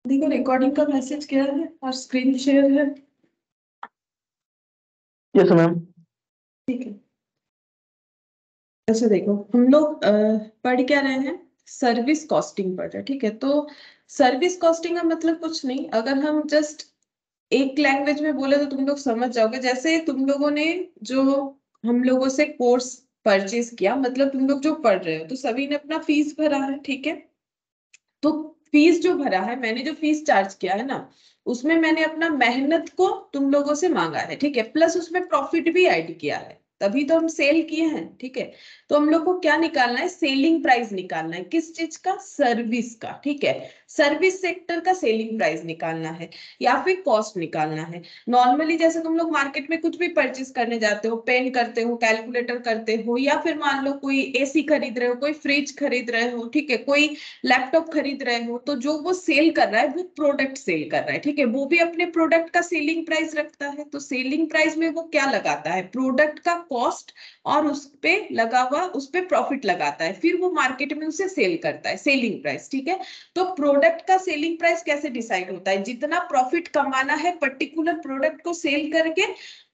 देखो रिकॉर्डिंग का मैसेज क्या है और स्क्रीन शेयर है। Yes ma'am. ठीक है। अच्छा देखो हम लोग पढ़ क्या रहे हैं, सर्विस कॉस्टिंग पढ़ रहे हैं। ठीक है, तो सर्विस कॉस्टिंग का मतलब कुछ नहीं, अगर हम जस्ट एक लैंग्वेज में बोले तो तुम लोग समझ जाओगे। जैसे तुम लोगों ने जो हम लोगों से कोर्स परचेज किया, मतलब तुम लोग जो पढ़ रहे हो तो सभी ने अपना फीस भरा है। ठीक है, तो फीस जो भरा है, मैंने जो फीस चार्ज किया है ना, उसमें मैंने अपना मेहनत को तुम लोगों से मांगा है। ठीक है, प्लस उसमें प्रॉफिट भी ऐड किया है, तभी तो हम सेल किए हैं। ठीक है, तो हम लोग को क्या निकालना है, सेलिंग प्राइस निकालना है। किस चीज का, सर्विस का। ठीक है, सर्विस सेक्टर का सेलिंग प्राइस निकालना है या फिर कॉस्ट निकालना है। नॉर्मली जैसे तुम लोग मार्केट में कुछ भी परचेज करने जाते हो, पेन करते हो, कैलकुलेटर करते हो, या फिर मान लो कोई एसी खरीद रहे हो, कोई फ्रिज खरीद रहे हो, ठीक है, कोई लैपटॉप खरीद रहे हो, तो जो वो सेल कर रहा है वो प्रोडक्ट सेल कर रहा है। ठीक है, वो भी अपने प्रोडक्ट का सेलिंग प्राइस रखता है। तो सेलिंग प्राइस में वो क्या लगाता है, प्रोडक्ट का कॉस्ट, और उस पे लगा हुआ उस पे प्रॉफिट लगाता है, फिर वो मार्केट में उसे सेल करता है, सेलिंग प्राइस। ठीक है, तो प्रोडक्ट का सेलिंग प्राइस कैसे डिसाइड होता है, जितना प्रॉफिट कमाना है पर्टिकुलर प्रोडक्ट को सेल करके,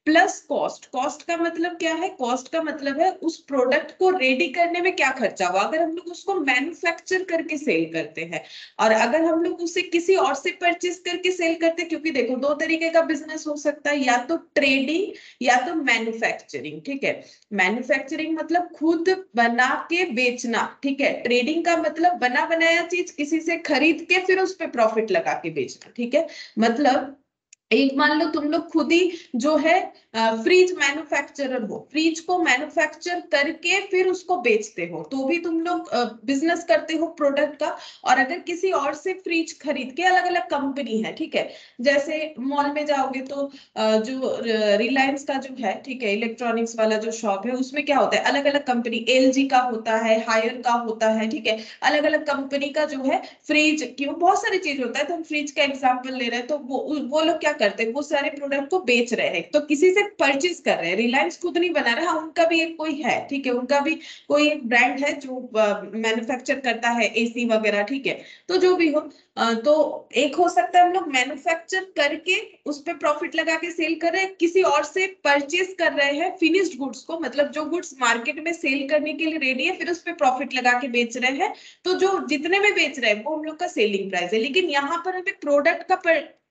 प्लस कॉस्ट। कॉस्ट का मतलब क्या है, कॉस्ट का मतलब है उस प्रोडक्ट को रेडी करने में क्या खर्चा हुआ, अगर हम लोग उसको मैन्युफैक्चर करके सेल करते हैं, और अगर हम लोग उसे किसी और से परचेज करके सेल करते हैं। क्योंकि देखो दो तरीके का बिजनेस हो सकता है, या तो ट्रेडिंग या तो मैन्युफैक्चरिंग। ठीक है, मैन्युफैक्चरिंग मतलब खुद बना के बेचना। ठीक है, ट्रेडिंग का मतलब बना बनाया चीज किसी से खरीद के फिर उस पर प्रॉफिट लगा के बेचना। ठीक है, मतलब एक मान लो तुम लोग खुद ही जो है फ्रिज मैन्युफैक्चरर हो, फ्रिज को मैन्युफैक्चर करके फिर उसको बेचते हो, तो भी तुम लोग बिजनेस करते हो प्रोडक्ट का। और अगर किसी और से फ्रिज खरीद के, अलग अलग कंपनी है, ठीक है, जैसे मॉल में जाओगे तो जो रिलायंस का जो है, ठीक है, इलेक्ट्रॉनिक्स वाला जो शॉप है, उसमें क्या होता है, अलग अलग कंपनी, एलजी का होता है, हायर का होता है। ठीक है, अलग अलग कंपनी का जो है फ्रिज की बहुत सारी चीज होता है, तो हम फ्रिज का एग्जांपल ले रहे हैं, तो वो लोग क्या करते हैं, वो सारे प्रोडक्ट को बेच रहे हैं, तो किसी से परचेज कर रहे हैं। रिलायंस खुद नहीं बना रहा, हाँ, उनका भी एक कोई है, ठीक है, उनका भी कोई एक ब्रांड है जो मैन्युफैक्चर करता है एसी वगैरह। ठीक है, तो जो भी हो, तो एक हो सकता है हम लोग मैन्युफैक्चर करके उस पे प्रॉफिट लगा के सेल कर रहे हैं, किसी और से परचेज कर रहे हैं फिनिश्ड गुड्स को, मतलब जो गुड्स मार्केट में सेल करने के लिए रेडी है, फिर उस पे प्रॉफिट लगा के बेच रहे हैं। तो जो जितने में बेच रहे हैं वो हम लोग का सेलिंग प्राइस है। लेकिन यहाँ पर हमें प्रोडक्ट का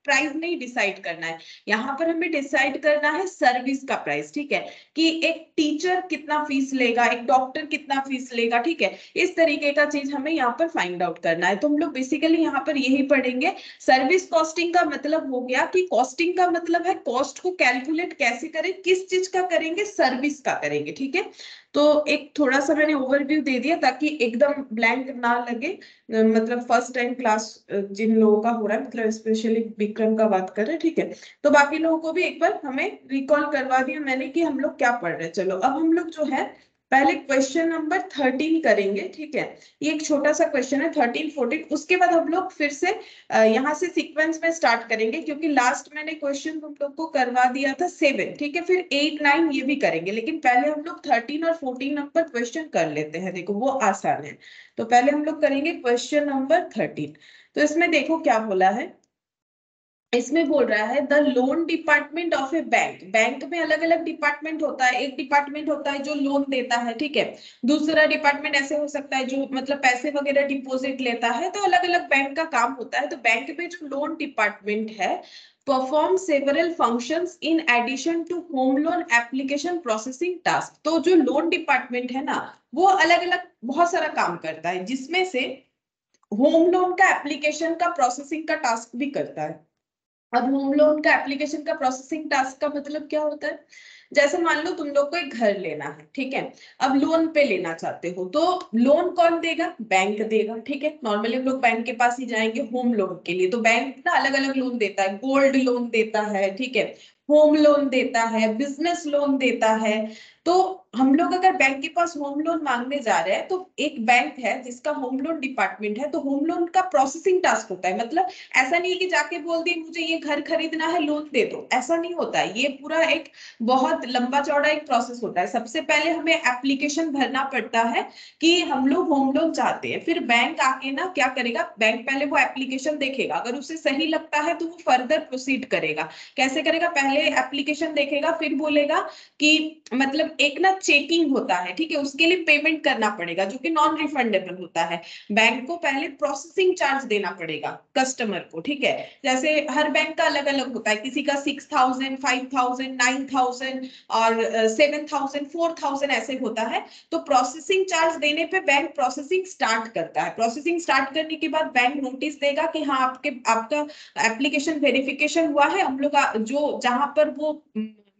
प्राइस नहीं डिसाइड करना है, यहाँ पर हमें डिसाइड करना है सर्विस का प्राइस। ठीक है, कि एक टीचर कितना फीस लेगा, एक डॉक्टर कितना फीस लेगा। ठीक है, इस तरीके का चीज हमें यहाँ पर फाइंड आउट करना है। तो हम लोग बेसिकली यहाँ पर यही पढ़ेंगे। सर्विस कॉस्टिंग का मतलब हो गया कि कॉस्टिंग का मतलब है कॉस्ट को कैलकुलेट कैसे करें, किस चीज का करेंगे, सर्विस का करेंगे। ठीक है, तो एक थोड़ा सा मैंने ओवरव्यू दे दिया ताकि एकदम ब्लैंक ना लगे। मतलब फर्स्ट टाइम क्लास जिन लोगों का हो रहा है, मतलब स्पेशली विक्रम का बात कर रहे हैं। ठीक है, तो बाकी लोगों को भी एक बार हमें रिकॉल करवा दिया मैंने कि हम लोग क्या पढ़ रहे हैं। चलो अब हम लोग जो है पहले क्वेश्चन नंबर 13 करेंगे। ठीक है, ये एक छोटा सा क्वेश्चन है, 13 14, उसके बाद हम लोग फिर से यहाँ से सीक्वेंस में स्टार्ट करेंगे, क्योंकि लास्ट मैंने क्वेश्चन तुम लोग को करवा दिया था 7। ठीक है, फिर 8 9 ये भी करेंगे, लेकिन पहले हम लोग 13 और 14 नंबर क्वेश्चन कर लेते हैं। देखो वो आसान है, तो पहले हम लोग करेंगे क्वेश्चन नंबर 13। तो इसमें देखो क्या बोला है, इसमें बोल रहा है the loan department of A bank. Bank में अलग अलग डिपार्टमेंट होता है, एक डिपार्टमेंट होता है जो लोन देता है, ठीक है, दूसरा डिपार्टमेंट ऐसे हो सकता है जो मतलब पैसे वगैरह डिपॉजिट लेता है, तो अलग अलग बैंक का काम होता है। तो बैंक में जो लोन डिपार्टमेंट है, perform several functions in addition to home loan application processing task. तो जो लोन डिपार्टमेंट है ना, वो अलग अलग बहुत सारा काम करता है, जिसमें से होम लोन का एप्लीकेशन का प्रोसेसिंग का टास्क भी करता है। अब होम लोन का एप्लीकेशन का प्रोसेसिंग टास्क का मतलब क्या होता है, जैसे मान लो तुम लोग को एक घर लेना है, ठीक है, अब लोन पे लेना चाहते हो, तो लोन कौन देगा, बैंक देगा। ठीक है, नॉर्मली हम लोग बैंक के पास ही जाएंगे होम लोन के लिए, तो बैंक ना अलग अलग लोन देता है, गोल्ड लोन देता है, ठीक है, होम लोन देता है, बिजनेस लोन देता है, तो हम लोग अगर बैंक के पास होम लोन मांगने जा रहे हैं, तो एक बैंक है जिसका होम लोन डिपार्टमेंट है, तो होम लोन का प्रोसेसिंग टास्क होता है। मतलब ऐसा नहीं है कि जाके बोल दिए मुझे ये घर खरीदना है, लोन दे दो, ऐसा नहीं होता है। ये पूरा एक बहुत लंबा चौड़ा एक प्रोसेस होता है। सबसे पहले हमें एप्लीकेशन भरना पड़ता है कि हम लोग होम लोन चाहते हैं। फिर बैंक आके ना क्या करेगा, बैंक पहले वो एप्लीकेशन देखेगा, अगर उसे सही लगता है तो वो फर्दर प्रोसीड करेगा। कैसे करेगा, पहले एप्लीकेशन देखेगा, फिर बोलेगा कि मतलब एक ना चेकिंग होता है, ठीक है, उसके लिए पेमेंट करना पड़ेगा जो कि नॉन रिफंडेबल होता है। बैंक को पहले प्रोसेसिंग चार्ज देना पड़ेगा कस्टमर को, ठीक है। जैसे हर बैंक का अलग अलग होता है, किसी का 6,000, 5,000, 9,000 और 7,000, 4,000 ऐसे होता है। तो प्रोसेसिंग चार्ज देने पे बैंक प्रोसेसिंग स्टार्ट करता है। प्रोसेसिंग स्टार्ट करने के बाद बैंक नोटिस देगा कि हाँ आपका एप्लीकेशन वेरिफिकेशन हुआ है। हम लोग जो जहां पर वो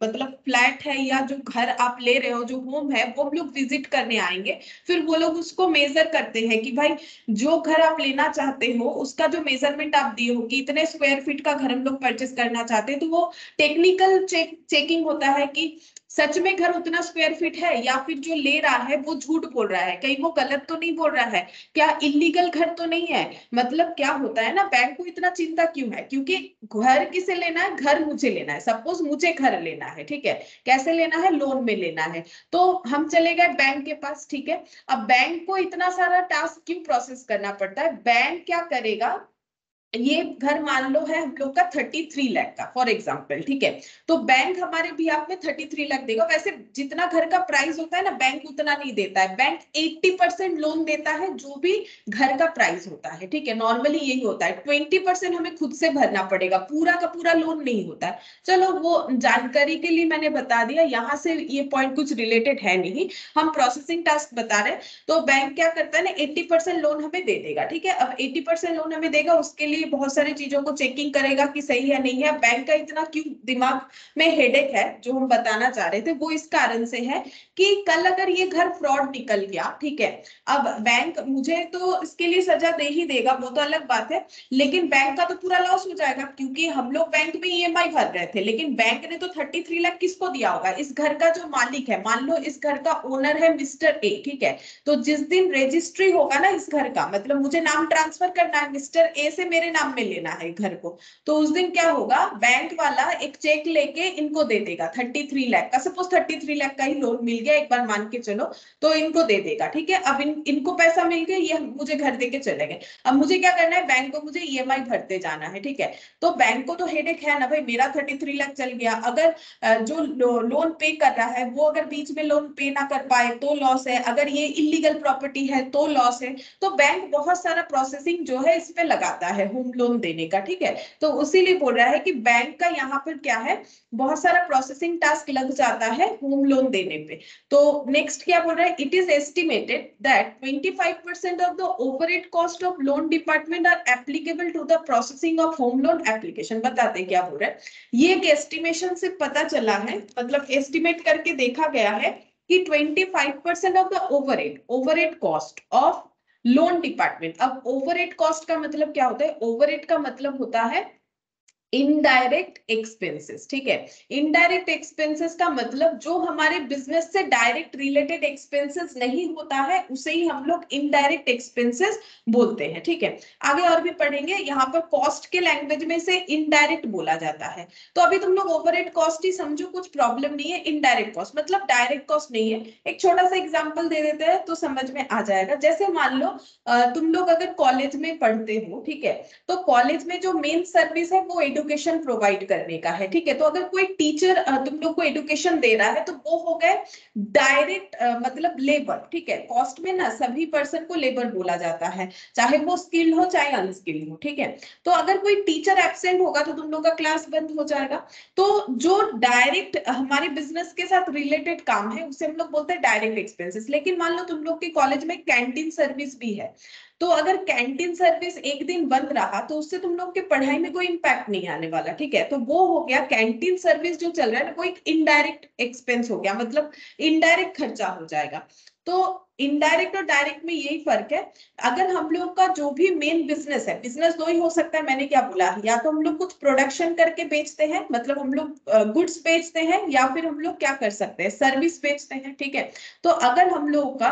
मतलब फ्लैट है या जो घर आप ले रहे हो, जो होम है, वो हम लोग विजिट करने आएंगे। फिर वो लोग उसको मेजर करते हैं कि भाई जो घर आप लेना चाहते हो उसका जो मेजरमेंट आप दिए हो कि इतने स्क्वायर फीट का घर हम लोग परचेस करना चाहते हैं, तो वो टेक्निकल चेकिंग होता है कि सच में घर उतना स्क्वायर फीट है या फिर जो ले रहा है वो झूठ बोल रहा है, कहीं वो गलत तो नहीं बोल रहा है, क्या इलीगल घर तो नहीं है। मतलब क्या होता है ना, बैंक को इतना चिंता क्यों है, क्योंकि घर किसे लेना है, घर मुझे लेना है। सपोज मुझे घर लेना है, ठीक है, कैसे लेना है, लोन में लेना है। तो हम चले गए बैंक के पास, ठीक है। अब बैंक को इतना सारा टास्क क्यों प्रोसेस करना पड़ता है, बैंक क्या करेगा, ये घर मान लो है हम लोग का 33 लाख का फॉर एग्जांपल, ठीक है। तो बैंक हमारे भी आप में 33 लाख देगा। वैसे जितना घर का प्राइस होता है ना, बैंक उतना नहीं देता है। बैंक 80% लोन देता है जो भी घर का प्राइस होता है, ठीक है। नॉर्मली यही होता है, 20% हमें खुद से भरना पड़ेगा, पूरा का पूरा लोन नहीं होता है। चलो वो जानकारी के लिए मैंने बता दिया, यहाँ से ये पॉइंट कुछ रिलेटेड है नहीं, हम प्रोसेसिंग टास्क बता रहे हैं। तो बैंक क्या करता है ना, 80% लोन हमें दे देगा, ठीक है। अब 80% लोन हमें देगा, उसके लिए बहुत सारी चीजों को चेकिंग करेगा कि सही है नहीं है। बैंक का इतना क्यों दिमाग में हेडेक है, जो हम बताना चाह रहे थे वो इस कारण से है कि कल अगर ये घर फ्रॉड निकल गया, ठीक है, अब बैंक मुझे तो इसके लिए सजा दे ही देगा, वो तो अलग बात है, लेकिन बैंक का तो पूरा लॉस हो जाएगा, क्योंकि हम लोग बैंक में ईएमआई भर रहे थे, लेकिन बैंक ने तो 33 लाख किसको दिया होगा, इस घर का जो मालिक है। मान लो इस घर का ओनर है मिस्टर ए, ठीक है। तो जिस दिन रजिस्ट्री होगा ना इस घर का, मतलब मुझे नाम ट्रांसफर करना है, मिस्टर ए से मेरे नाम में लेना है घर को, तो उस दिन क्या होगा, बैंक वाला एक चेक लेके इनको दे देगा 33 लाख का। सपोज 33 लाख का ही लोन मिल गया, एक बार मान के चलो, तो इनको दे देगा, ठीक है। अब इनको पैसा मिल गया, ये मुझे घर देके चले गए। अब मुझे क्या करना है, बैंक को मुझे ईएमआई भरते जाना है, ठीक है। तो बैंक को तो हेडेक है ना भाई, मेरा 33 लाख चल गया, अगर जो लोन पे कर रहा है वो अगर बीच में लोन पे ना कर पाए तो लॉस है, अगर ये इलीगल प्रॉपर्टी है तो लॉस है। तो बैंक बहुत सारा प्रोसेसिंग जो है इस पे लगाता है होम लोन देने का, ठीक है। तो उसीलिए बोल रहा है कि बैंक का यहाँ पर क्या है, बहुत सारा प्रोसेसिंग टास्क लग जाता है होम लोन देने पे। तो नेक्स्ट क्या बोल रहा है, it is estimated that 25% of the overhead cost of loan department are applicable to the processing of home loan application. बताते हैं क्या बोल रहा है, ये एक एस्टिमेशन से पता चला है, मतलब एस्टिमेट करके देखा गया है कि 25% of the overhead cost of loan department. अब ओवरहेड कॉस्ट का मतलब क्या होता है, ओवरहेड का मतलब होता है इनडायरेक्ट एक्सपेंसेस, ठीक है। इनडायरेक्ट एक्सपेंसेस का मतलब जो हमारे बिजनेस से डायरेक्ट रिलेटेड एक्सपेंसेस नहीं होता है उसे ही हम लोग इनडायरेक्ट एक्सपेंसेस बोलते हैं, ठीक है। आगे और भी पढ़ेंगे, यहाँ पर कॉस्ट के लैंग्वेज में से इनडायरेक्ट बोला जाता है। तो अभी तुम लोग ओवरहेड कॉस्ट ही समझो, कुछ प्रॉब्लम नहीं है। इनडायरेक्ट कॉस्ट मतलब डायरेक्ट कॉस्ट नहीं है। एक छोटा सा एग्जाम्पल दे देते हैं तो समझ में आ जाएगा। जैसे मान लो तुम लोग अगर कॉलेज में पढ़ते हो, ठीक है, तो कॉलेज में जो मेन सर्विस है वो एजुकेशन प्रोवाइड करने का है, ठीक है। तो अगर कोई टीचर तुम लोग को एजुकेशन दे रहा है तो वो हो गए डायरेक्ट मतलब लेबर, ठीक है। कॉस्ट में ना सभी पर्सन को लेबर बोला जाता है, चाहे वो स्किल्ड हो चाहे अनस्किल्ड हो, ठीक है। तो अगर कोई टीचर एब्सेंट होगा तो तुम लोग का क्लास बंद हो जाएगा। तो जो डायरेक्ट हमारे बिजनेस के साथ रिलेटेड काम है उसे हम लोग बोलते हैं डायरेक्ट एक्सपेंसेस। लेकिन मान लो तुम लोग के कॉलेज में कैंटीन सर्विस भी है, तो अगर कैंटीन सर्विस एक दिन बंद रहा तो उससे तुम लोग के पढ़ाई में कोई इम्पैक्ट नहीं आने वाला, ठीक है। तो वो हो गया कैंटीन सर्विस जो चल रहा है ना, वो एक इनडायरेक्ट एक्सपेंस हो गया, मतलब इनडायरेक्ट खर्चा हो जाएगा। तो इनडायरेक्ट और डायरेक्ट में यही फर्क है। अगर हम लोग का जो भी मेन बिजनेस है, बिजनेस दो ही हो सकता है, मैंने क्या बोला, या तो हम लोग कुछ प्रोडक्शन करके बेचते हैं, मतलब हम लोग गुड्स बेचते हैं, या फिर हम लोग क्या कर सकते हैं, सर्विस बेचते हैं, ठीक है। तो अगर हम लोग का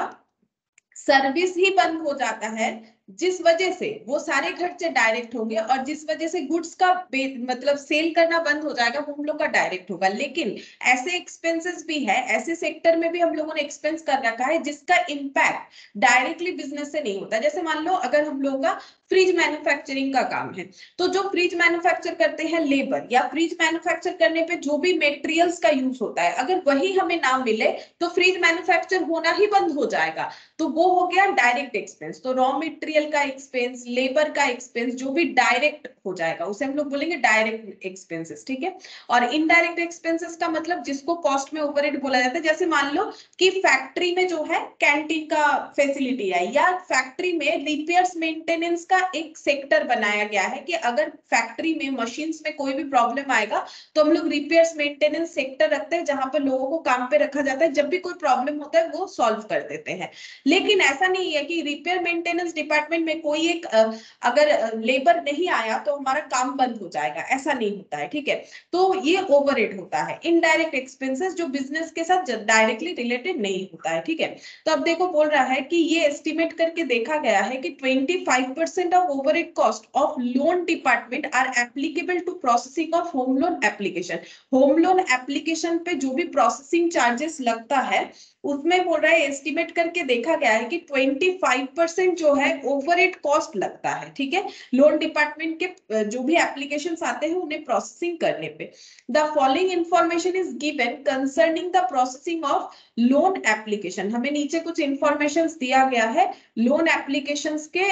सर्विस ही बंद हो जाता है, जिस वजह से वो सारे खर्चे डायरेक्ट होंगे, और जिस वजह से गुड्स का मतलब सेल करना बंद हो जाएगा, वो हम लोग का डायरेक्ट होगा। लेकिन ऐसे एक्सपेंसेस भी है, ऐसे सेक्टर में भी हम लोगों ने एक्सपेंस कर रखा है जिसका इम्पैक्ट डायरेक्टली बिजनेस से नहीं होता। जैसे मान लो अगर हम लोग का फ्रिज मैन्युफैक्चरिंग का काम है, तो जो फ्रिज मैन्युफैक्चर करते हैं लेबर, या फ्रिज मैन्युफैक्चर करने पे जो भी मेटेरियल्स का यूज होता है, अगर वही हमें ना मिले तो फ्रिज मैन्युफैक्चर होना ही बंद हो जाएगा। तो वो हो गया डायरेक्ट एक्सपेंस। तो रॉ मटेरियल का एक्सपेंस, लेबर का एक्सपेंस, जो भी डायरेक्ट हो जाएगा उसे हम लोग बोलेंगे डायरेक्ट एक्सपेंसेस, ठीक है। और इनडायरेक्ट एक्सपेंसेस का मतलब जिसको कॉस्ट में ओवरहेड बोला जाता है, जैसे मान लो कि फैक्ट्री में जो है कैंटीन का फैसिलिटी है, या फैक्ट्री में रिपेयर्स मेंटेनेंस का एक सेक्टर बनाया गया है कि अगर फैक्ट्री में मशीन्स में कोई भी प्रॉब्लम आएगा तो हम लोग रिपेयर्स मेंटेनेंस सेक्टर रखते हैं, जहां पर लोगों को काम पे रखा जाता है, जब भी कोई प्रॉब्लम होता है वो सॉल्व कर देते हैं। लेकिन ऐसा नहीं है कि रिपेयर मेंटेनेंस डिपार्टमेंट में कोई एक अगर लेबर नहीं आया तो हमारा काम बंद हो जाएगा, ऐसा नहीं होता है, ठीक है। तो ये ओवरहेड होता है, इनडायरेक्ट एक्सपेंसेस जो बिजनेस के साथ डायरेक्टली रिलेटेड नहीं होता है, ठीक है। तो अब देखो बोल रहा है कि ये एस्टिमेट करके देखा गया है कि 25% of overhead cost of loan department are applicable to processing of home loan application. Home loan application पे जो भी प्रोसेसिंग चार्जेस लगता है, उसमें बोल रहा है एस्टिमेट करके देखा गया है कि 25% जो है ओवरहेड कॉस्ट लगता है, ठीक है, लोन डिपार्टमेंट के जो भी एप्लीकेशंस आते हैं उन्हें प्रोसेसिंग करने पे। The following information is given concerning the processing of loan application. हमें नीचे कुछ इंफॉर्मेशन दिया गया है लोन एप्लीकेशंस के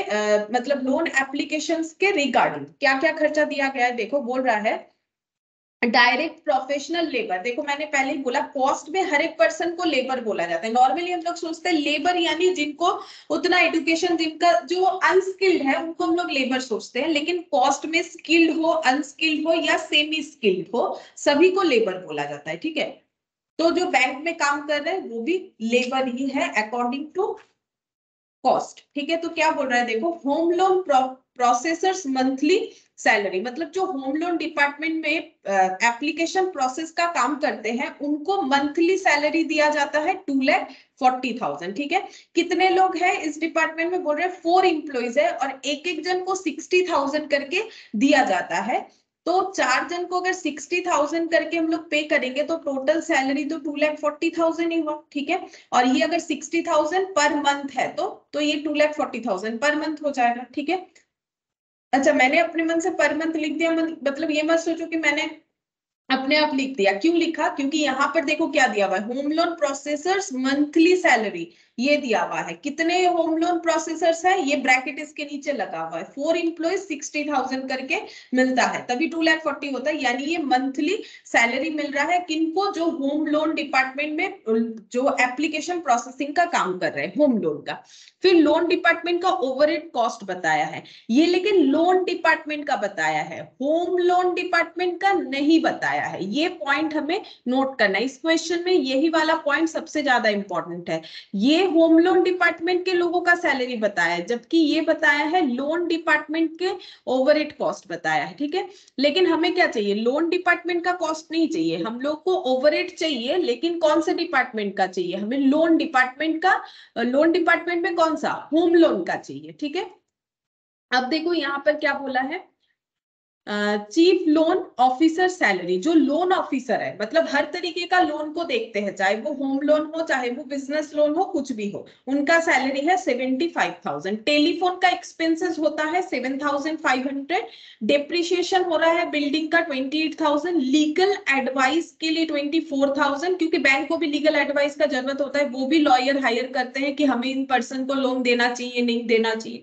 मतलब लोन एप्लीकेशंस के रिगार्डिंग क्या क्या खर्चा दिया गया है। देखो बोल रहा है डायरेक्ट प्रोफेशनल लेबर। देखो मैंने पहले ही बोला कॉस्ट में हर एक पर्सन को लेबर बोला जाता है। नॉर्मली हम लोग सोचते हैं लेबर यानी जिनको उतना एजुकेशन, जिनका जो अनस्किल्ड है उनको हम लोग लेबर सोचते हैं, लेकिन कॉस्ट में स्किल्ड हो, अनस्किल्ड हो या सेमी स्किल्ड हो, सभी को लेबर बोला जाता है, ठीक है। तो जो बैंक में काम कर रहे हैं वो भी लेबर ही है अकॉर्डिंग टू कॉस्ट, ठीक है। तो क्या बोल रहा है देखो, home loan processors monthly salary, मतलब जो होम लोन डिपार्टमेंट में एप्लीकेशन प्रोसेस का काम करते हैं उनको मंथली सैलरी दिया जाता है 2,40,000, ठीक है। कितने लोग हैं इस डिपार्टमेंट में, बोल रहे हैं 4 एम्प्लॉइज है, और एक एक जन को 60,000 करके दिया जाता है। तो 4 जन को अगर 60,000 करके हम लोग पे करेंगे तो टोटल सैलरी तो 2,40,000 ही हुआ, ठीक है। और ये अगर 60,000 पर मंथ है तो ये 2,40,000 पर मंथ हो जाएगा, ठीक है। अच्छा मैंने अपने मन से पर मंथ लिख दिया, मतलब ये मत सोचो कि मैंने अपने आप लिख दिया। क्यों लिखा, क्योंकि यहाँ पर देखो क्या दिया हुआ है, home loan processors monthly salary ये दिया हुआ है। कितने होम लोन प्रोसेसर्स है, ये ब्रैकेट इसके नीचे लगा हुआ है, 4 एम्प्लॉइज 60,000 करके मिलता है, तभी 2,40,000 होता है। यानी ये मंथली सैलरी मिल रहा है किनको, जो होम लोन डिपार्टमेंट में जो एप्लीकेशन प्रोसेसिंग का काम कर रहे हैं होम लोन का। फिर लोन डिपार्टमेंट का ओवरहेड कॉस्ट बताया है ये, लेकिन लोन डिपार्टमेंट का बताया है, होम लोन डिपार्टमेंट का नहीं बताया है। ये पॉइंट हमें नोट करना है, इस क्वेश्चन में यही वाला पॉइंट सबसे ज्यादा इंपॉर्टेंट है। ये होम लोन डिपार्टमेंट के लोगों का सैलरी बताया है, जबकि ये बताया है लोन डिपार्टमेंट के ओवरहेड कॉस्ट बताया है, ठीक है। लेकिन हमें क्या चाहिए, लोन डिपार्टमेंट का कॉस्ट नहीं चाहिए, हम लोग को ओवरहेड चाहिए। लेकिन कौन से डिपार्टमेंट का चाहिए, हमें लोन डिपार्टमेंट का, लोन डिपार्टमेंट में कौन सा, होम लोन का चाहिए, ठीक है। अब देखो यहाँ पर क्या बोला है, चीफ लोन ऑफिसर सैलरी। जो लोन ऑफिसर है, मतलब हर तरीके का लोन को देखते हैं, चाहे वो होम लोन हो, चाहे वो बिजनेस लोन हो, कुछ भी हो, उनका सैलरी है 75,000। टेलीफोन का एक्सपेंसेस होता है 7,500। डेप्रिसिएशन हो रहा है बिल्डिंग का 28,000। लीगल एडवाइस के लिए 24,000, क्योंकि बैंक को भी लीगल एडवाइस का जरूरत होता है, वो भी लॉयर हायर करते हैं कि हमें इन पर्सन को लोन देना चाहिए नहीं देना चाहिए।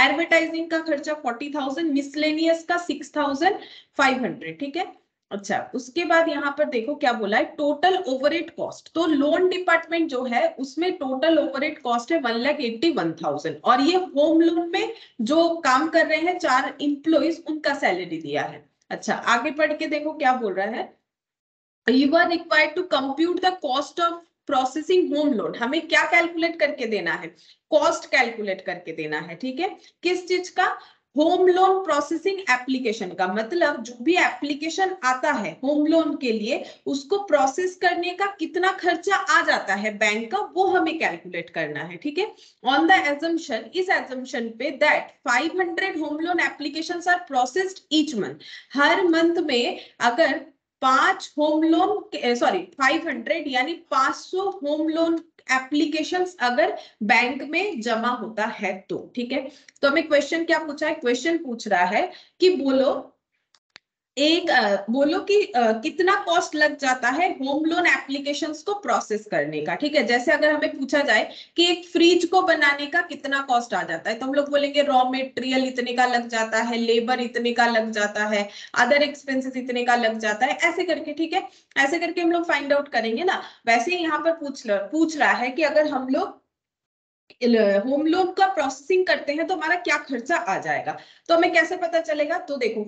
एडवर्टाइजिंग का खर्चा 40,000। मिसलेनियस का 6,500, ठीक है। अच्छा, उसके बाद यहाँ पर देखो क्या बोला है, टोटल ओवरहेड कॉस्ट। तो लोन डिपार्टमेंट जो है उसमें टोटल ओवरहेड कॉस्ट है 1,81,000 और ये होम लोन में जो काम कर रहे हैं 4 एम्प्लॉइज उनका सैलरी दिया है। अच्छा, आगे पढ़ के देखो क्या बोल रहा है, you are required to compute the cost of processing home loan. हमें क्या कैलकुलेट करके देना है, कॉस्ट कैलकुलेट करके देना है, ठीक है। किस चीज का, होम लोन प्रोसेसिंग एप्लीकेशन का, मतलब जो भी एप्लीकेशन आता है होम लोन के लिए उसको प्रोसेस करने का कितना खर्चा आ जाता है बैंक का, वो हमें कैलकुलेट करना है, ठीक है। ऑन द एजम्पशन, इस एजम्पशन पे that 500 home loan applications are processed each month, हर मंथ में अगर 5 होम लोन, सॉरी 500 यानी 500 होम लोन एप्लीकेशंस अगर बैंक में जमा होता है तो, ठीक है। तो हमें क्वेश्चन क्या पूछा है, क्वेश्चन पूछ रहा है कि बोलो बोलो कि कितना कॉस्ट लग जाता है होम लोन एप्लीकेशंस को प्रोसेस करने का, ठीक है। जैसे अगर हमें पूछा जाए कि एक फ्रिज को बनाने का कितना कॉस्ट आ जाता है, तो हम लोग बोलेंगे रॉ मटेरियल इतने का लग जाता है, लेबर इतने का लग जाता है, अदर एक्सपेंसेस इतने का लग जाता है, ऐसे करके, ठीक है। ऐसे करके हम लोग फाइंड आउट करेंगे ना। वैसे ही यहाँ पर पूछ रहा है कि अगर हम लोग होम लोन का प्रोसेसिंग करते हैं तो हमारा क्या खर्चा आ जाएगा। तो हमें कैसे पता चलेगा, तो देखो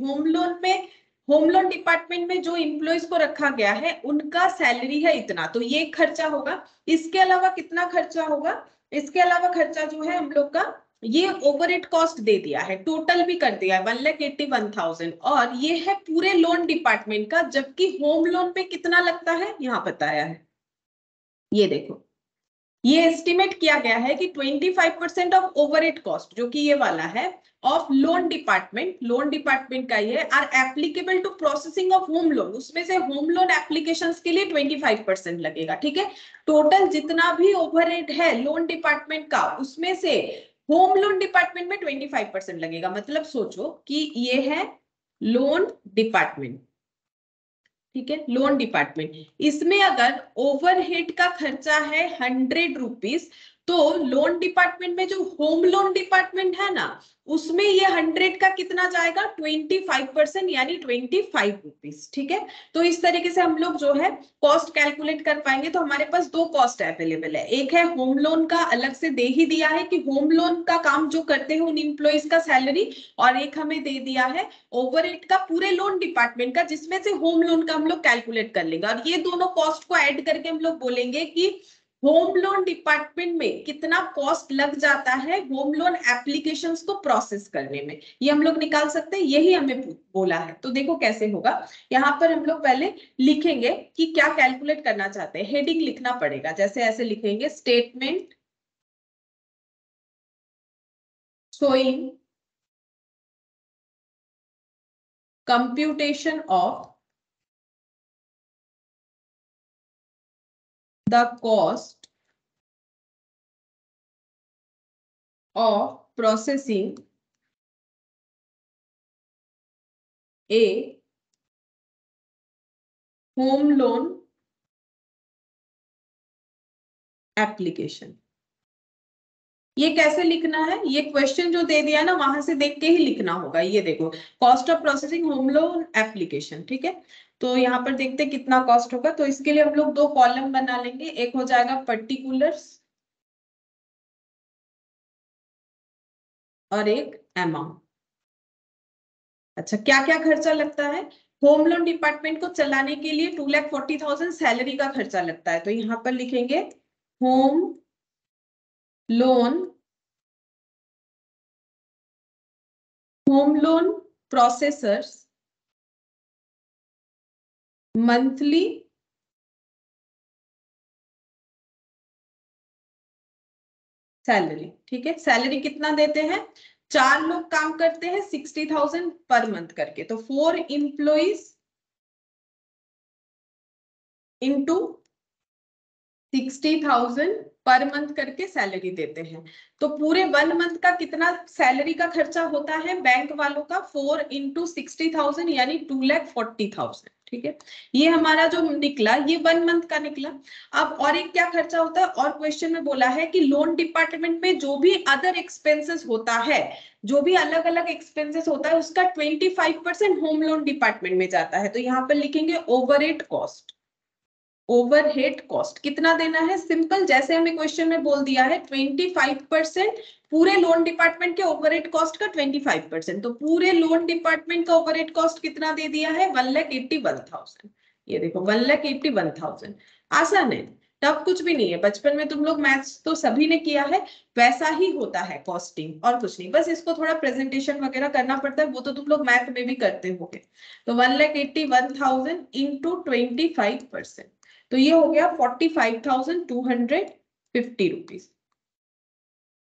होम लोन डिपार्टमेंट में जो एम्प्लॉइज को रखा गया है उनका सैलरी है इतना, तो ये खर्चा होगा। इसके अलावा कितना खर्चा होगा, इसके अलावा खर्चा जो है हम लोग का, ये ओवरहेड कॉस्ट दे दिया है, टोटल भी कर दिया है 1,81,000 और ये है पूरे लोन डिपार्टमेंट का। जबकि होम लोन पे कितना लगता है यहाँ बताया है, ये देखो, ये एस्टिमेट किया गया है कि 25% ऑफ ओवरहेड कॉस्ट, जो कि ये वाला है, ऑफ लोन डिपार्टमेंट का ये are applicable to processing of home loan, उसमें से होम लोन एप्लीकेशंस के लिए 25% लगेगा, ठीक है। टोटल जितना भी ओवरहेड है लोन डिपार्टमेंट का उसमें से होम लोन डिपार्टमेंट में 25% लगेगा। मतलब सोचो कि ये है लोन डिपार्टमेंट, ठीक है, लोन डिपार्टमेंट, इसमें अगर ओवरहेड का खर्चा है 100 रुपीज, तो लोन डिपार्टमेंट में जो होम लोन डिपार्टमेंट है ना उसमें ये 100 का कितना जाएगा, 25% यानी 25 रुपीज, ठीक है। तो इस तरीके से हम लोग जो है कॉस्ट कैलकुलेट कर पाएंगे। तो हमारे पास दो कॉस्ट अवेलेबल है, एक है होम लोन का, अलग से दे ही दिया है कि होम लोन का काम जो करते हैं उन एम्प्लॉइज का सैलरी, और एक हमें दे दिया है ओवरहेड का पूरे लोन डिपार्टमेंट का, जिसमें से होम लोन का हम लोग कैलकुलेट कर लेंगे। और ये दोनों कॉस्ट को ऐड करके हम लोग बोलेंगे कि होम लोन डिपार्टमेंट में कितना कॉस्ट लग जाता है होम लोन एप्लीकेशंस को प्रोसेस करने में, ये हम लोग निकाल सकते हैं, यही हमें बोला है। तो देखो कैसे होगा, यहाँ पर हम लोग पहले लिखेंगे कि क्या कैलकुलेट करना चाहते हैं, हेडिंग लिखना पड़ेगा, जैसे ऐसे लिखेंगे, statement showing computation of the cost of processing a home loan application। ये कैसे लिखना है, ये क्वेश्चन जो दे दिया ना वहां से देख के ही लिखना होगा। ये देखो, cost of processing home loan application, ठीक है। तो यहाँ पर देखते हैं कितना कॉस्ट होगा। तो इसके लिए हम लोग दो कॉलम बना लेंगे, एक हो जाएगा पर्टिकुलर्स और एक अमाउंट। अच्छा, क्या क्या खर्चा लगता है, होम लोन डिपार्टमेंट को चलाने के लिए 2,40,000 सैलरी का खर्चा लगता है। तो यहाँ पर लिखेंगे home loan processors monthly salary, ठीक है। सैलरी कितना देते हैं, 4 लोग काम करते हैं 60,000 पर मंथ करके, तो 4 एम्प्लॉइज इंटू 60,000 पर मंथ करके सैलरी देते हैं। तो पूरे 1 मंथ का कितना सैलरी का खर्चा होता है बैंक वालों का, 4 इंटू 60,000 यानी 2,40,000। ठीक है, ये हमारा जो निकला ये 1 मंथ का निकला। अब और एक क्या खर्चा होता है, और क्वेश्चन में बोला है कि लोन डिपार्टमेंट में जो भी अदर एक्सपेंसेस होता है, जो भी अलग अलग एक्सपेंसेस होता है उसका 25% होम लोन डिपार्टमेंट में जाता है। तो यहाँ पर लिखेंगे ओवरहेड कॉस्ट। ओवरहेड कॉस्ट कितना देना है, सिंपल, जैसे हमें क्वेश्चन में बोल दिया है 25% पूरे लोन डिपार्टमेंट के ओवरहेड कॉस्ट का 25%। तो पूरे लोन डिपार्टमेंट का ओवरहेड कॉस्ट कितना दे दिया है, 1,81,000। ये देखो 1,81,000। आसान है, टफ कुछ भी नहीं है। बचपन में तुम लोग मैथ्स तो सभी ने किया है, वैसा ही होता है कॉस्टिंग, और कुछ नहीं, बस इसको थोड़ा प्रेजेंटेशन वगैरह करना पड़ता है, वो तो तुम लोग मैथ में भी करते होंगे। तो 1,81,000 इंटू 25%, तो ये हो गया 45,250 रुपीज।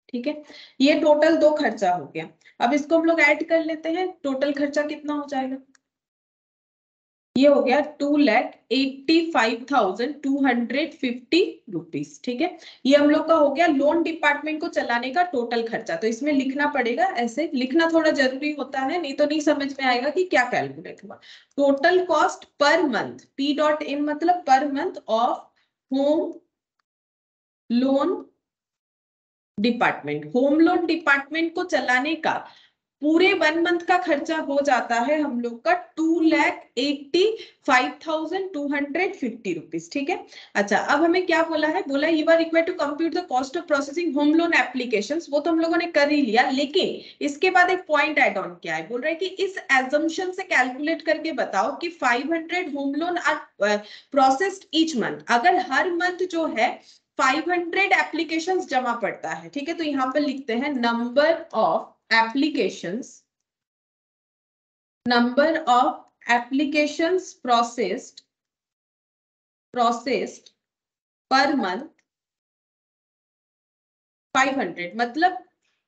ठीक है, ये टोटल दो खर्चा हो गया। अब इसको हम लोग ऐड कर लेते हैं, टोटल खर्चा कितना हो जाएगा, ये हो गया 2,85,250 रुपीज। ठीक है, ये हम लोग का हो गया लोन डिपार्टमेंट को चलाने का टोटल खर्चा। तो इसमें लिखना पड़ेगा, ऐसे लिखना थोड़ा जरूरी होता है, नहीं तो नहीं समझ में आएगा कि क्या कैलकुलेट हुआ। Total cost per month, P.M मतलब per month of home loan department. Home loan department को चलाने का पूरे 1 मंथ का खर्चा हो जाता है हम लोग का 2,85,250 रुपीज। ठीक है, अच्छा अब हमें क्या बोला है, बोला you are required to compute the cost of processing home loan applications. वो तो हम लोगों ने कर ही लिया, लेकिन इसके बाद एक पॉइंट ऐड ऑन किया है, बोल रहा है कि इस एजम्पशन से कैलकुलेट करके बताओ कि 500 home loan are processed each month. अगर हर मंथ जो है 500 एप्लीकेशंस जमा पड़ता है, ठीक है, तो यहां पर लिखते हैं number of applications processed per month 500, मतलब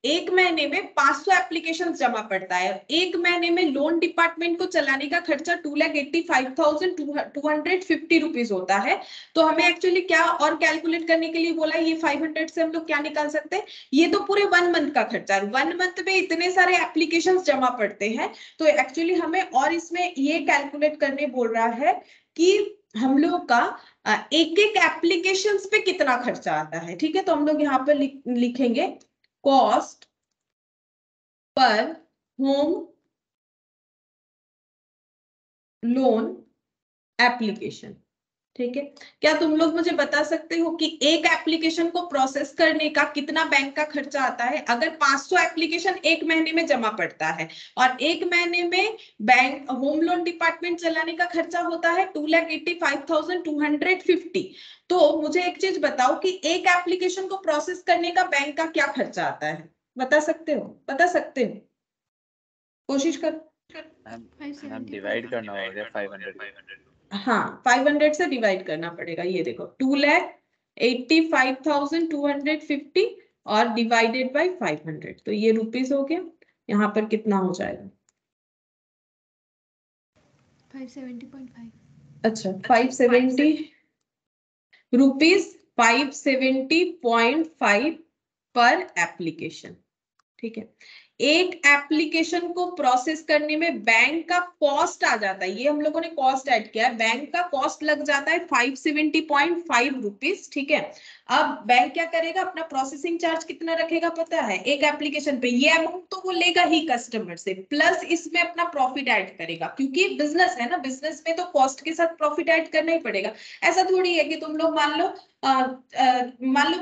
एक महीने में 500 एप्लीकेशन जमा पड़ता है। एक महीने में लोन डिपार्टमेंट को चलाने का खर्चा 2,85,250 रुपीज होता है। तो हमें एक्चुअली क्या और कैलकुलेट करने के लिए बोला है, ये 500 से हम लोग क्या निकाल सकते हैं, ये तो पूरे 1 मंथ का खर्चा है। 1 मंथ में इतने सारे एप्लीकेशन जमा पड़ते हैं, तो एक्चुअली हमें और इसमें ये कैलकुलेट करने बोल रहा है कि हम लोग का एक एक एप्लीकेशन पे कितना खर्चा आता है। ठीक है, तो हम लोग यहाँ पर लिखेंगे cost per home loan application. ठीक है, क्या तुम लोग मुझे बता सकते हो कि एक एप्लीकेशन को प्रोसेस करने का कितना बैंक का खर्चा आता है। अगर 500 एप्लीकेशन एक महीने में जमा पड़ता है और एक महीने में बैंक होम लोन डिपार्टमेंट चलाने का खर्चा होता है 2,85,250, तो मुझे एक चीज बताओ कि एक एप्लीकेशन को प्रोसेस करने का बैंक का क्या खर्चा आता है, बता सकते हो, बता सकते हो, कोशिश कर। मैम डिवाइड करना होगा 500 को। हाँ, 500 से डिवाइड करना पड़ेगा। ये देखो 2,85,250 और डिवाइडेड बाय 500, तो ये रुपीस हो गया। यहाँ पर कितना हो जाएगा, 570.5। अच्छा 570 रुपीस, 570.5 पर एप्लीकेशन। ठीक है, एक एप्लीकेशन को प्रोसेस करने में बैंक का कॉस्ट आ जाता है, ये हम लोगों ने कॉस्ट ऐड किया है, बैंक का कॉस्ट लग जाता है 570.5 रुपीस। ठीक है, अब बैंक क्या करेगा, अपना प्रोसेसिंग चार्ज कितना रखेगा पता है, एक एप्लीकेशन पे ये अमाउंट तो वो लेगा ही कस्टमर से, प्लस इसमें अपना प्रॉफिट ऐड करेगा, क्योंकि बिजनेस है ना, बिजनेस में तो कॉस्ट के साथ प्रॉफिट ऐड करना ही पड़ेगा। ऐसा थोड़ी है कि तुम लोग मान लो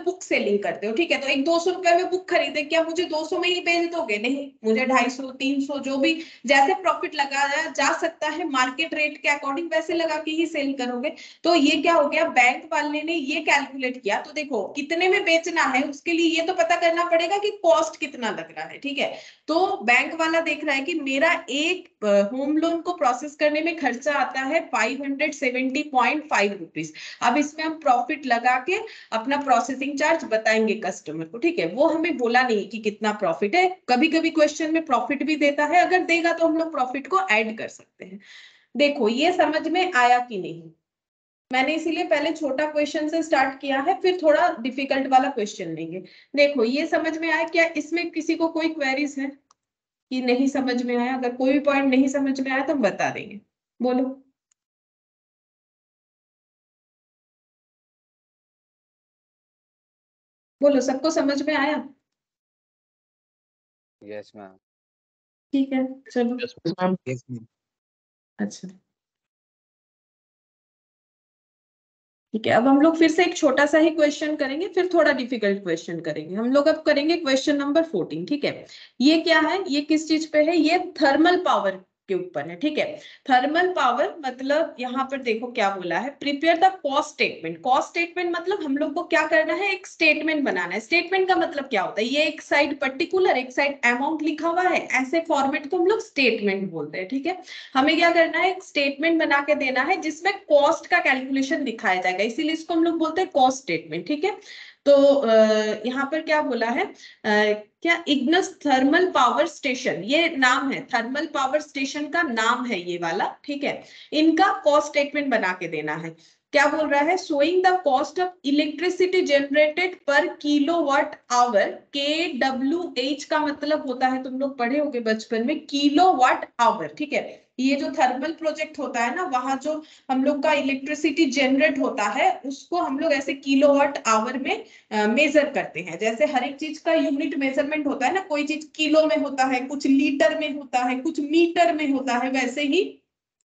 बुक सेलिंग करते हो, ठीक है, तो एक 200 रुपए में बुक खरीदे, क्या मुझे 200 में ही बेच दोगे, नहीं, मुझे 250 300 जो भी जैसे प्रॉफिट लगाया जा सकता है मार्केट रेट के अकॉर्डिंग वैसे लगा के ही सेल करोगे। तो ये क्या हो गया, बैंक वाले ने ये कैलकुलेट किया, तो देखो कितने में बेचना है उसके लिए ये तो पता करना पड़ेगा कि कॉस्ट कितना लग रहा है। ठीक है, तो बैंक वाला देख रहा है कि मेरा एक होम लोन को प्रोसेस करने में खर्चा आता है 570.5 रुपीज। अब इसमें हम प्रॉफिट लगा के अपना प्रोसेसिंग चार्ज बताएंगे कस्टमर को। ठीक है, वो हमें बोला नहीं कि कितना प्रॉफिट है, कभी कभी क्वेश्चन में प्रॉफिट भी देता है, अगर देगा तो हम लोग प्रॉफिट को ऐड कर सकते हैं। देखो ये समझ में आया कि नहीं, मैंने इसीलिए पहले छोटा क्वेश्चन से स्टार्ट किया है, फिर थोड़ा डिफिकल्ट वाला क्वेश्चन लेंगे। देखो ये समझ में आया क्या, इसमें किसी को कोई क्वेरीज है कि नहीं समझ में आया, अगर कोई भी पॉइंट नहीं समझ में आया तो हम बता देंगे, बोलो। बोलो, सबको समझ में आया? Yes ma'am. ठीक है, चलो। Yes ma'am. Yes ma'am. अच्छा, ठीक है। अब हम लोग फिर से एक छोटा सा ही क्वेश्चन करेंगे, फिर थोड़ा डिफिकल्ट क्वेश्चन करेंगे। हम लोग अब करेंगे क्वेश्चन नंबर 14, ठीक है। ये क्या है, ये किस चीज पे है? ये थर्मल पावर के ऊपर है, ठीक है। थर्मल पावर मतलब यहाँ पर देखो क्या बोला है, prepare the cost statement. Cost statement मतलब हम लोग को क्या करना है, एक स्टेटमेंट बनाना है। स्टेटमेंट का मतलब क्या होता है, ये एक साइड पर्टिकुलर, एक साइड अमाउंट लिखा हुआ है, ऐसे फॉर्मेट को हम लोग स्टेटमेंट बोलते हैं, ठीक है। हमें क्या करना है, एक स्टेटमेंट बना के देना है जिसमें कॉस्ट का कैलकुलेशन दिखाया जाएगा, इसीलिए इसको हम लोग बोलते हैं कॉस्ट स्टेटमेंट, ठीक है। तो यहाँ पर क्या बोला है, क्या इग्नस थर्मल पावर स्टेशन, ये नाम है, थर्मल पावर स्टेशन का नाम है ये वाला, ठीक है। इनका कॉस्ट स्टेटमेंट बना के देना है। क्या बोल रहा है, showing the cost of electricity generated पर किलोवाट आवर। KWH का मतलब होता है, तुम लोग पढ़े होगे बचपन में, किलोवाट आवर, ठीक है। ये जो थर्मल प्रोजेक्ट होता है ना, वहां जो हम लोग का इलेक्ट्रिसिटी जनरेट होता है उसको हम लोग ऐसे किलोवाट आवर में मेजर करते हैं। जैसे हर एक चीज का यूनिट मेजरमेंट होता है ना, कोई चीज किलो में होता है, कुछ लीटर में होता है, कुछ मीटर में होता है, वैसे ही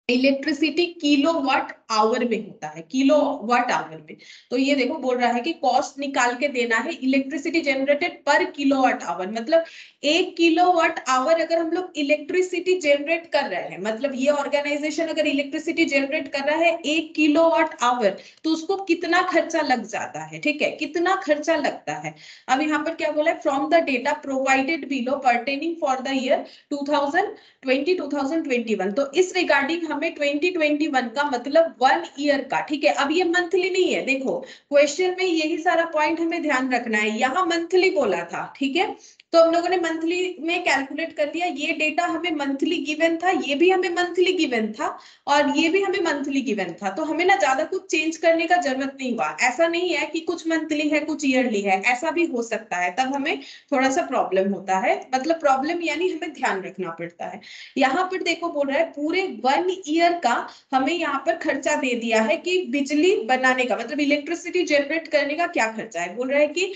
इलेक्ट्रिसिटी किलोवाट आवर में होता है, किलोवाट आवर में। तो ये देखो बोल रहा है कि कॉस्ट निकाल के देना है इलेक्ट्रिसिटी जनरेटेड पर किलोवाट आवर, मतलब 1 किलोवाट आवर अगर हम लोग इलेक्ट्रिसिटी जनरेट कर रहे हैं, मतलब ये ऑर्गेनाइजेशन अगर इलेक्ट्रिसिटी जनरेट कर रहा है 1 किलोवाट आवर, तो उसको कितना खर्चा लग जाता है, ठीक है, कितना खर्चा लगता है। अब यहाँ पर क्या बोला है, from the data provided below pertaining for the year 2021, तो इस रिगार्डिंग हमें 2021 का मतलब 1 ईयर का, ठीक है। अब ये मंथली नहीं है, देखो क्वेश्चन में यही सारा पॉइंट हमें ध्यान रखना है, यहाँ मंथली बोला था, ठीक है। तो हम लोगों ने मंथली में कैलकुलेट कर लिया, ये डेटा हमें मंथली गिवन था, ये भी हमें मंथली गिवन था, और ये भी हमें मंथली गिवन था। तो हमें ना ज्यादा कुछ चेंज करने का जरूरत नहीं हुआ। ऐसा नहीं है कि कुछ मंथली है कुछ ईयरली है, ऐसा भी हो सकता है, तब हमें थोड़ा सा प्रॉब्लम होता है, मतलब प्रॉब्लम यानी हमें ध्यान रखना पड़ता है। यहाँ पर देखो बोल रहा है पूरे 1 ईयर का हमें यहाँ पर खर्चा दे दिया है कि बिजली बनाने का, मतलब इलेक्ट्रिसिटी जनरेट करने का क्या खर्चा है। बोल रहा है कि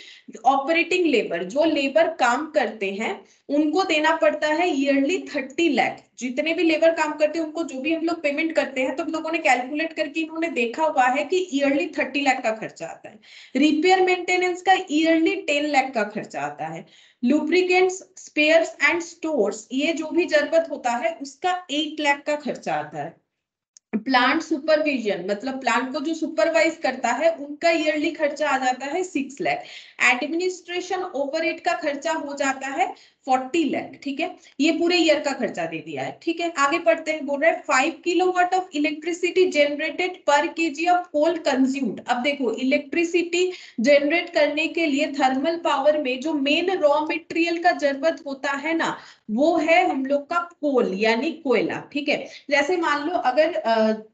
ऑपरेटिंग लेबर, जो लेबर काम करते हैं उनको देना पड़ता है ईयरली 30 लाख। जितने भी लेबर काम करते हैं उनको जो भी हम लोग पेमेंट करते हैं, तो हम लोगों ने कैलकुलेट करके इन्होंने देखा हुआ है कि ईयरली 30 लाख का खर्चा आता है। रिपेयर मेंटेनेंस का ईयरली 10 लाख का खर्चा आता है। लुब्रिकेंट्स, स्पेयर्स एंड स्टोर्स, ये जो भी जरूरत होता है उसका 8 लाख का खर्चा आता है। प्लांट सुपरविजन, मतलब प्लांट को जो सुपरवाइज करता है उनका ईयरली खर्चा आ जाता है 6 लाख। एडमिनिस्ट्रेशन ओवरहेड का खर्चा हो जाता है 40 लाख, ठीक है। ये पूरे ईयर का खर्चा दे दिया है, ठीक है। आगे पढ़ते हैं, बोल रहे हैं 5 kilowatt of electricity generated per kg of coal consumed. अब देखो इलेक्ट्रिसिटी जनरेट करने के लिए थर्मल पावर में जो मेन रॉ मटेरियल का जरूरत होता है ना, वो है हम लोग का कोल यानी कोयला, ठीक है। जैसे मान लो अगर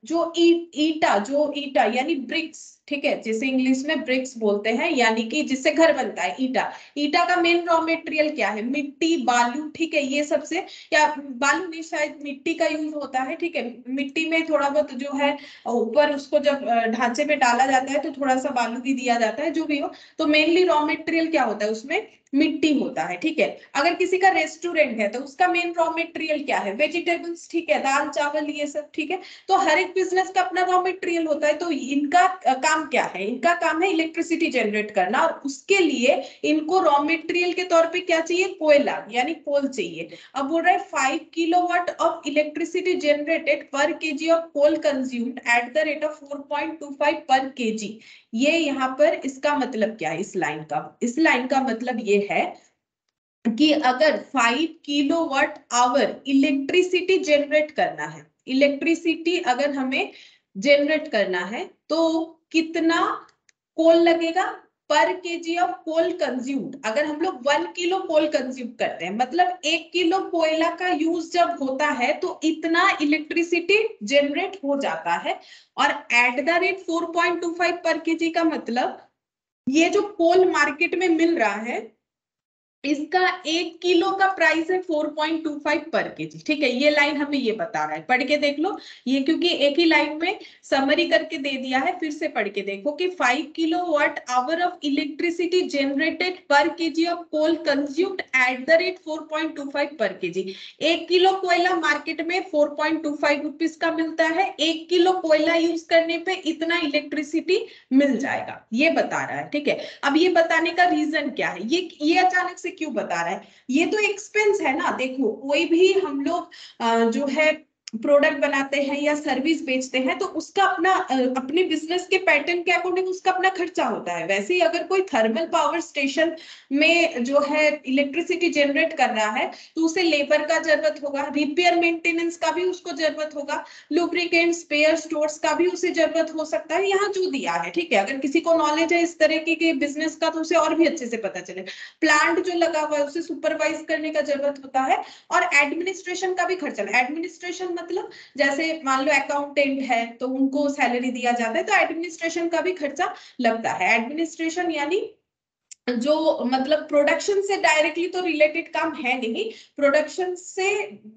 जो ईटा यानी ब्रिक्स, ठीक है, जिसे इंग्लिश में ब्रिक्स बोलते हैं, यानी कि जिससे घर बनता है ईटा। ईटा का मेन रॉ मटेरियल क्या है, मिट्टी, बालू, ठीक है। ये सबसे, या बालू नहीं, शायद मिट्टी का यूज होता है, ठीक है। मिट्टी में थोड़ा बहुत जो है ऊपर उसको जब ढांचे में डाला जाता है तो थोड़ा सा बालू भी दिया जाता है, जो भी हो। तो मेनली रॉ मटेरियल क्या होता है उसमें, मिट्टी होता है, ठीक है। अगर किसी का रेस्टोरेंट है तो उसका मेन रॉ मटेरियल क्या है, वेजिटेबल्स, ठीक है, दाल चावल ये सब, ठीक है। तो हर एक बिजनेस का अपना रॉ मटेरियल होता है। तो इनका काम क्या है, इनका काम है इलेक्ट्रिसिटी जनरेट करना, और उसके लिए इनको रॉ मटेरियल के तौर पे क्या चाहिए, कोयला यानी कोल चाहिए। अब बोल रहा है 5 kilowatt of electricity generated per kg of coal consumed at the rate of 4.25 per KG. ये यहाँ पर इसका मतलब क्या है, इस लाइन का मतलब ये है कि अगर 5 किलोवाट आवर इलेक्ट्रिसिटी जनरेट करना है, इलेक्ट्रिसिटी अगर हमें जनरेट करना है, तो कितना कोल लगेगा पर केजी ऑफ कोल कंज्यूम्ड। अगर हम लोग 1 किलो कोल कंज्यूम करते हैं, मतलब 1 किलो कोयला का यूज जब होता है तो इतना इलेक्ट्रिसिटी जनरेट हो जाता है। और eight the rate 4.25 per KG का मतलब ये जो कोल मार्केट में मिल रहा है इसका 1 किलो का प्राइस है 4.25 पर केजी, ठीक है। ये लाइन हमें ये बता रहा है, पढ़ के देख लो ये, क्योंकि एक ही लाइन में समरी करके दे दिया है। फिर से पढ़ के देखो कि 5 kilowatt hour of electricity generated per kg of coal consumed at the rate 4.25 per KG. 1 kilo कोयला मार्केट में 4.25 रुपीज का मिलता है। 1 किलो कोयला यूज करने पे इतना इलेक्ट्रिसिटी मिल जाएगा, ये बता रहा है, ठीक है। अब ये बताने का रीजन क्या है, ये अचानक से क्यों बता रहा है? ये तो एक्सपेंस है ना। देखो कोई भी हम लोग जो है प्रोडक्ट बनाते हैं या सर्विस बेचते हैं तो उसका अपना अपने बिजनेस के पैटर्न के अकॉर्डिंग उसका अपना खर्चा होता है। वैसे ही अगर कोई थर्मल पावर स्टेशन में जो है इलेक्ट्रिसिटी जनरेट कर रहा है तो उसे लेबर का जरूरत होगा, रिपेयर मेंटेनेंस का भी उसको जरूरत होगा, लुब्रिकेंट स्पेयर स्टोर्स का भी उसे जरूरत हो सकता है। यहाँ जो दिया है, ठीक है, अगर किसी को नॉलेज है इस तरह के बिजनेस का तो उसे और भी अच्छे से पता चले। प्लांट जो लगा हुआ है उसे सुपरवाइज करने का जरूरत होता है, और एडमिनिस्ट्रेशन का भी खर्चा। एडमिनिस्ट्रेशन मतलब जैसे मान लो अकाउंटेंट है तो उनको सैलरी दिया जाता है, तो एडमिनिस्ट्रेशन का भी खर्चा लगता है। एडमिनिस्ट्रेशन यानी जो मतलब प्रोडक्शन से डायरेक्टली तो रिलेटेड काम है नहीं, प्रोडक्शन से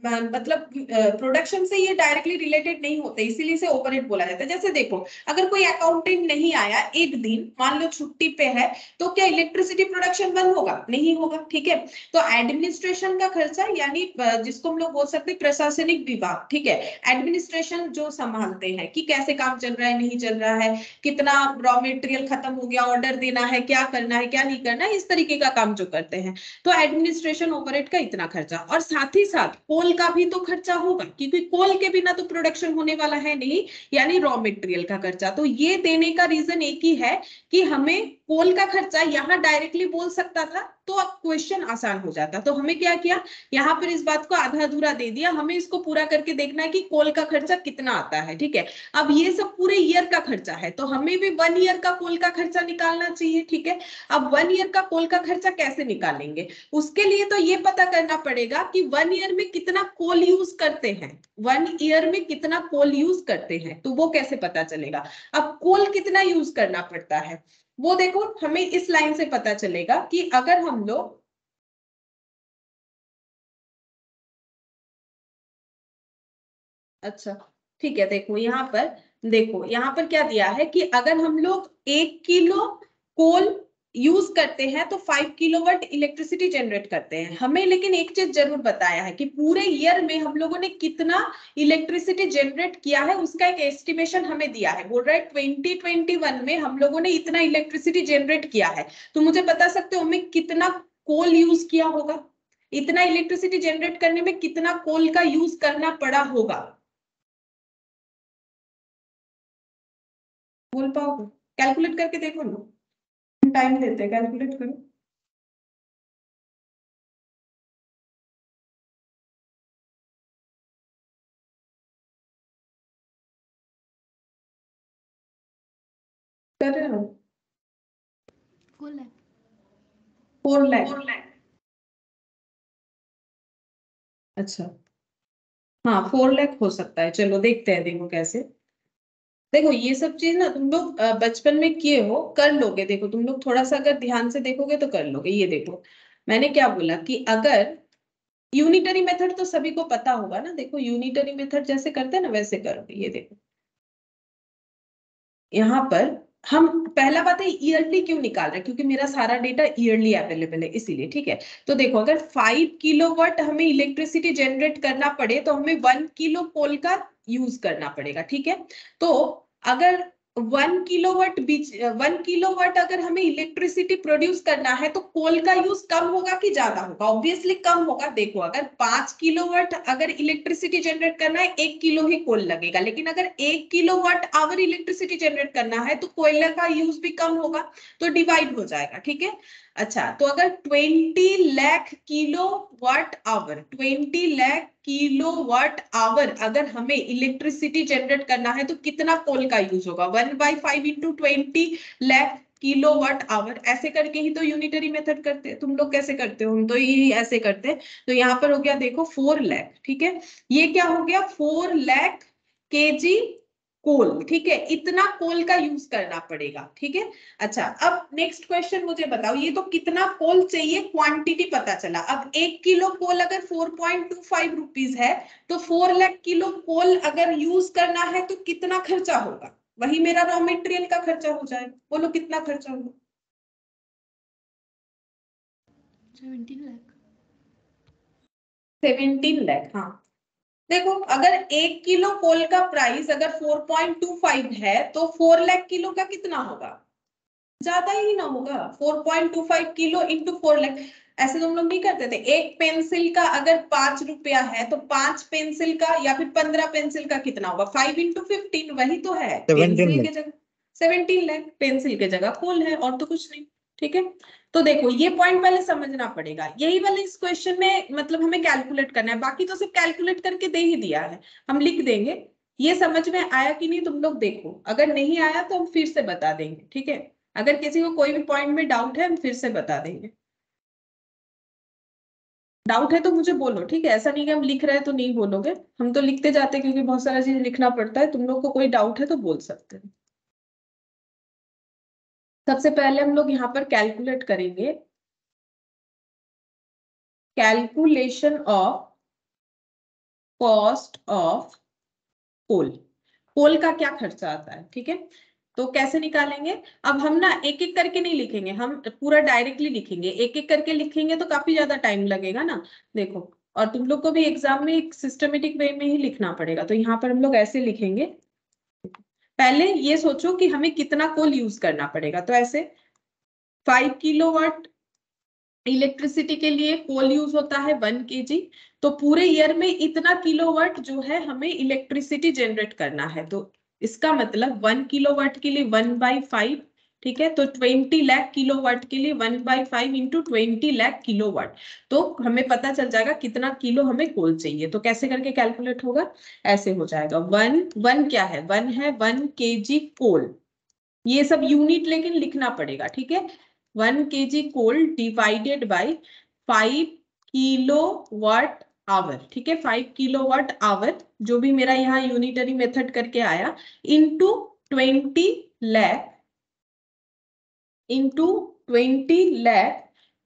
मतलब प्रोडक्शन से ये डायरेक्टली रिलेटेड नहीं होते, इसीलिए इसे ओवरहेड बोला जाता है। जैसे देखो अगर कोई अकाउंटेंट नहीं आया एक दिन, मान लो छुट्टी पे है, तो क्या इलेक्ट्रिसिटी प्रोडक्शन बंद होगा? नहीं होगा, ठीक है। तो एडमिनिस्ट्रेशन का खर्चा यानी जिसको हम लोग बोल सकते हैं प्रशासनिक विभाग, ठीक है, एडमिनिस्ट्रेशन जो संभालते हैं कि कैसे काम चल रहा है नहीं चल रहा है, कितना रॉ मटेरियल खत्म हो गया, ऑर्डर देना है, क्या करना है क्या नहीं करना है, इस तरीके का काम जो करते हैं, तो एडमिनिस्ट्रेशन ओवरहेड का इतना खर्चा। और साथ ही साथ कोल का भी तो खर्चा होगा, क्योंकि कोल के बिना तो प्रोडक्शन होने वाला है नहीं, यानी रॉ मटेरियल का खर्चा। तो ये देने का रीजन एक ही है कि हमें कोल का खर्चा यहाँ डायरेक्टली बोल सकता था तो अब क्वेश्चन आसान हो जाता। तो हमें क्या किया, यहाँ पर इस बात को आधा अधूरा दे दिया, हमें इसको पूरा करके देखना है कि कोल का खर्चा कितना आता है, ठीक है। अब ये सब पूरे ईयर का खर्चा है तो हमें भी 1 ईयर का कोल का खर्चा निकालना चाहिए, ठीक है। अब 1 ईयर का कोल का खर्चा कैसे निकालेंगे, उसके लिए तो ये पता करना पड़ेगा कि 1 ईयर में कितना कोल यूज करते हैं। 1 ईयर में कितना कोल यूज करते हैं तो वो कैसे पता चलेगा? अब कोल कितना यूज करना पड़ता है वो देखो, हमें इस लाइन से पता चलेगा कि अगर हम लोग अच्छा ठीक है, देखो यहाँ पर क्या दिया है कि अगर हम लोग 1 किलो कोल यूज करते हैं तो 5 किलोवाट इलेक्ट्रिसिटी जनरेट करते हैं। हमें लेकिन एक चीज जरूर बताया है कि पूरे ईयर में हम लोगों ने कितना इलेक्ट्रिसिटी जनरेट किया है, उसका एक एस्टिमेशन हमें दिया है। बोल रहा है 2021 में हम लोगों ने इतना इलेक्ट्रिसिटी जनरेट किया है, तो मुझे बता सकते हो हमें कितना कोल यूज किया होगा, इतना इलेक्ट्रिसिटी जनरेट करने में कितना कोल का यूज करना पड़ा होगा? बोल पाओगे? कैलकुलेट करके देखो ना, टाइम देते हैं, कैलकुलेट करो। कर रहे हो? 4 लाख। 4 लाख। अच्छा हाँ 4 लाख हो सकता है, चलो देखते हैं, देखो कैसे। देखो ये सब चीज ना तुम लोग बचपन में किए हो, कर लोगे। देखो तुम लोग थोड़ा सा अगर ध्यान से देखोगे तो कर लोगे। ये देखो मैंने क्या बोला कि अगर यूनिटरी मेथड तो सभी को पता होगा ना, देखो यूनिटरी मेथड जैसे करते हैं ना वैसे करोगे। ये देखो यहाँ पर हम पहला बात है ईयरली क्यों निकाल रहे हैं, क्योंकि मेरा सारा डेटा ईयरली अवेलेबल है इसीलिए, ठीक है। तो देखो अगर 5 किलोवाट हमें इलेक्ट्रिसिटी जनरेट करना पड़े तो हमें 1 किलो कोल का यूज करना पड़ेगा, ठीक है। तो अगर 1 किलोवाट अगर हमें इलेक्ट्रिसिटी प्रोड्यूस करना है तो कोल का यूज कम होगा कि ज्यादा होगा? ऑब्वियसली कम होगा। देखो अगर 5 किलोवाट अगर इलेक्ट्रिसिटी जनरेट करना है 1 किलो ही कोल लगेगा, लेकिन अगर 1 किलोवाट आवर इलेक्ट्रिसिटी जनरेट करना है तो कोयला का यूज भी कम होगा, तो डिवाइड हो जाएगा, ठीक है। अच्छा तो अगर 20 lakh kilowatt hour 20 lakh kilowatt hour अगर हमें इलेक्ट्रिसिटी जनरेट करना है तो कितना कोल का यूज होगा? 1/5 इंटू 20 लाख किलोवाट आवर। ऐसे करके ही तो यूनिटरी मेथड करते हैं। तुम लोग कैसे करते हो? हम तो ये ऐसे करते हैं। तो यहाँ पर हो गया देखो 4 लाख, ठीक है। ये क्या हो गया 4 लाख केजी कोल, ठीक है, इतना कोल का यूज करना पड़ेगा, ठीक है। अच्छा, अब नेक्स्ट क्वेश्चन मुझे बताओ, ये तो कितना कोल चाहिए क्वांटिटी पता चला। अब 1 किलो कोल अगर 4.25 रुपीज है, तो 4 लाख किलो कोल अगर यूज करना है तो कितना खर्चा होगा? वही मेरा रॉ मेटेरियल का खर्चा हो जाएगा। बोलो कितना खर्चा होगा? 17 लाख। 17 लाख, हाँ। देखो, अगर 1 किलो कोल का प्राइस अगर 4.25 है तो 4 लाख किलो का कितना होगा? ज्यादा ही ना होगा, 4.25 किलो इंटू 4 लाख। ऐसे तुम लोग नहीं करते थे? एक पेंसिल का अगर 5 रुपया है तो 5 पेंसिल का या फिर 15 पेंसिल का कितना होगा? 5 इंटू 15, वही तो है। पेंसिल के जगह 17 लाख, पेंसिल के जगह कोल है, और तो कुछ नहीं, ठीक है। तो देखो, ये पॉइंट पहले समझना पड़ेगा। यही वाले इस क्वेश्चन में मतलब हमें कैलकुलेट करना है, बाकी तो सिर्फ कैलकुलेट करके दे ही दिया है, हम लिख देंगे। ये समझ में आया कि नहीं तुम लोग देखो, अगर नहीं आया तो हम फिर से बता देंगे, ठीक है। अगर किसी को कोई भी पॉइंट में डाउट है हम फिर से बता देंगे। डाउट है तो मुझे बोलो, ठीक है। ऐसा नहीं कि हम लिख रहे हैं तो नहीं बोलोगे, हम तो लिखते जाते हैं क्योंकि बहुत सारा चीज लिखना पड़ता है। तुम लोग को कोई डाउट है तो बोल सकते हैं। सबसे पहले हम लोग यहाँ पर कैलकुलेट करेंगे, calculation of cost of coal. Coal का क्या खर्चा आता है, ठीक है। तो कैसे निकालेंगे? अब हम ना एक एक करके नहीं लिखेंगे, हम पूरा डायरेक्टली लिखेंगे। एक एक करके लिखेंगे तो काफी ज्यादा टाइम लगेगा ना, देखो। और तुम लोग को भी एग्जाम में एक सिस्टमेटिक वे में ही लिखना पड़ेगा, तो यहाँ पर हम लोग ऐसे लिखेंगे। पहले ये सोचो कि हमें कितना कोल यूज करना पड़ेगा, तो ऐसे 5 किलोवाट इलेक्ट्रिसिटी के लिए कोल यूज होता है 1 kg। तो पूरे ईयर में इतना किलोवाट जो है हमें इलेक्ट्रिसिटी जनरेट करना है, तो इसका मतलब 1 किलोवाट के लिए 1/5, ठीक है। तो 20 लाख किलोवाट के लिए 1/5 इंटू 20 लाख किलोवाट। तो हमें पता चल जाएगा कितना किलो हमें कोल चाहिए। तो कैसे करके कैलकुलेट होगा? ऐसे हो जाएगा, वन क्या है? 1 kg कोल। ये सब यूनिट लेकिन लिखना पड़ेगा, ठीक है। 1 kg coal divided by 5 kilowatt hour, ठीक है। 5 किलोवाट आवर जो भी मेरा यहाँ यूनिटरी मेथड करके आया, इंटू 20 लाख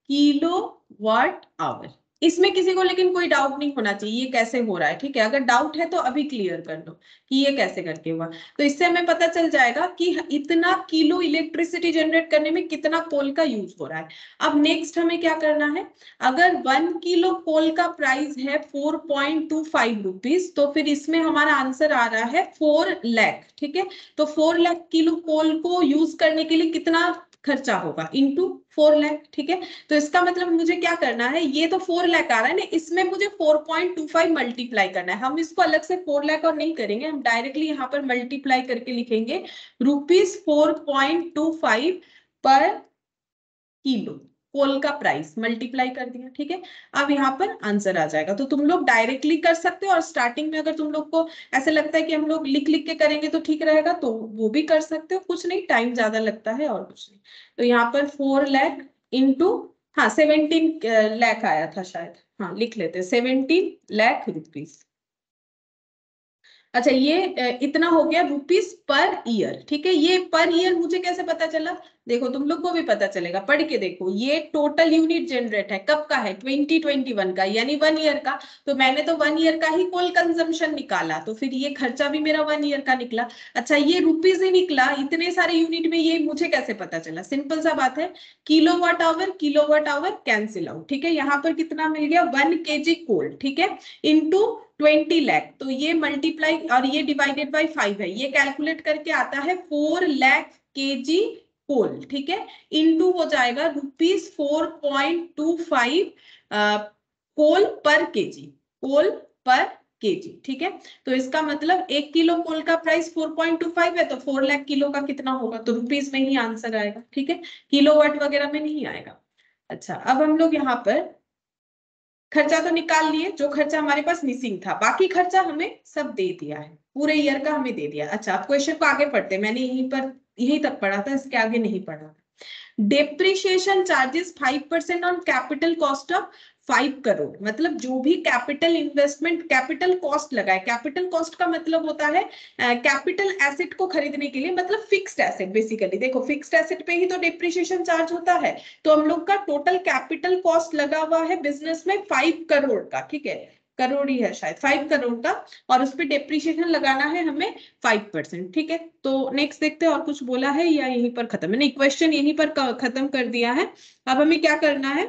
किलोवाट आवर। इसमें किसी को लेकिन कोई डाउट नहीं होना चाहिए ये कैसे हो रहा है, ठीक है। अगर डाउट है तो अभी क्लियर कर लो कि ये कैसे करके हुआ। तो इससे हमें पता चल जाएगा कि इतना किलो इलेक्ट्रिसिटी जनरेट करने में कितना कोल का यूज हो रहा है। अब नेक्स्ट हमें क्या करना है? अगर 1 किलो कोल का प्राइस है 4.25 रुपीज, तो फिर इसमें हमारा आंसर आ रहा है 4 लाख, ठीक है। तो 4 लाख किलो कोल को यूज करने के लिए कितना खर्चा होगा? इंटू 4 लाख, ठीक है। तो इसका मतलब मुझे क्या करना है? ये तो 4 लाख आ रहा है ना, इसमें मुझे 4.25 मल्टीप्लाई करना है। हम इसको अलग से 4 लाख और नहीं करेंगे, हम डायरेक्टली यहाँ पर मल्टीप्लाई करके लिखेंगे ₹4.25 पर किलो कोल का प्राइस मल्टीप्लाई कर दिया, ठीक है। अब यहाँ पर आंसर आ जाएगा। तो तुम लोग डायरेक्टली कर सकते हो, और स्टार्टिंग में अगर तुम लोग को ऐसे लगता है कि हम लोग लिख लिख के करेंगे तो ठीक रहेगा, तो वो भी कर सकते हो, कुछ नहीं, टाइम ज्यादा लगता है और कुछ नहीं। तो यहाँ पर 4 लाख इंटू, हाँ 17 लाख आया था शायद, हाँ लिख लेते 17 लाख रुपीज। अच्छा, ये इतना हो गया रुपीस पर ईयर, ठीक है। ये पर ईयर मुझे कैसे पता चला? देखो, तुम लोग को भी पता चलेगा, पढ़ के देखो। ये टोटल यूनिट जनरेट है, कब का है? 2021 का, यानी 1 ईयर का। तो मैंने तो 1 ईयर का ही कोल कंजम्पशन निकाला, तो फिर ये खर्चा भी मेरा 1 ईयर का निकला। अच्छा, ये रुपीस ही निकला, इतने सारे यूनिट में ये मुझे कैसे पता चला? सिंपल सा बात है, किलोवाट आवर कैंसिल आउट, ठीक है। यहाँ पर कितना मिल गया? 1 kg कोल, ठीक है, इंटू 20 लाख। तो ये मल्टीप्लाई और ये डिवाइडेड बाय 5 है, ये कैलकुलेट करके आता है 4 लाख केजी कोल, ठीक है। इंटू हो जाएगा ₹4.25 कोल पर केजी, कोल पर केजी, ठीक है। तो इसका मतलब 1 किलो कोल का प्राइस 4.25 है, तो 4 लाख किलो का कितना होगा? तो रुपीस में ही आंसर आएगा, ठीक है, किलोवाट वगैरह में नहीं आएगा। अच्छा, अब हम लोग यहाँ पर खर्चा तो निकाल लिए, जो खर्चा हमारे पास मिसिंग था, बाकी खर्चा हमें सब दे दिया है, पूरे ईयर का हमें दे दिया। अच्छा, अब क्वेश्चन को आगे पढ़ते हैं। मैंने यहीं तक पढ़ा था, इसके आगे नहीं पढ़ा। Depreciation charges 5% on capital cost of 5 crore, मतलब जो भी कैपिटल इन्वेस्टमेंट, कैपिटल कॉस्ट लगा है, कैपिटल कॉस्ट का मतलब होता है कैपिटल एसेट को खरीदने के लिए, मतलब फिक्स्ड एसेट बेसिकली। देखो फिक्स्ड एसेट पे ही तो डिप्रिसिएशन चार्ज होता है, तो हम लोग का टोटल कैपिटल कॉस्ट लगा हुआ है बिजनेस में 5 करोड़ का, ठीक है, करोड़ ही है शायद, 5 करोड़ का, और उस पर डिप्रिसिएशन लगाना है हमें 5%, ठीक है। तो नेक्स्ट देखते हैं और कुछ बोला है या यहीं पर खत्म है? नहीं, क्वेश्चन यहीं पर खत्म कर दिया है। अब हमें क्या करना है,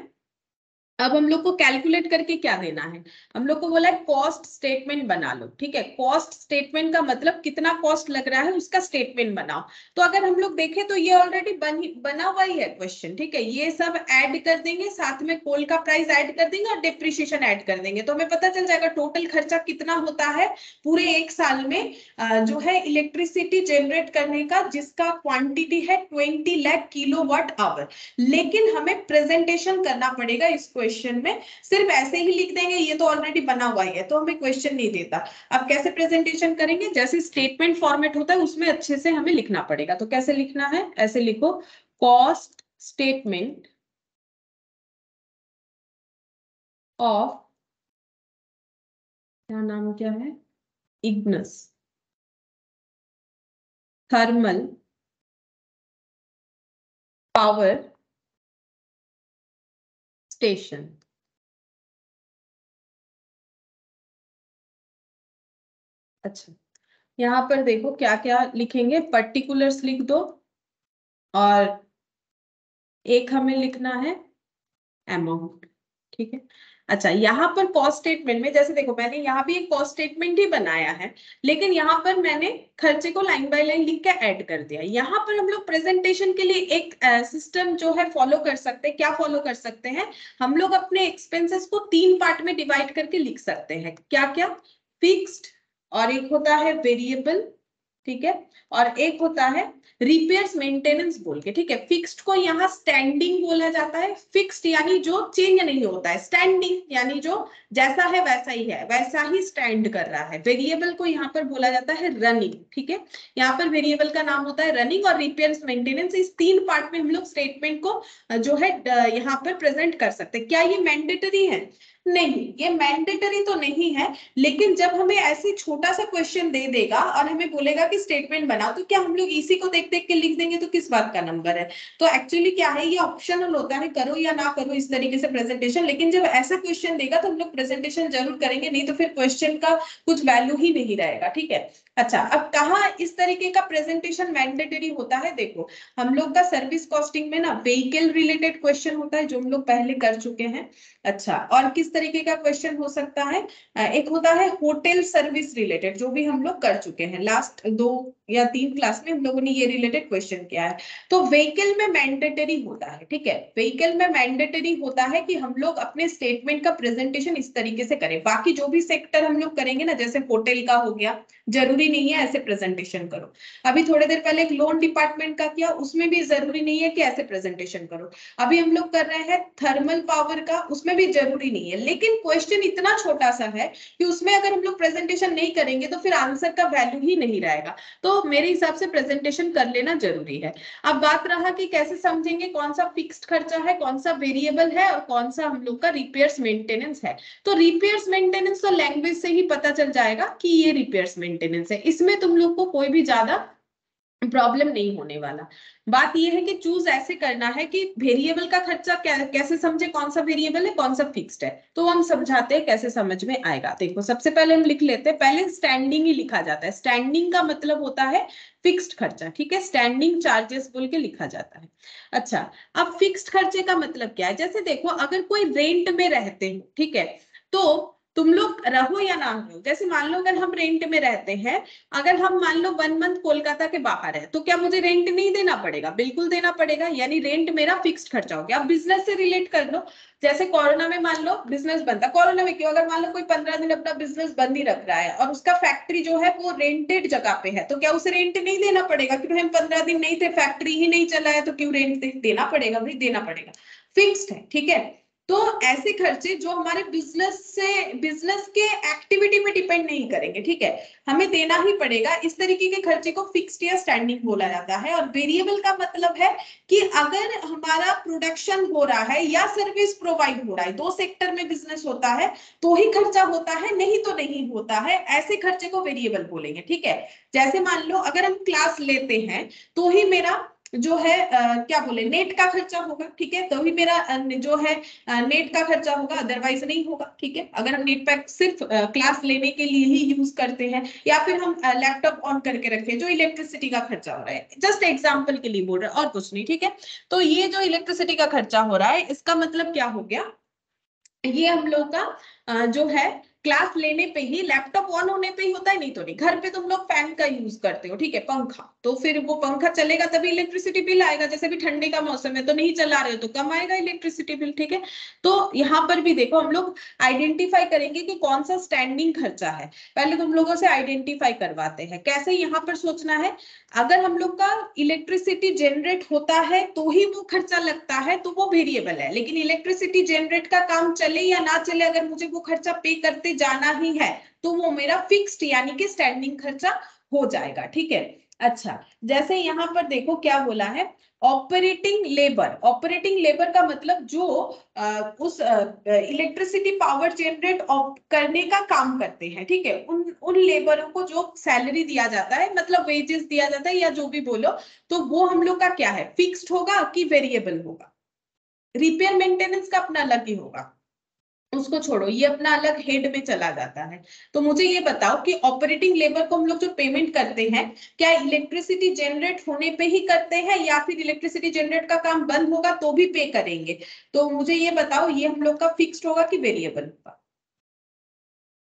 अब हम लोग को कैलकुलेट करके क्या देना है, हम लोग को बोला है कॉस्ट स्टेटमेंट बना लो, ठीक है। कॉस्ट स्टेटमेंट का मतलब कितना कॉस्ट लग रहा है उसका स्टेटमेंट बनाओ। तो अगर हम लोग देखें तो ये ऑलरेडी बना हुआ ही है क्वेश्चन, ठीक है। ये सब ऐड कर देंगे, साथ में कोल का प्राइस ऐड कर देंगे और डिप्रिसिएशन ऐड कर देंगे, तो हमें पता चल जाएगा टोटल खर्चा कितना होता है पूरे एक साल में जो है इलेक्ट्रिसिटी जनरेट करने का, जिसका क्वांटिटी है 20 लाख किलोवाट आवर। लेकिन हमें प्रेजेंटेशन करना पड़ेगा इस क्वेश्चन में, सिर्फ ऐसे ही लिख देंगे ये तो ऑलरेडी बना हुआ है तो हमें क्वेश्चन नहीं देता। अब कैसे प्रेजेंटेशन करेंगे, जैसे स्टेटमेंट फॉर्मेट होता है उसमें अच्छे से हमें लिखना पड़ेगा। तो कैसे लिखना है, ऐसे लिखो, कॉस्ट स्टेटमेंट ऑफ, क्या नाम क्या है, इग्नस थर्मल पावर स्टेशन। अच्छा, यहाँ पर देखो क्या क्या लिखेंगे, पर्टिकुलर्स लिख दो, और एक हमें लिखना है अमाउंट, ठीक है। अच्छा, यहाँ पर कॉस्ट स्टेटमेंट में जैसे देखो मैंने यहाँ भी एक कॉस्ट स्टेटमेंट ही बनाया है, लेकिन यहाँ पर मैंने खर्चे को लाइन बाय लाइन लिख के ऐड कर दिया। यहाँ पर हम लोग प्रेजेंटेशन के लिए एक सिस्टम जो है फॉलो कर सकते हैं। क्या फॉलो कर सकते हैं, हम लोग अपने एक्सपेंसेस को 3 पार्ट में डिवाइड करके लिख सकते हैं। क्या क्या, फिक्स्ड, और एक होता है वेरिएबल, ठीक है, और एक होता है रिपेयर्स मेंटेनेंस बोल के, ठीक है। फिक्स्ड को यहाँ स्टैंडिंग बोला जाता है, फिक्स्ड यानी जो चेंज नहीं होता है, स्टैंडिंग यानी जो जैसा है वैसा ही है, वैसा ही स्टैंड कर रहा है। वेरिएबल को यहाँ पर बोला जाता है रनिंग, ठीक है। यहाँ पर वेरिएबल का नाम होता है रनिंग, और रिपेयर्स मेंटेनेंस, इस 3 पार्ट में हम लोग स्टेटमेंट को जो है यहाँ पर प्रेजेंट कर सकते हैं। क्या ये मैंडेटरी है? नहीं, ये मैंडेटरी तो नहीं है, लेकिन जब हमें ऐसे छोटा सा क्वेश्चन दे देगा और हमें बोलेगा कि स्टेटमेंट बनाओ, तो क्या हम लोग इसी को देख देख के लिख देंगे तो किस बात का नंबर है। तो एक्चुअली क्या है, ये ऑप्शनल होता है, करो या ना करो इस तरीके से प्रेजेंटेशन, लेकिन जब ऐसा क्वेश्चन देगा तो हम लोग प्रेजेंटेशन जरूर करेंगे, नहीं तो फिर क्वेश्चन का कुछ वैल्यू ही नहीं रहेगा, ठीक है। अच्छा, अब कहाँ इस तरीके का प्रेजेंटेशन मैंडेटरी होता है, देखो हम लोग का सर्विस कॉस्टिंग में ना व्हीकल रिलेटेड क्वेश्चन होता है जो हम लोग पहले कर चुके हैं। अच्छा, और किस तरीके का क्वेश्चन हो सकता है, एक होता है होटल सर्विस रिलेटेड, जो भी हम लोग कर चुके हैं लास्ट 2 या 3 क्लास में हम लोगों ने ये रिलेटेड क्वेश्चन किया है। तो व्हीकल में मैंडेटरी होता है, ठीक है, व्हीकल में मैंडेटरी होता है कि हम लोग अपने स्टेटमेंट का प्रेजेंटेशन इस तरीके से करें। बाकी जो भी सेक्टर हम लोग करेंगे ना, जैसे होटल का हो गया, जरूरी नहीं है ऐसे प्रेजेंटेशन करो। अभी थोड़ी देर पहले एक लोन डिपार्टमेंट का किया, उसमें भी जरूरी नहीं है कि ऐसे प्रेजेंटेशन करो। अभी हम लोग कर रहे हैं थर्मल पावर का, उसमें भी जरूरी नहीं है, लेकिन क्वेश्चन इतना छोटा सा है कि उसमें अगर हम लोग प्रेजेंटेशन नहीं करेंगे तो फिर आंसर का वैल्यू ही नहीं रहेगा। तो मेरे हिसाब से प्रेजेंटेशन कर लेना जरूरी है। अब बात रहा कि कैसे समझेंगे कौन सा फिक्स्ड खर्चा है, कौन सा वेरिएबल है, और कौन सा हम लोग का रिपेयर्स मेंटेनेंस है। तो रिपेयर्स मेंटेनेंस तो लैंग्वेज से ही पता चल जाएगा कि ये रिपेयर्स मेंटेनेंस है, इसमें तुम लोग को कोई भी ज्यादा प्रॉब्लम नहीं होने वाला। बात यह है कि चूज ऐसे करना है कि वेरिएबल का खर्चा कैसे समझे, कौन सा वेरिएबल है कौन सा फिक्स्ड है, तो हम समझाते हैं कैसे समझ में आएगा। देखो सबसे पहले हम लिख लेते हैं, पहले स्टैंडिंग ही लिखा जाता है। स्टैंडिंग का मतलब होता है फिक्स्ड खर्चा, ठीक है, स्टैंडिंग चार्जेस बोल के लिखा जाता है। अच्छा, अब फिक्स्ड खर्चे का मतलब क्या है, जैसे देखो अगर कोई रेंट में रहते हो, ठीक है, तो तुम लोग रहो या ना रहो, जैसे मान लो अगर हम रेंट में रहते हैं, अगर हम मान लो 1 मंथ कोलकाता के बाहर है, तो क्या मुझे रेंट नहीं देना पड़ेगा? बिल्कुल देना पड़ेगा, यानी रेंट मेरा फिक्स्ड खर्चा हो गया। अब बिजनेस से रिलेट कर लो, जैसे कोरोना में मान लो बिजनेस बंद था, कोरोना में क्यों, अगर मान लो कोई 15 दिन अपना बिजनेस बंद ही रख रहा है और उसका फैक्ट्री जो है वो रेंटेड जगह पे है, तो क्या उसे रेंट नहीं देना पड़ेगा? क्योंकि हम 15 दिन नहीं थे, फैक्ट्री ही नहीं चला है, तो क्यों रेंट देना पड़ेगा? भाई देना पड़ेगा, फिक्स्ड है, ठीक है। तो ऐसे खर्चे जो हमारे बिजनेस के एक्टिविटी में डिपेंड नहीं करेंगे, ठीक है, हमें देना ही पड़ेगा। इस तरीके के खर्चे को फिक्स्ड या स्टैंडिंग बोला जाता है। और वेरिएबल का मतलब है कि अगर हमारा प्रोडक्शन हो रहा है या सर्विस प्रोवाइड हो रहा है, दो सेक्टर में बिजनेस होता है तो ही खर्चा होता है, नहीं तो नहीं होता है, ऐसे खर्चे को वेरिएबल बोलेंगे, ठीक है। जैसे मान लो अगर हम क्लास लेते हैं तो ही मेरा जो है क्या बोले नेट का खर्चा होगा, ठीक है, तो ही मेरा जो है नेट का खर्चा होगा, अदरवाइज नहीं होगा, ठीक है। अगर हम नेट पैक सिर्फ क्लास लेने के लिए ही यूज करते हैं या फिर हम लैपटॉप ऑन करके रखें, जो इलेक्ट्रिसिटी का खर्चा हो रहा है, जस्ट एग्जांपल के लिए बोल रहे हैं और कुछ नहीं, ठीक है। तो ये जो इलेक्ट्रिसिटी का खर्चा हो रहा है इसका मतलब क्या हो गया, ये हम लोग का जो है क्लास लेने पे ही, लैपटॉप ऑन होने पे ही होता है, नहीं तो नहीं। घर पे तुम लोग फैन का यूज करते हो, ठीक है, पंखा, तो फिर वो पंखा चलेगा तभी इलेक्ट्रिसिटी बिल आएगा। जैसे भी ठंडी का मौसम है तो नहीं चला रहे हो तो कम आएगा इलेक्ट्रिसिटी बिल, ठीक है। तो यहाँ पर भी देखो हम लोग आइडेंटिफाई करेंगे कि कौन सा स्टैंडिंग खर्चा है। पहले तुम लोगों से आइडेंटिफाई करवाते हैं कैसे। यहाँ पर सोचना है, अगर हम लोग का इलेक्ट्रिसिटी जनरेट होता है तो ही वो खर्चा लगता है तो वो वेरिएबल है, लेकिन इलेक्ट्रिसिटी जनरेट का काम चले या ना चले, अगर मुझे वो खर्चा पे करते जाना ही है तो वो मेरा फिक्स्ड यानी कि स्टैंडिंग खर्चा हो जाएगा, ठीक है। अच्छा, जैसे यहाँ पर देखो क्या बोला है, ऑपरेटिंग लेबर। ऑपरेटिंग लेबर का मतलब जो उस इलेक्ट्रिसिटी पावर जनरेट करने का काम करते हैं, ठीक है, उन लेबरों को जो सैलरी दिया जाता है, मतलब वेजेस दिया जाता है या जो भी बोलो, तो वो हम लोग का क्या है, फिक्स्ड होगा कि वेरिएबल होगा। रिपेयर मेंटेनेंस का अपना अलग ही होगा, उसको छोड़ो, ये अपना अलग हेड में चला जाता है। तो मुझे ये बताओ कि ऑपरेटिंग लेबर को हम लोग जो पेमेंट करते हैं, क्या इलेक्ट्रिसिटी जनरेट होने पे ही करते हैं या फिर इलेक्ट्रिसिटी जनरेट का काम बंद होगा तो भी पे करेंगे? तो मुझे ये बताओ, ये हम लोग का फिक्स्ड होगा कि वेरिएबल होगा,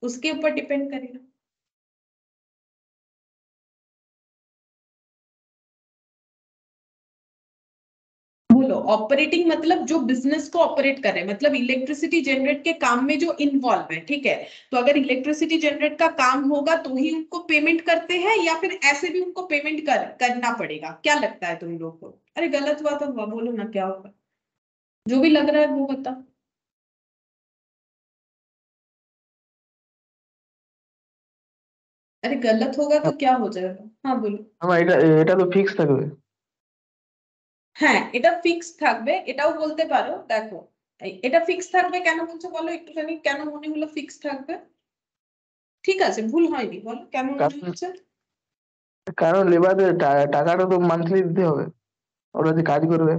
उसके ऊपर डिपेंड करेगा। बोलो, ऑपरेटिंग मतलब जो बिजनेस को ऑपरेट कर रहे हैं, मतलब इलेक्ट्रिसिटी जनरेट के काम में जो इन्वॉल्व है, ठीक है। तो अगर इलेक्ट्रिसिटी जनरेट का काम होगा तो ही उनको पेमेंट करते हैं या फिर ऐसे भी उनको पेमेंट करना पड़ेगा? क्या लगता है तुम लोग को? अरे गलत हुआ तो हुआ, बोलो ना क्या होगा, जो भी लग रहा है वो बताओ। अरे गलत होगा तो क्या हो जाएगा? हाँ बोलो। এটা এটা তো ফিক্স থাকবে। হ্যাঁ, এটা ফিক্স থাকবে, এটাও বলতে পারো। দেখো, এটা ফিক্স থাকবে কেন বলছো বলো একটুখানি, কেন মনে হলো ফিক্স থাকবে? ঠিক আছে, ভুল হয়নি, বলো কেমন মনে কারণ হচ্ছে? কারণ লেবারদের টাকাটা তো মান্থলি দিতে হবে, ওরা যে কাজ করবে।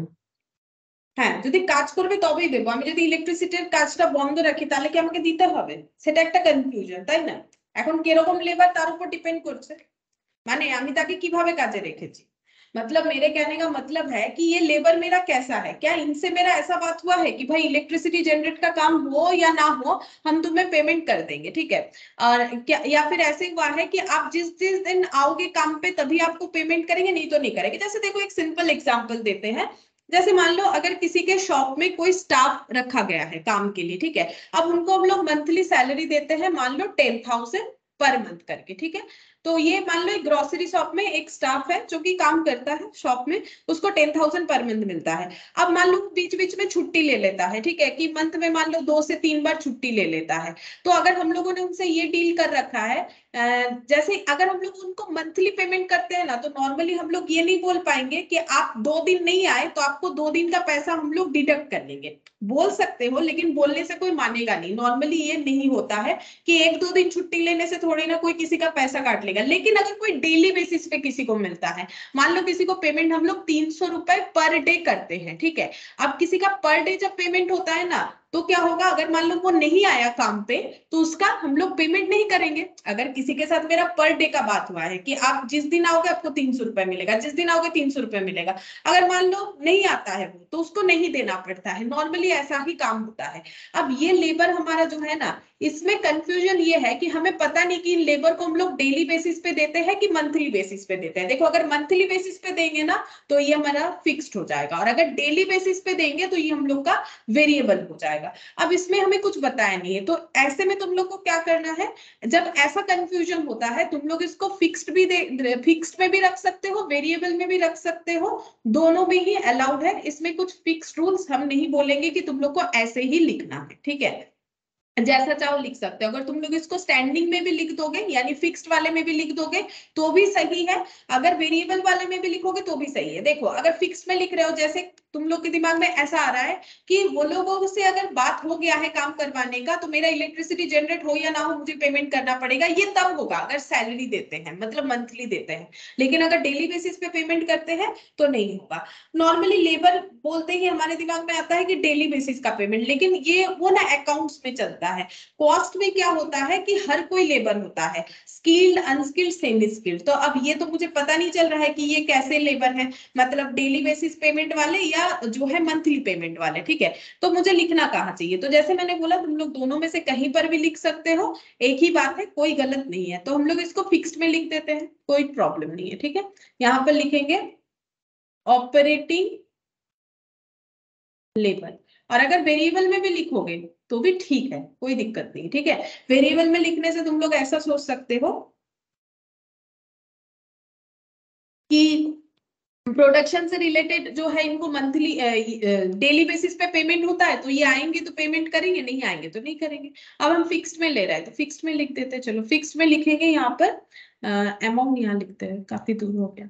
হ্যাঁ, যদি কাজ করবে তবেই দেবো। আমি যদি ইলেকট্রিসিটির কাজটা বন্ধ রাখি তাহলে কি আমাকে দিতে হবে? সেটা একটা কনফিউশন, তাই না? এখন কিরকম লেবার তার উপর ডিপেন্ড করছে, মানে আমি তাকে কিভাবে काजे रेखेছি। मतलब मेरे कहने का मतलब है कि ये लेबर मेरा कैसा है, क्या इनसे मेरा ऐसा बात हुआ है कि भाई इलेक्ट्रिसिटी जनरेट का काम हो या ना हो हम तुम्हें पेमेंट कर देंगे, ठीक है। और क्या, या फिर ऐसे हुआ है कि आप जिस जिस दिन आओगे काम पे तभी आपको पेमेंट करेंगे, नहीं तो नहीं करेंगे। जैसे देखो एक सिंपल एग्जांपल देते हैं, जैसे मान लो अगर किसी के शॉप में कोई स्टाफ रखा गया है काम के लिए, ठीक है, अब उनको हम लोग मंथली सैलरी देते हैं, मान लो 10,000 पर मंथ करके, ठीक है। तो ये मान लो एक ग्रोसरी शॉप में एक स्टाफ है जो कि काम करता है शॉप में, उसको 10,000 पर मंथ मिलता है। अब मान लो बीच बीच में छुट्टी ले लेता है, ठीक है, कि मंथ में मान लो 2 से 3 बार छुट्टी ले लेता है। तो अगर हम लोगों ने उनसे ये डील कर रखा है, जैसे अगर हम लोग उनको मंथली पेमेंट करते हैं ना, तो नॉर्मली हम लोग ये नहीं बोल पाएंगे कि आप 2 दिन नहीं आए तो आपको 2 दिन का पैसा हम लोग डिडक्ट कर लेंगे। बोल सकते हो लेकिन बोलने से कोई मानेगा नहीं, नॉर्मली ये नहीं होता है कि 1-2 दिन छुट्टी लेने से थोड़ी ना कोई किसी का पैसा काट लेगा। लेकिन अगर कोई डेली बेसिस पे किसी को मिलता है, मान लो किसी को पेमेंट हम लोग 300 रुपए पर डे करते हैं, ठीक है। अब किसी का पर डे जब पेमेंट होता है ना, तो क्या होगा, अगर मान लो वो नहीं आया काम पे तो उसका हम लोग पेमेंट नहीं करेंगे। अगर किसी के साथ मेरा पर डे का बात हुआ है कि आप जिस दिन आओगे आपको 300 रुपए मिलेगा, जिस दिन आओगे 300 रुपए मिलेगा, अगर मान लो नहीं आता है वो तो उसको नहीं देना पड़ता है, नॉर्मली ऐसा ही काम होता है। अब ये लेबर हमारा जो है ना, इसमें कंफ्यूजन ये है कि हमें पता नहीं कि इन लेबर को हम लोग डेली बेसिस पे देते हैं कि मंथली बेसिस पे देते हैं। देखो अगर मंथली बेसिस पे देंगे ना तो ये हमारा फिक्स्ड हो जाएगा, और अगर डेली बेसिस पे देंगे तो ये हम लोग का वेरिएबल हो जाएगा। जाएगा। अब इसमें हमें कुछ बताया नहीं है, तो ऐसे में तुम लोग को क्या करना है, जब ऐसा कंफ्यूजन होता है तुम लोग इसको फिक्स्ड में भी रख सकते हो, वेरिएबल में भी रख सकते हो, दोनों में ही अलाउड है। इसमें कुछ फिक्स्ड रूल्स हम नहीं बोलेंगे कि तुम लोग को ऐसे ही लिखना है, ठीक है, जैसा चाहो लिख सकते हो। अगर तुम लोग इसको स्टैंडिंग में भी लिख दोगे यानी फिक्स्ड वाले में भी लिख दोगे तो भी सही है, अगर वेरिएबल वाले में भी लिखोगे तो भी सही है। देखो अगर फिक्स्ड में लिख रहे हो, जैसे तुम लोग के दिमाग में ऐसा आ रहा है कि वो लोगों से अगर बात हो गया है काम करवाने का, तो मेरा इलेक्ट्रिसिटी जनरेट हो या ना हो मुझे पेमेंट करना पड़ेगा, ये तब होगा अगर सैलरी देते हैं, मतलब मंथली देते हैं। लेकिन अगर डेली बेसिस पे पेमेंट करते हैं तो नहीं होगा। नॉर्मली लेबर बोलते ही हमारे दिमाग में आता है कि डेली बेसिस का पेमेंट, लेकिन ये वो ना अकाउंट्स में चलता है। कॉस्ट में क्या होता है कि हर कोई लेबर होता है, स्किल्ड, अनस्किल्ड, सेमी स्किल्ड। तो अब ये तो मुझे पता नहीं चल रहा है कि ये कैसे लेबर है, मतलब डेली बेसिस पेमेंट वाले या जो है मंथली पेमेंट वाले, ठीक है। तो मुझे लिखना कहाँ चाहिए, तो जैसे मैंने बोला तुम लोग दोनों में से कहीं पर भी लिख सकते हो, एक ही बात है, कोई गलत नहीं है। तो हम लोग इसको फिक्स्ड में लिख देते हैं, कोई प्रॉब्लम नहीं है, ठीक है। यहाँ पर लिखेंगे ऑपरेटिंग लेबर, और अगर वेरिएबल में भी लिखोगे तो भी ठीक है, कोई दिक्कत नहीं, ठीक है। वेरिएबल में लिखने से तुम लोग ऐसा सोच सकते हो कि प्रोडक्शन से रिलेटेड जो है इनको मंथली डेली बेसिस पे पेमेंट होता है, तो ये आएंगे तो पेमेंट करेंगे, नहीं आएंगे तो नहीं करेंगे। अब हम फिक्स्ड में ले रहे हैं तो फिक्स्ड में लिख देते हैं। चलो फिक्स्ड में लिखेंगे, यहाँ पर अमाउंट यहाँ लिखते हैं, काफी दूर हो गया,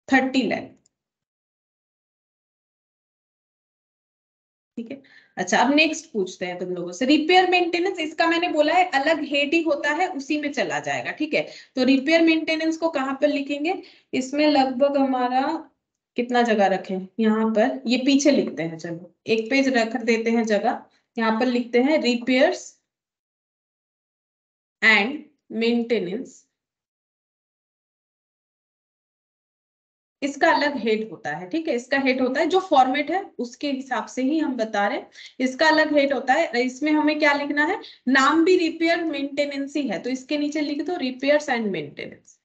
30 लाख, ठीक है। अच्छा अब नेक्स्ट पूछते हैं तुम लोगों से, रिपेयर मेंटेनेंस, इसका मैंने बोला है अलग हेड ही होता है, उसी में चला जाएगा, ठीक है। तो रिपेयर मेंटेनेंस को कहाँ पर लिखेंगे, इसमें लगभग हमारा कितना जगह रखें, यहाँ पर ये पीछे लिखते हैं, चलो एक पेज रख देते हैं जगह, यहाँ पर लिखते हैं रिपेयर्स एंड मेंटेनेंस। इसका अलग हेड होता है, ठीक है, इसका हेड होता है, जो फॉर्मेट है उसके हिसाब से ही हम बता रहे हैं, इसका अलग हेड होता है। इसमें हमें क्या लिखना है, नाम भी रिपेयर मेंटेनेंस ही है, तो इसके नीचे लिख दो repairs and maintenance,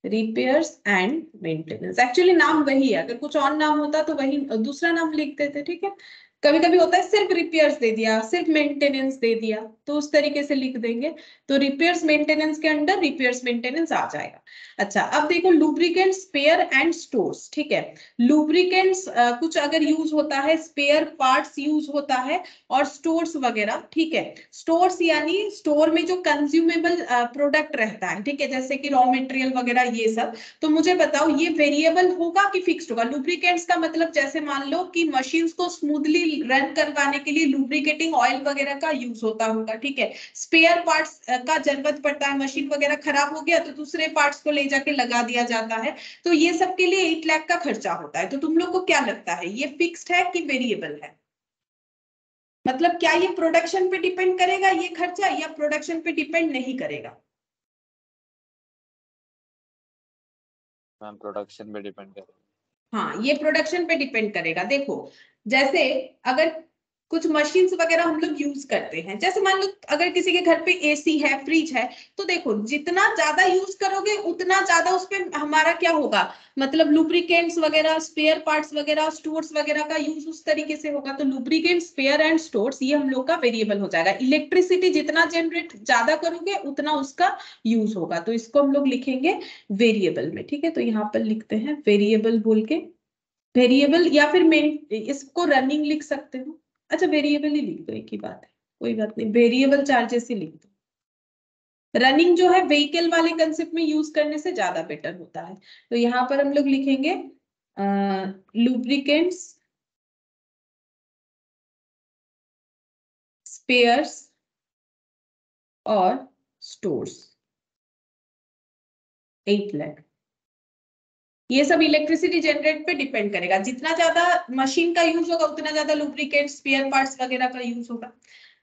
repairs and maintenance. Actually नाम वही है, अगर कुछ और नाम होता तो वही दूसरा नाम लिख देते, ठीक है। कभी कभी होता है सिर्फ रिपेयर्स दे दिया, सिर्फ मेंटेनेंस दे दिया, तो उस तरीके से लिख देंगे। तो रिपेयर्स मेंटेनेंस के अंडर रिपेयर्स मेंटेनेंस आ जाएगा। अच्छा अब देखो लुब्रिकेंट, स्पेयर एंड स्टोर्स, ठीक है। लुब्रिकेंट्स कुछ अगर यूज होता है, स्पेयर पार्ट्स यूज होता है, और स्टोर्स वगैरह, ठीक है। स्टोर्स यानी स्टोर में जो कंज्यूमेबल प्रोडक्ट रहता है, ठीक है, जैसे कि रॉ मटेरियल वगैरह ये सब। तो मुझे बताओ ये वेरिएबल होगा कि फिक्स्ड होगा। लुब्रिकेंट्स का मतलब जैसे मान लो कि मशीन्स को स्मूथली रन करवाने के लिए लुब्रिकेटिंग ऑयल वगैरह का यूज होता होगा, ठीक है। स्पेयर पार्ट्स का जरूरत पड़ता है, मशीन वगैरह खराब हो गया तो दूसरे पार्ट्स को ले जाके लगा दिया जाता है, तो ये सब के लिए 8 लाख का खर्चा होता है। तो तुम लोग को क्या लगता है ये फिक्स्ड है कि वेरिएबल है, मतलब क्या ये प्रोडक्शन पे डिपेंड करेगा ये खर्चा, या प्रोडक्शन पे डिपेंड नहीं करेगा? मैम प्रोडक्शन पे डिपेंड करेगा। हाँ ये प्रोडक्शन पे डिपेंड करेगा। देखो जैसे अगर कुछ मशीन्स वगैरह हम लोग यूज करते हैं, जैसे मान लो अगर किसी के घर पे एसी है, फ्रिज है, तो देखो जितना ज्यादा यूज करोगे उतना ज्यादा उस पे हमारा क्या होगा, मतलब लुब्रिकेंट्स वगैरह, स्पेयर पार्ट्स वगैरह, स्टोर्स वगैरह का यूज उस तरीके से होगा। तो लुब्रिकेंट, स्पेयर एंड स्टोर्स ये हम लोग का वेरिएबल हो जाएगा। इलेक्ट्रिसिटी जितना जनरेट ज्यादा करोगे उतना उसका यूज होगा, तो इसको हम लोग लिखेंगे वेरिएबल में, ठीक है। तो यहाँ पर लिखते हैं वेरिएबल बोल के, वेरिएबल, या फिर इसको रनिंग लिख सकते हो। अच्छा वेरिएबल ही लिख दो, एक ही बात है, कोई बात नहीं, वेरिएबल चार्जेस ही लिख दो। रनिंग जो है व्हीकल वाले कंसेप्ट में यूज करने से ज्यादा बेटर होता है। तो यहाँ पर हम लोग लिखेंगे लुब्रिकेंट्स, स्पेयर्स और स्टोर्स, 8 लाख। ये सब इलेक्ट्रिसिटी जनरेट पे डिपेंड करेगा, जितना ज्यादा मशीन का यूज होगा उतना ज्यादा लुब्रिकेंट, स्पेयर पार्ट्स वगैरह का यूज होगा।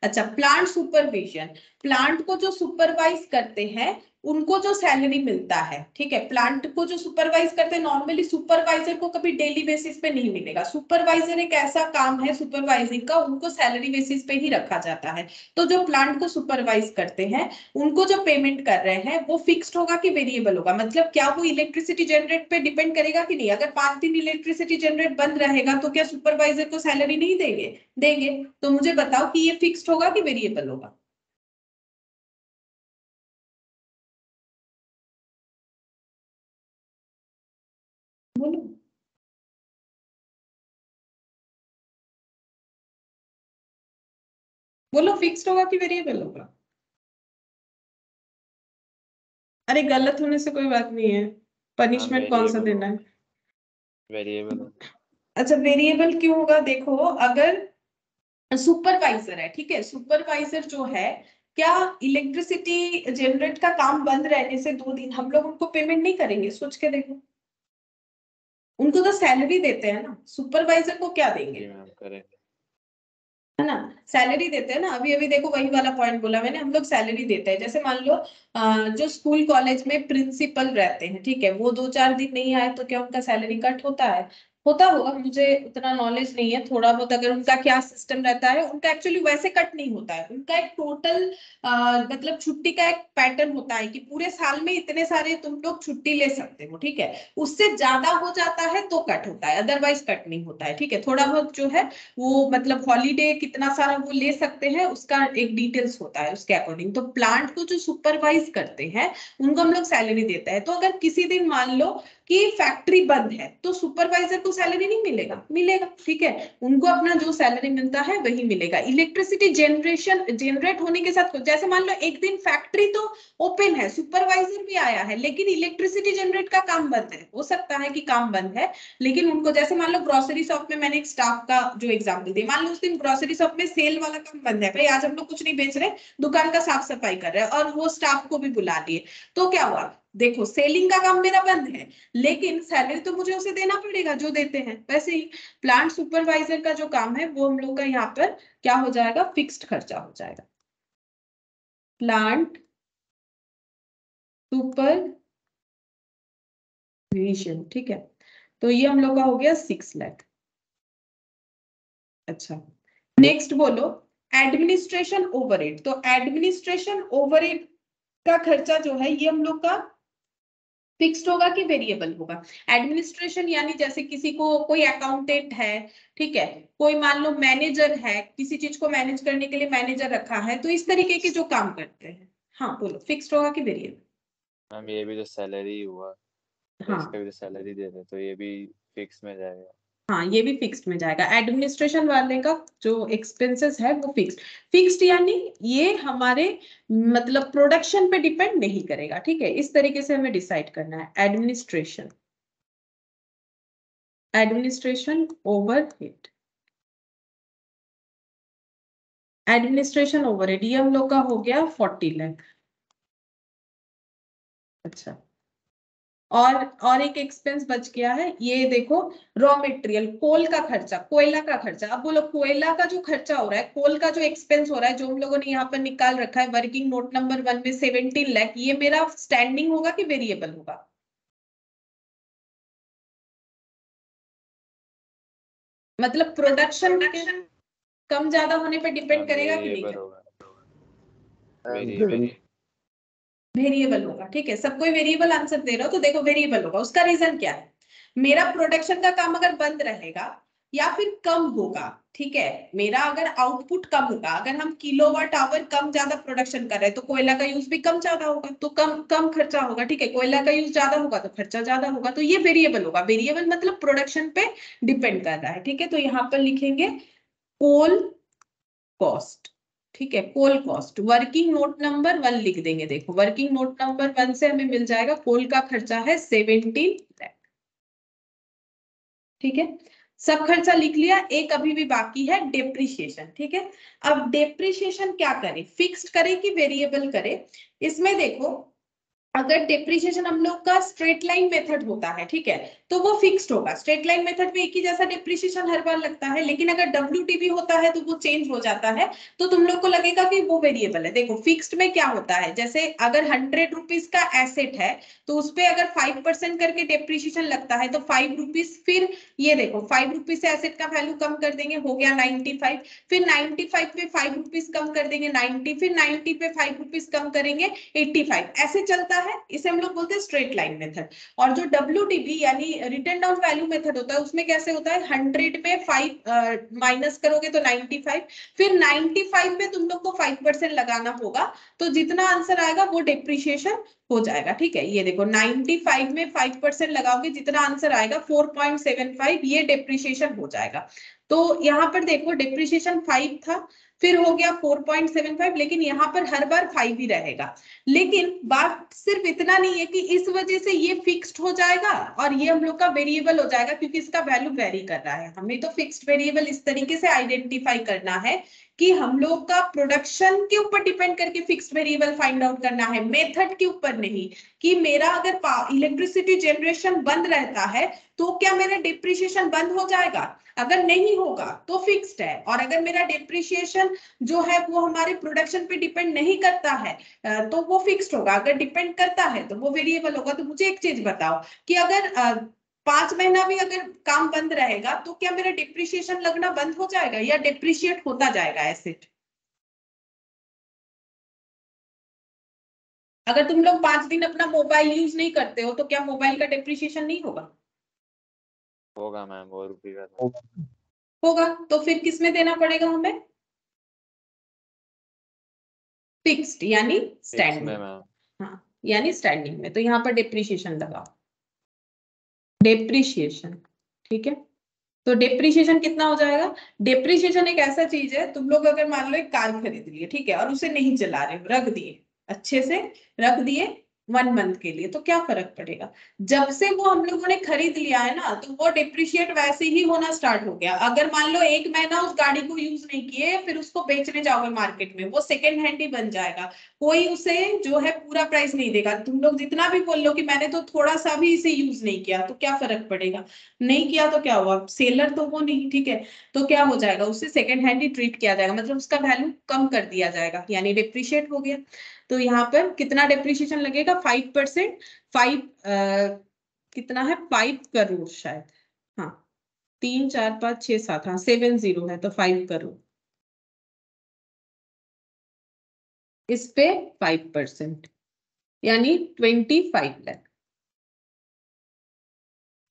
अच्छा प्लांट सुपरविजन, प्लांट को जो सुपरवाइज करते हैं उनको जो सैलरी मिलता है, ठीक है, प्लांट को जो सुपरवाइज करते हैं, नॉर्मली सुपरवाइजर को कभी डेली बेसिस पे नहीं मिलेगा। सुपरवाइजर एक ऐसा काम है सुपरवाइजिंग का, उनको सैलरी बेसिस पे ही रखा जाता है। तो जो प्लांट को सुपरवाइज करते हैं उनको जो पेमेंट कर रहे हैं वो फिक्स्ड होगा कि वेरिएबल होगा? मतलब क्या वो इलेक्ट्रिसिटी जनरेट पे डिपेंड करेगा कि नहीं? अगर 5 दिन इलेक्ट्रिसिटी जनरेट बंद रहेगा तो क्या सुपरवाइजर को सैलरी नहीं देंगे? देंगे। तो मुझे बताओ कि ये फिक्स्ड होगा कि वेरिएबल होगा? बोलो बोलो, फिक्स्ड होगा कि वेरिएबल होगा? अरे गलत होने से कोई बात नहीं है, पनिशमेंट कौन सा देना है? वेरिएबल। अच्छा वेरिएबल क्यों होगा? देखो अगर सुपरवाइजर है, ठीक है, सुपरवाइजर जो है, क्या इलेक्ट्रिसिटी जनरेट का काम बंद रहने से 2 दिन हम लोग उनको पेमेंट नहीं करेंगे? सोच के देखो, उनको तो सैलरी देते हैं ना, सुपरवाइजर को क्या देंगे? है ना, सैलरी देते हैं ना। अभी अभी देखो वही वाला पॉइंट बोला मैंने, हम लोग सैलरी देते हैं। जैसे मान लो जो स्कूल कॉलेज में प्रिंसिपल रहते हैं, ठीक है, वो 2-4 दिन नहीं आए तो क्या उनका सैलरी कट होता है? होता होगा, मुझे उतना नॉलेज नहीं है, थोड़ा बहुत अगर उनका क्या सिस्टम रहता है। उनका एक्चुअली वैसे कट नहीं होता है, उनका एक टोटल मतलब छुट्टी का एक पैटर्न होता है कि पूरे साल में इतने सारे तुम लोग छुट्टी ले सकते हो, ठीक है, उससे ज्यादा हो जाता है तो कट होता है, अदरवाइज कट नहीं होता है, ठीक है। थोड़ा बहुत जो है वो मतलब हॉलीडे कितना सारा वो ले सकते हैं उसका एक डिटेल्स होता है उसके अकॉर्डिंग। तो प्लांट को जो सुपरवाइज करते हैं उनको हम लोग सैलरी देते हैं। तो अगर किसी दिन मान लो कि फैक्ट्री बंद है तो सुपरवाइजर को सैलरी नहीं मिलेगा? मिलेगा, ठीक है, उनको अपना जो सैलरी मिलता है वही मिलेगा। इलेक्ट्रिसिटी जनरेट होने के साथ, जैसे मान लो एक दिन फैक्ट्री तो ओपन है, सुपरवाइजर भी आया है, लेकिन इलेक्ट्रिसिटी जनरेट का काम बंद है। हो सकता है कि काम बंद है लेकिन उनको, जैसे मान लो ग्रोसरी शॉप में मैंने एक स्टाफ का जो एग्जांपल दिया, मान लो उस दिन ग्रोसरी शॉप में सेल वाला काम बंद है, भाई आज हम लोग कुछ नहीं बेच रहे, दुकान का साफ सफाई कर रहे हैं, और वो स्टाफ को भी बुला लिए, तो क्या हुआ? देखो सेलिंग का काम मेरा बंद है लेकिन सैलरी तो मुझे उसे देना पड़ेगा जो देते हैं। वैसे ही प्लांट सुपरवाइजर का जो काम है वो हम लोग का यहाँ पर क्या हो जाएगा? फिक्स्ड खर्चा हो जाएगा। प्लांट सुपरविजन, ठीक है, तो ये हम लोग का हो गया 6 लाख। अच्छा नेक्स्ट बोलो, एडमिनिस्ट्रेशन ओवरहेड। तो एडमिनिस्ट्रेशन ओवरहेड का खर्चा जो है ये हम लोग का फिक्स्ड होगा कि वेरिएबल होगा? एडमिनिस्ट्रेशन यानी जैसे किसी को, कोई अकाउंटेंट है, ठीक है, कोई मान लो मैनेजर है, किसी चीज को मैनेज करने के लिए मैनेजर रखा है, तो इस तरीके के जो काम करते हैं। हाँ बोलो, फिक्स्ड होगा कि वेरिएबल? मैम ये भी तो सैलरी हुआ, तो हाँ इसका भी तो सैलरी दे रहे, तो ये भी फिक्स में जाएगा। हाँ, ये भी फिक्स्ड में जाएगा। एडमिनिस्ट्रेशन वाले का जो एक्सपेंसेस है वो फिक्स्ड। फिक्स्ड यानी ये हमारे मतलब प्रोडक्शन पे डिपेंड नहीं करेगा, ठीक है, इस तरीके से हमें डिसाइड करना है। एडमिनिस्ट्रेशन ओवरहेड, एडमिनिस्ट्रेशन ओवरहेड ये हम लोग का हो गया 40 लाख। अच्छा, और एक एक्सपेंस बच गया है, ये देखो, रॉ मटेरियल, कोल का खर्चा, कोयला का खर्चा। अब बोलो कोयला का जो खर्चा हो रहा है, कोल का जो एक्सपेंस हो रहा है, जो हम लोगों ने यहाँ पर निकाल रखा है वर्किंग नोट नंबर 1 में 17 लाख, ये मेरा स्टैंडिंग होगा कि वेरिएबल होगा? मतलब प्रोडक्शन कम ज्यादा होने पर डिपेंड करेगा कि नहीं करेगा? वेरिएबल होगा, ठीक है, सब कोई वेरिएबल आंसर दे रहा हो तो देखो वेरिएबल होगा। उसका रीजन क्या है? मेरा प्रोडक्शन का काम अगर बंद रहेगा या फिर कम होगा, ठीक है, मेरा अगर आउटपुट कम होगा, अगर हम किलोवाट आवर कम ज्यादा प्रोडक्शन कर रहे हैं तो कोयला का यूज भी कम ज्यादा होगा, तो कम कम खर्चा होगा, ठीक है, कोयला का यूज ज्यादा होगा तो खर्चा ज्यादा होगा, तो ये वेरिएबल होगा। वेरिएबल मतलब प्रोडक्शन पे डिपेंड कर रहा है, ठीक है। तो यहाँ पर लिखेंगे कोल कॉस्ट, ठीक है, कोल कॉस्ट, वर्किंग नोट नंबर 1 लिख देंगे। देखो वर्किंग नोट नंबर 1 से हमें मिल जाएगा कोल का खर्चा है 17 लाख, ठीक है, सब खर्चा लिख लिया। एक अभी भी बाकी है, डेप्रिसिएशन, ठीक है। अब डेप्रिसिएशन क्या करें, फिक्स्ड करें कि वेरिएबल करें? इसमें देखो अगर डेप्रिसिएशन हम लोग का स्ट्रेट लाइन मेथड होता है, ठीक है, तो वो फिक्स्ड होगा। स्ट्रेट लाइन मेथड में एक ही जैसा डेप्रिसिएशन हर बार लगता है, लेकिन अगर डब्ल्यूटीबी होता है तो वो चेंज हो जाता है, तो तुम लोग को लगेगा कि वो वेरिएबल है। देखो फिक्स्ड में क्या होता है, जैसे अगर 100 रुपीज का एसेट है तो उसपे अगर 5% करके डेप्रिसिएशन लगता है तो 5 रुपीज, फिर ये देखो 5 रुपीज से एसेट का वैल्यू कम कर देंगे, हो गया 95, फिर 95 पे 5 रुपीज कम कर देंगे 90, फिर 90 पे 5 रुपीज कम करेंगे 85, ऐसे चलता है। इसे हम लोग बोलते हैं स्ट्रेट लाइन मेथड। और जो WDB यानी रिटर्न डाउन वैल्यू मेथड होता है, उसमें कैसे होता है, 100 में 5 माइनस करोगे तो 95, फिर 95 में तुम लोग को 5% लगाना होगा, तो जितना आंसर आएगा वो डेप्रिसिएशन हो जाएगा। ठीक है, ये देखो 95 में 5% लगाओगे, जितना आंसर आएगा 4.75, ये डेप्रिसिएशन हो जाएगा। तो यहाँ पर देखो डेप्रिसिएशन 5 था, फिर हो गया 4.75, लेकिन यहाँ पर हर बार 5 ही रहेगा। लेकिन बात सिर्फ इतना नहीं है कि इस वजह से ये फिक्स्ड हो जाएगा और ये हम लोग का वेरिएबल हो जाएगा, क्योंकि इसका वैल्यू वेरी कर रहा है। हमें तो फिक्स्ड वेरिएबल इस तरीके से आइडेंटिफाई करना है कि हम लोग का प्रोडक्शन के ऊपर डिपेंड करके फिक्स्ड वेरिएबल फाइंड आउट करना है, मेथड के ऊपर नहीं। कि मेरा अगर इलेक्ट्रिसिटी जनरेशन बंद रहता है तो क्या मेरा डिप्रिसिएशन बंद हो जाएगा? अगर नहीं होगा तो फिक्स्ड है। और अगर मेरा डिप्रिसिएशन जो है वो हमारे प्रोडक्शन पे डिपेंड नहीं करता है तो वो फिक्स्ड होगा। अगर डिपेंड करता है तो वो वेरिएबल होगा। तो मुझे एक चीज बताओ कि अगर 5 महीना भी अगर काम बंद रहेगा तो क्या मेरा डिप्रिसिएशन लगना बंद हो जाएगा या डिप्रिशिएट होता जाएगा एसेट? अगर तुम लोग 5 दिन अपना मोबाइल यूज नहीं करते हो तो क्या मोबाइल का डिप्रिसिएशन नहीं होगा? होगा मैम, वो रुकेगा। होगा। तो फिर किस में देना पड़ेगा हमें? फिक्स्ड यानी फिक्स स्टैंडिंग। में मैम। हाँ, यानी स्टैंडिंग में। तो यहाँ पर डिप्रिसिएशन लगाओ, डेप्रिसिएशन। ठीक है, तो डेप्रिसिएशन कितना हो जाएगा? डेप्रिसिएशन एक ऐसा चीज है, तुम लोग अगर मान लो एक कार खरीद लिए, ठीक है, और उसे नहीं चला रहे हो, रख दिए, अच्छे से रख दिए 1 मंथ के लिए, तो क्या फर्क पड़ेगा? जब से वो हम लोगों ने खरीद लिया है ना, तो वो डिप्रिशिएट वैसे ही होना स्टार्ट हो गया। अगर मान लो 1 महीना उस गाड़ी को यूज नहीं किए, फिर उसको बेचने जाओगे मार्केट में, वो सेकेंड हैंड ही बन जाएगा। कोई उसे जो है पूरा प्राइस नहीं देगा। तुम लोग जितना भी बोल लो कि मैंने तो थोड़ा सा भी इसे यूज नहीं किया, तो क्या फर्क पड़ेगा? नहीं किया तो क्या हुआ, सेलर तो वो नहीं, ठीक है, तो क्या हो जाएगा, उससे सेकेंड हैंड ही ट्रीट किया जाएगा, मतलब उसका वैल्यू कम कर दिया जाएगा, यानी डिप्रिशिएट हो गया। तो यहाँ पर कितना डिप्रिशिएशन लगेगा? 5%। 5 कितना है, 5 करोड़ शायद। हाँ, 3 4 5 6 7, हाँ 70 है तो 5 करोड़। इस पे 5% यानी 25 लाख।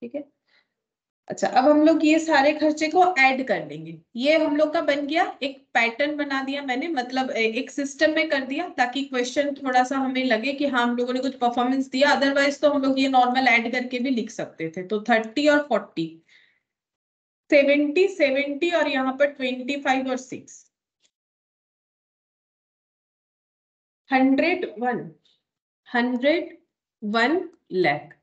ठीक है, अच्छा अब हम लोग ये सारे खर्चे को ऐड कर लेंगे। ये हम लोग का बन गया, एक पैटर्न बना दिया मैंने, मतलब एक सिस्टम में कर दिया, ताकि क्वेश्चन थोड़ा सा हमें लगे कि हाँ हम लोगों ने कुछ परफॉर्मेंस दिया। अदरवाइज तो हम लोग ये नॉर्मल ऐड करके भी लिख सकते थे। तो 30 और 40, 70 और यहाँ पर 25 और 6, 101 लाख।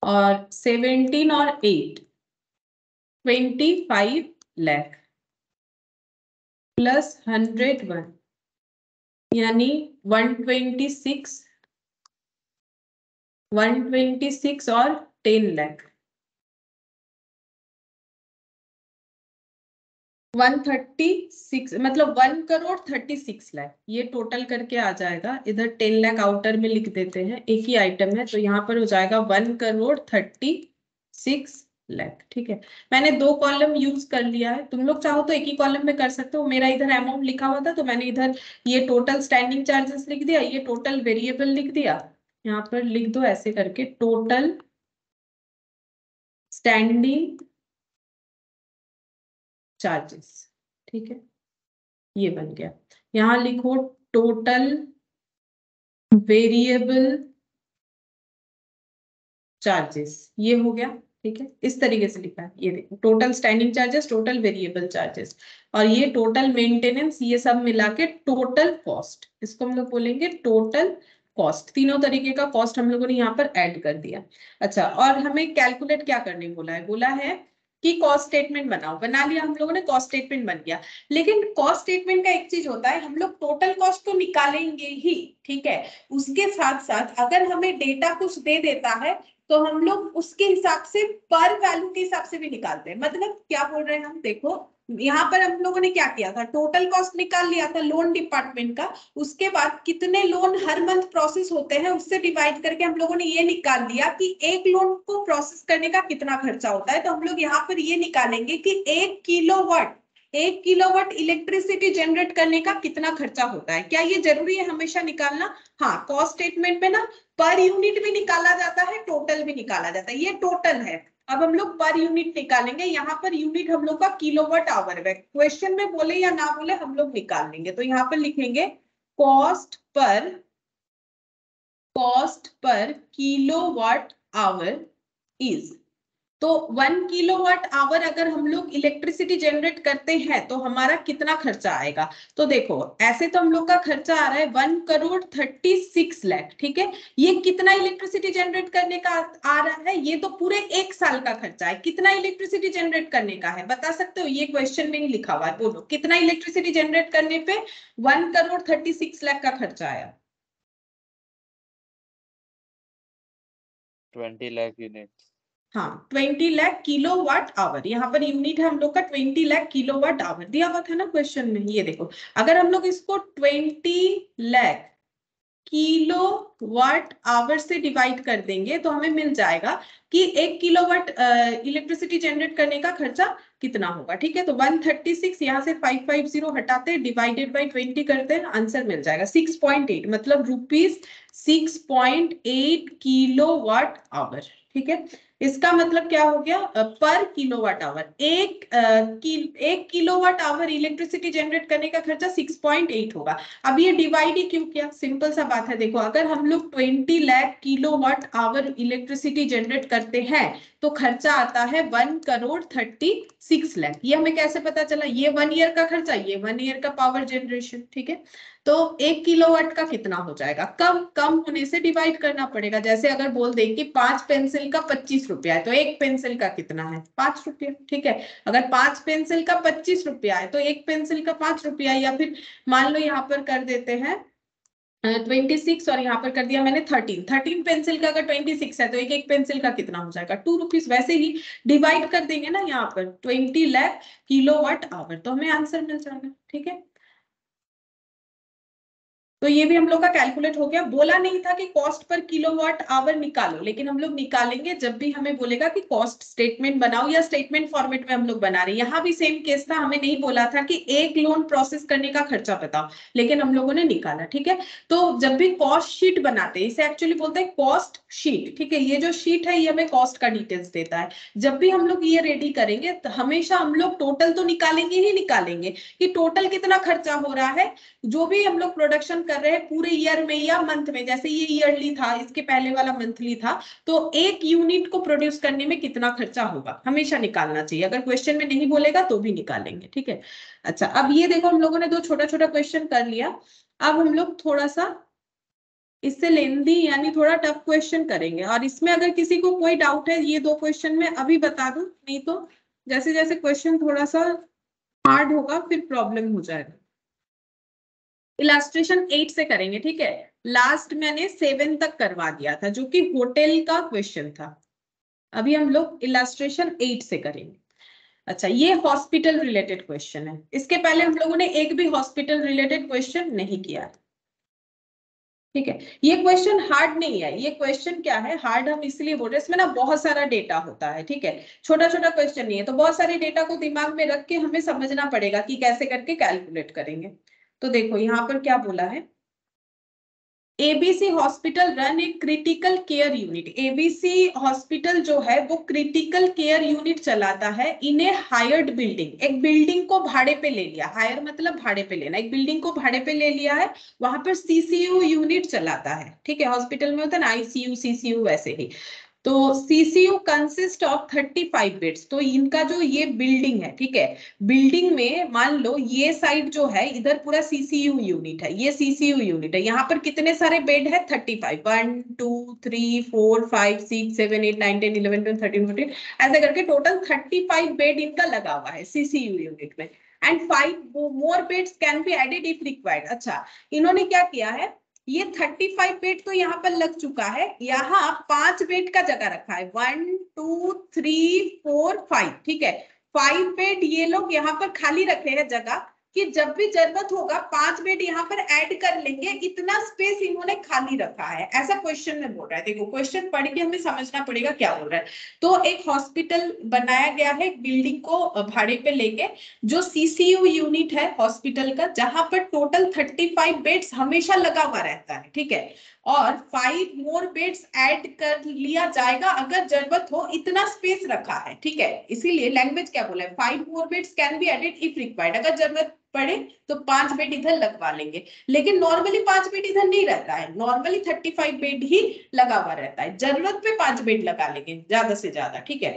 और 17 और 8, 25 लाख प्लस 101 यानी 126, 126 और 10 लाख, 136, मतलब 1 करोड़ 36 लाख, ये टोटल करके आ जाएगा। इधर 10 लाख आउटर में लिख देते हैं, एक ही आइटम है, तो यहाँ पर हो जाएगा 1 करोड़ 36 लाख। ठीक है, मैंने 2 कॉलम यूज कर लिया है, तुम लोग चाहो तो एक ही कॉलम में कर सकते हो। मेरा इधर अमाउंट लिखा हुआ था तो मैंने इधर ये टोटल स्टैंडिंग चार्जेस लिख दिया, ये टोटल वेरिएबल लिख दिया। यहाँ पर लिख दो ऐसे करके, टोटल स्टैंडिंग चार्जेस। ठीक है, ये बन गया। यहाँ लिखो टोटल वेरिएबल चार्जेस, ये हो गया। ठीक है, इस तरीके से लिखा है, ये देखो total standing charges, total variable charges, और ये टोटल मेंटेनेंस, ये सब मिला के टोटल कॉस्ट, इसको हम लोग बोलेंगे टोटल कॉस्ट। तीनों तरीके का कॉस्ट हम लोगों ने यहाँ पर ऐड कर दिया। अच्छा, और हमें कैलकुलेट क्या करने बोला है? बोला है कि कॉस्ट स्टेटमेंट बनाओ, बना लिया हम लोगों ने, कॉस्ट स्टेटमेंट बन गया। लेकिन कॉस्ट स्टेटमेंट का एक चीज होता है, हम लोग टोटल कॉस्ट तो निकालेंगे ही, ठीक है, उसके साथ साथ अगर हमें डेटा कुछ दे देता है तो हम लोग उसके हिसाब से पर वैल्यू के हिसाब से भी निकालते हैं। मतलब क्या बोल रहे हैं हम, देखो यहाँ पर हम लोगों ने क्या किया था, टोटल कॉस्ट निकाल लिया था लोन डिपार्टमेंट का, उसके बाद कितने लोन हर मंथ प्रोसेस होते हैं उससे डिवाइड करके हम लोगों ने ये निकाल लिया कि एक लोन को प्रोसेस करने का कितना खर्चा होता है। तो हम लोग यहाँ पर ये निकालेंगे कि 1 किलोवाट इलेक्ट्रिसिटी जनरेट करने का कितना खर्चा होता है। क्या ये जरूरी है हमेशा निकालना? हाँ, कॉस्ट स्टेटमेंट में ना पर यूनिट भी निकाला जाता है, टोटल भी निकाला जाता है। ये टोटल है, अब हम लोग पर यूनिट निकालेंगे। यहाँ पर यूनिट हम लोग का किलोवाट आवर है, क्वेश्चन में बोले या ना बोले हम लोग निकाल लेंगे। तो यहाँ पर लिखेंगे cost per kilowatt hour is, तो 1 किलोवाट आवर अगर हम लोग इलेक्ट्रिसिटी जनरेट करते हैं तो हमारा कितना खर्चा आएगा। तो देखो ऐसे तो हम लोग का खर्चा आ रहा है 1,36 लाख, ठीक है। ये कितना इलेक्ट्रिसिटी जनरेट करने का आ रहा है, ये तो पूरे 1 साल का खर्चा है। कितना इलेक्ट्रिसिटी जनरेट करने का है बता सकते हो? ये क्वेश्चन में ही लिखा हुआ है, बोलो कितना इलेक्ट्रिसिटी जनरेट करने पे 1,36 लाख का खर्चा आया? 20 लाख यूनिट। हाँ, 20 लाख किलोवाट आवर, यहाँ पर यूनिट है हम लोग का 20 लाख किलोवाट आवर, दिया हुआ था ना क्वेश्चन में। ये देखो अगर हम लोग इसको 20 लाख किलोवाट आवर से डिवाइड कर देंगे तो हमें मिल जाएगा कि 1 किलोवाट इलेक्ट्रिसिटी जनरेट करने का खर्चा कितना होगा, ठीक है। तो 136 यहाँ से 550 हटाते हैं, डिवाइडेड बाई 20 करते हैं, आंसर मिल जाएगा 6.8, मतलब ₹6.8 किलोवाट आवर, ठीक है। इसका मतलब क्या हो गया, पर किलोवाट आवर, एक किलोवाट आवर इलेक्ट्रिसिटी जनरेट करने का खर्चा 6.8 होगा। अब ये डिवाइड ही क्यों किया, सिंपल सा बात है। देखो अगर हम लोग 20 lakh kilowatt hour electricity generate करते हैं तो खर्चा आता है 1,36 लाख। ये हमें कैसे पता चला, ये 1 ईयर का खर्चा, ये 1 ईयर का पावर जनरेशन, ठीक है। तो 1 किलोवाट का कितना हो जाएगा, कम होने से डिवाइड करना पड़ेगा। जैसे अगर बोल दें कि 5 पेंसिल का 25 रुपया है तो 1 पेंसिल का कितना है, 5 रुपया, ठीक है। अगर 5 पेंसिल का 25 रुपया है तो 1 पेंसिल का 5 रुपया, या फिर मान लो यहाँ पर कर देते हैं 26 और यहाँ पर कर दिया मैंने 13 पेंसिल का अगर 26 है तो एक पेंसिल का कितना हो जाएगा, 2 रुपीज। वैसे ही डिवाइड कर देंगे ना यहाँ पर 20 लाख किलोवाट आवर, तो हमें आंसर मिल जाएगा, ठीक है। तो ये भी हम लोग का कैलकुलेट हो गया। बोला नहीं था कि कॉस्ट पर किलोवाट आवर निकालो, लेकिन हम लोग निकालेंगे जब भी हमें बोलेगा कि कॉस्ट स्टेटमेंट बनाओ या स्टेटमेंट फॉर्मेट में हम लोग बना रहे हैं। यहाँ भी सेम केस था, हमें नहीं बोला था कि एक लोन प्रोसेस करने का खर्चा बताओ, लेकिन हम लोगों ने निकाला, ठीक है। तो जब भी कॉस्ट शीट बनाते हैं, इसे एक्चुअली बोलते हैं कॉस्ट शीट, ठीक है। ये जो शीट है ये हमें कॉस्ट का डिटेल्स देता है। जब भी हम लोग ये रेडी करेंगे तो हमेशा हम लोग टोटल तो निकालेंगे ही निकालेंगे कि टोटल कितना खर्चा हो रहा है, जो भी हम लोग प्रोडक्शन कर रहे हैं पूरे ईयर में या मंथ में। जैसे ये ईयरली था, इसके पहले वाला मंथली था, तो एक यूनिट को प्रोड्यूस करने में कितना खर्चा होगा हमेशा निकालना चाहिए। अगर क्वेश्चन में नहीं बोलेगा तो भी निकालेंगे, ठीक है। अच्छा, अब ये देखो हम लोगों ने 2 छोटा छोटा क्वेश्चन कर लिया। अब हम लोग थोड़ा सा इससे लेंदी यानी थोड़ा टफ क्वेश्चन करेंगे, और इसमें अगर किसी को कोई डाउट है ये 2 क्वेश्चन में अभी बता दूं, नहीं तो जैसे जैसे क्वेश्चन थोड़ा सा हार्ड होगा फिर प्रॉब्लम हो जाएगा। इलास्ट्रेशन 8 से करेंगे, ठीक है। लास्ट मैंने 7 तक करवा दिया था जो कि होटल का क्वेश्चन था। अभी हम लोग इलास्ट्रेशन 8 से करेंगे। अच्छा, ये हॉस्पिटल रिलेटेड क्वेश्चन है। इसके पहले हम लोगों ने एक भी हॉस्पिटल रिलेटेड क्वेश्चन नहीं किया है, ठीक है। ये क्वेश्चन हार्ड नहीं है। ये क्वेश्चन क्या है, हार्ड हम इसलिए बोल रहे हैं, इसमें ना बहुत सारा डेटा होता है, ठीक है। छोटा छोटा क्वेश्चन नहीं है, तो बहुत सारे डेटा को दिमाग में रख के हमें समझना पड़ेगा कि कैसे करके कैलकुलेट करेंगे। तो देखो यहाँ पर क्या बोला है, ABC hospital run a critical care unit. ABC hospital जो है वो क्रिटिकल केयर यूनिट चलाता है इन ए हायर्ड बिल्डिंग। एक बिल्डिंग को भाड़े पे ले लिया, हायर मतलब भाड़े पे लेना, एक बिल्डिंग को भाड़े पे ले लिया है, वहां पर सीसीयू यूनिट चलाता है, ठीक है। हॉस्पिटल में होता है ना आईसीयू सीसीयू, वैसे ही तो सीसीयू कंसिस्ट ऑफ 35 बेड्स। तो इनका जो ये बिल्डिंग है, ठीक है, बिल्डिंग में मान लो ये साइड जो है इधर पूरा सीसीयू यूनिट है, ये सीसीयू यूनिट है, यहाँ पर कितने सारे बेड है 35, 1 2 3 4 5 6 7 8 9 10 11 12 13 14, ऐसे करके टोटल 35 बेड इनका लगा हुआ है सीसीयू यूनिट में। And 5 more beds can be added if required. अच्छा, इन्होंने क्या किया है, ये 35 बेड तो यहाँ पर लग चुका है, यहाँ 5 बेड का जगह रखा है, 1 2 3 4 5, ठीक है, 5 बेड ये लोग यहाँ पर खाली रखे हैं जगह कि जब भी जरूरत होगा 5 बेड यहाँ पर ऐड कर लेंगे, इतना स्पेस इन्होंने खाली रखा है, ऐसा क्वेश्चन में बोल रहा है। देखो क्वेश्चन पढ़ के हमें समझना पड़ेगा क्या बोल रहा है। तो एक हॉस्पिटल बनाया गया है बिल्डिंग को भाड़े पे लेके, जो सीसीयू यूनिट है हॉस्पिटल का, जहां पर टोटल 35 बेड्स हमेशा लगा हुआ रहता है, ठीक है, और 5 मोर बेड्स ऐड कर लिया जाएगा अगर जरूरत हो, इतना स्पेस रखा है, ठीक है। इसीलिए लैंग्वेज क्या बोला है, 5 more beds can be added if required, अगर जरूरत पड़े तो 5 बेड इधर लगवा लेंगे, लेकिन नॉर्मली 5 बेड इधर नहीं रहता है, नॉर्मली 35 बेड ही लगा हुआ रहता है, जरूरत पे 5 बेड लगा लेंगे ज्यादा से ज्यादा, ठीक है।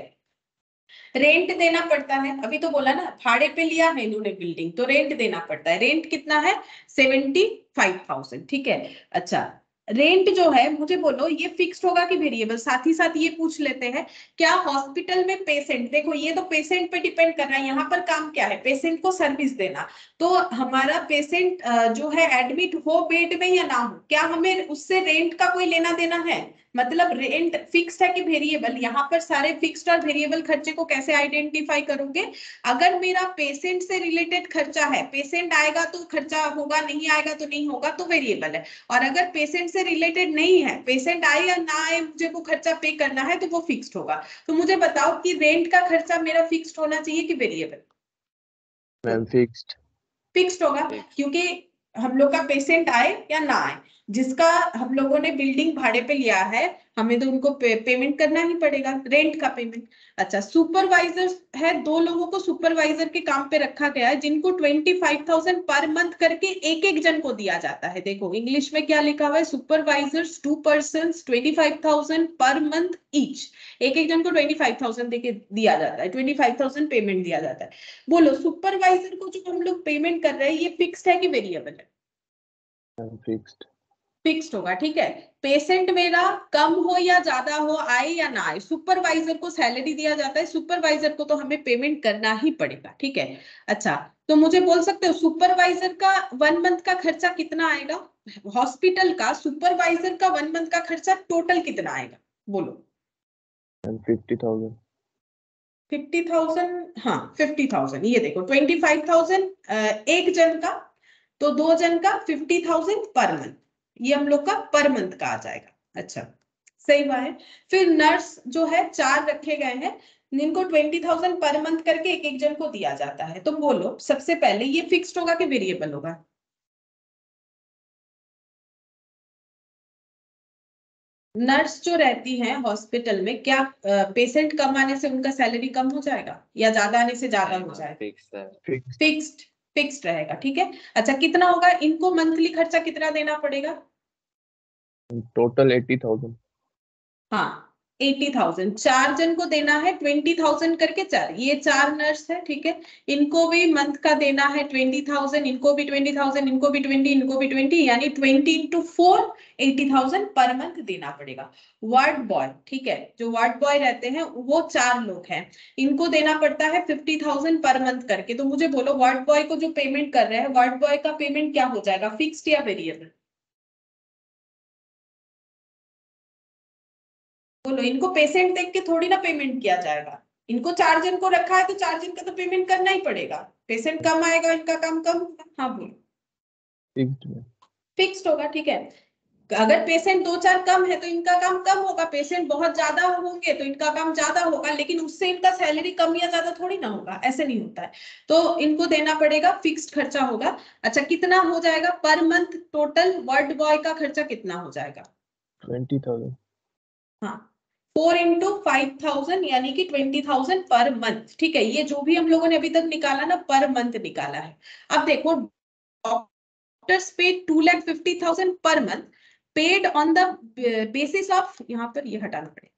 रेंट देना पड़ता है, अभी तो बोला ना भाड़े पे लिया है इन्होंने बिल्डिंग, तो रेंट देना पड़ता है। रेंट कितना है 75,000, ठीक है। अच्छा, रेंट जो है मुझे बोलो ये फिक्स्ड होगा कि वेरिएबल, साथ ही साथ ये पूछ लेते हैं क्या हॉस्पिटल में पेशेंट, देखो ये तो पेशेंट पे डिपेंड कर रहा है, यहाँ पर काम क्या है, पेशेंट को सर्विस देना। तो हमारा पेशेंट जो है एडमिट हो बेड में या ना हो, क्या हमें उससे रेंट का कोई लेना देना है, मतलब रेंट फिक्स्ड है कि वेरिएबल, यहाँ पर सारे फिक्स्ड और वेरिएबल खर्चे को कैसे आइडेंटिफाई करोगे, अगर मेरा पेशेंट से रिलेटेड खर्चा है, पेशेंट आएगा तो खर्चा होगा, नहीं आएगा तो नहीं होगा, तो वेरिएबल है, और अगर पेशेंट से रिलेटेड नहीं है, पेशेंट आए या ना आए मुझे वो खर्चा पे करना है, तो वो फिक्स्ड होगा। तो मुझे बताओ कि रेंट का खर्चा मेरा फिक्स्ड होना चाहिए कि वेरिएबल? Ma'am fixed. फिक्स्ड होगा, क्योंकि हम लोग का पेशेंट आए या ना आए, जिसका हम लोगों ने बिल्डिंग भाड़े पे लिया है, हमें तो उनको पेमेंट करना ही पड़ेगा, रेंट का पेमेंट। अच्छा, सुपरवाइजर है, 2 लोगों को सुपरवाइजर के काम पे रखा गया है, जिनको 25,000 पर मंथ करके एक एक जन को दिया जाता है। देखो इंग्लिश में क्या लिखा हुआ है, supervisors 2 persons 25,000 per month each, एक एक जन को 25,000 देके दिया जाता है, 25,000 पेमेंट दिया जाता है। बोलो सुपरवाइजर को जो हम लोग पेमेंट कर रहे हैं ये फिक्स्ड है कि वेरिएबल है? फिक्स्ड। फिक्स्ड होगा, ठीक है। पेशेंट मेरा कम हो या ज्यादा हो, आए या ना आए, सुपरवाइजर को सैलरी दिया जाता है, सुपरवाइजर को तो हमें पेमेंट करना ही पड़ेगा, ठीक है। अच्छा, तो मुझे बोल सकते हो सुपरवाइजर का 1 मंथ का खर्चा कितना आएगा, हॉस्पिटल का सुपरवाइजर का 1 मंथ का खर्चा टोटल कितना आएगा, बोलो। 50,000। 50,000, हाँ 50,000, ये देखो 25,000 एक जन का, तो 2 जन का 50,000 पर मंथ, ये हम लोग का पर मंथ का आ जाएगा। अच्छा, सही बात है। फिर नर्स जो है 4 रखे गए हैं, जिनको 20,000 पर मंथ करके एक एक जन को दिया जाता है। तो बोलो सबसे पहले ये फिक्स्ड होगा कि वेरिएबल होगा? नर्स जो रहती है हॉस्पिटल में, क्या पेशेंट कम आने से उनका सैलरी कम हो जाएगा या ज्यादा आने से ज्यादा हो जाएगा? फिक्स है। फिक्स्ड, फिक्स्ड रहेगा, ठीक है। अच्छा, कितना होगा, इनको मंथली खर्चा कितना देना पड़ेगा? टोटल 80,000। हाँ 80,000, 4 जन को देना है 20,000 करके, 4, ये 4 नर्स है, ठीक है, इनको भी मंथ का देना है 20,000, इनको भी 20,000, इनको भी 20, इनको भी 20, यानी 20 into 4 80,000 पर मंथ देना पड़ेगा। वार्ड बॉय, ठीक है, जो वार्ड बॉय रहते हैं वो 4 लोग हैं, इनको देना पड़ता है 50,000 पर मंथ करके। तो मुझे बोलो वार्ड बॉय को जो पेमेंट कर रहे हैं, वार्ड बॉय का पेमेंट क्या हो जाएगा, फिक्स्ड या वेरिएबल? बोलो, इनको पेशेंट देख के थोड़ी ना पेमेंट किया जाएगा, इनको 4 जन को रखा है तो 4 जन का तो पेमेंट करना ही पड़ेगा, पेशेंट कम आएगा इनका काम कम होगा। हाँ बोलो। फिक्स्ड। फिक्स्ड होगा, ठीक है। अगर पेशेंट 2-4 कम है तो इनका काम कम होगा, पेशेंट बहुत ज्यादा होंगे तो इनका काम ज्यादा होगा, लेकिन उससे इनका सैलरी कम या ज्यादा थोड़ी ना होगा, ऐसे नहीं होता है। तो इनको देना पड़ेगा, फिक्स्ड खर्चा होगा। अच्छा, कितना हो जाएगा per month total ward boy का खर्चा कितना हो जाएगा? 20,000। हाँ, 4 into 5,000 यानी कि 20,000 पर मंथ, ठीक है। ये जो भी हम लोगों ने अभी तक निकाला ना, पर मंथ निकाला है। अब देखो डॉक्टर्स पे 2,50,000 per month paid on the basis of, यहाँ पर ये हटाना पड़ेगा,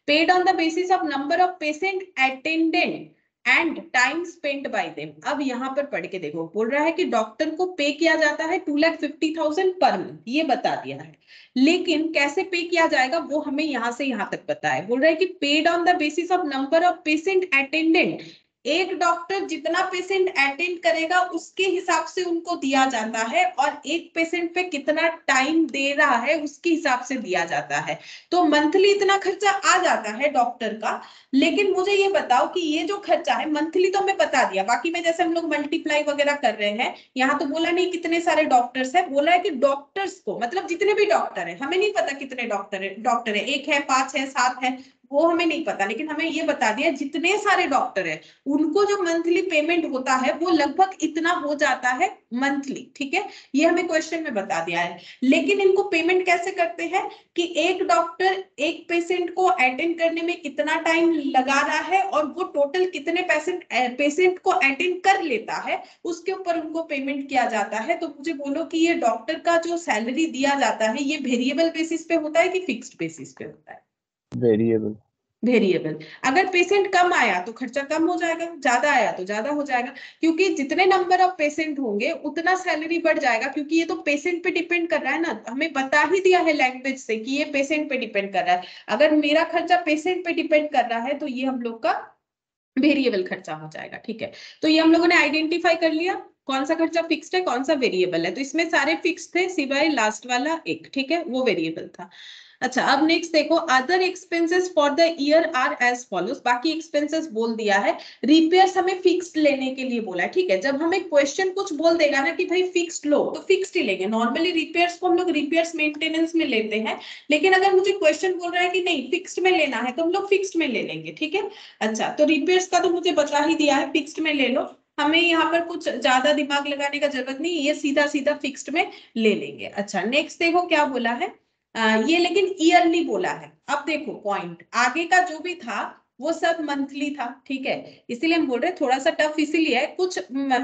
paid on the basis of number of patient attendant and time spent bye them. अब यहाँ पर पढ़ के देखो, बोल रहा है कि डॉक्टर को पे किया जाता है 2,50,000 पर मंथ, ये बता दिया है, लेकिन कैसे पे किया जाएगा वो हमें यहाँ से यहाँ तक पता है। बोल रहा है कि paid on the basis of number of patient attendant, एक डॉक्टर जितना पेशेंट अटेंड करेगा उसके हिसाब से उनको दिया जाता है, और एक पेशेंट पे कितना टाइम दे रहा है उसके हिसाब से दिया जाता है। तो मंथली इतना खर्चा आ जाता है डॉक्टर का, लेकिन मुझे ये बताओ कि ये जो खर्चा है मंथली तो हमें बता दिया, बाकी में जैसे हम लोग मल्टीप्लाई वगैरह कर रहे हैं, यहाँ तो बोला नहीं कितने सारे डॉक्टर्स है, बोला है कि डॉक्टर्स को, मतलब जितने भी डॉक्टर है, हमें नहीं पता कितने डॉक्टर है, 1 है, 5 है, 7 है, वो हमें नहीं पता, लेकिन हमें ये बता दिया जितने सारे डॉक्टर है उनको जो मंथली पेमेंट होता है वो लगभग इतना हो जाता है मंथली। ठीक है, ये हमें क्वेश्चन में बता दिया है। लेकिन इनको पेमेंट कैसे करते हैं कि एक डॉक्टर एक पेशेंट को अटेंड करने में कितना टाइम लगा रहा है और वो टोटल कितने पेशेंट को अटेंड कर लेता है, उसके ऊपर उनको पेमेंट किया जाता है। तो मुझे बोलो कि ये डॉक्टर का जो सैलरी दिया जाता है ये वेरिएबल बेसिस पे होता है कि फिक्स्ड बेसिस पे होता है? वेरिएबल। वेरिएबल। अगर पेशेंट कम आया तो खर्चा कम हो जाएगा, ज्यादा आया तो ज्यादा हो जाएगा, क्योंकि जितने नंबर ऑफ पेशेंट होंगे उतना सैलरी बढ़ जाएगा, क्योंकि ये तो पेशेंट पे डिपेंड कर रहा है ना, हमें बता ही दिया है लैंग्वेज से कि ये पेशेंट पे डिपेंड कर रहा है। अगर मेरा खर्चा पेशेंट पे डिपेंड कर रहा है तो ये हम लोग का वेरिएबल खर्चा हो जाएगा। ठीक है, तो ये हम लोगों ने आइडेंटिफाई कर लिया कौन सा खर्चा फिक्स्ड है कौन सा वेरिएबल है। तो इसमें सारे फिक्स्ड थे सिवाय लास्ट वाला एक, ठीक है, वो वेरिएबल था। अच्छा, अब नेक्स्ट देखो, other expenses for the year are as follows. बाकी एक्सपेंसेस बोल दिया है, रिपेयर्स हमें फिक्स्ड लेने के लिए बोला है। ठीक है, जब हमें क्वेश्चन कुछ बोल देगा ना कि भाई फिक्स्ड लो, तो फिक्स्ड ही लेंगे। नॉर्मली रिपेयर्स को हम लोग रिपेयर्स मेंटेनेंस में लेते हैं, लेकिन अगर मुझे क्वेश्चन बोल रहा है कि नहीं फिक्स्ड में लेना है तो हम लोग फिक्स्ड में ले लेंगे। ठीक है, अच्छा, तो रिपेयर्स का तो मुझे बता ही दिया है, फिक्स्ड में ले लो, हमें यहाँ पर कुछ ज्यादा दिमाग लगाने का जरूरत नहीं, ये सीधा सीधा फिक्स्ड में ले लेंगे। अच्छा, नेक्स्ट देखो क्या बोला है, ये लेकिन ईयरली बोला है। अब देखो पॉइंट, आगे का जो भी था वो सब मंथली था। ठीक है, इसीलिए हम बोल रहे हैं थोड़ा सा टफ इसीलिए है, कुछ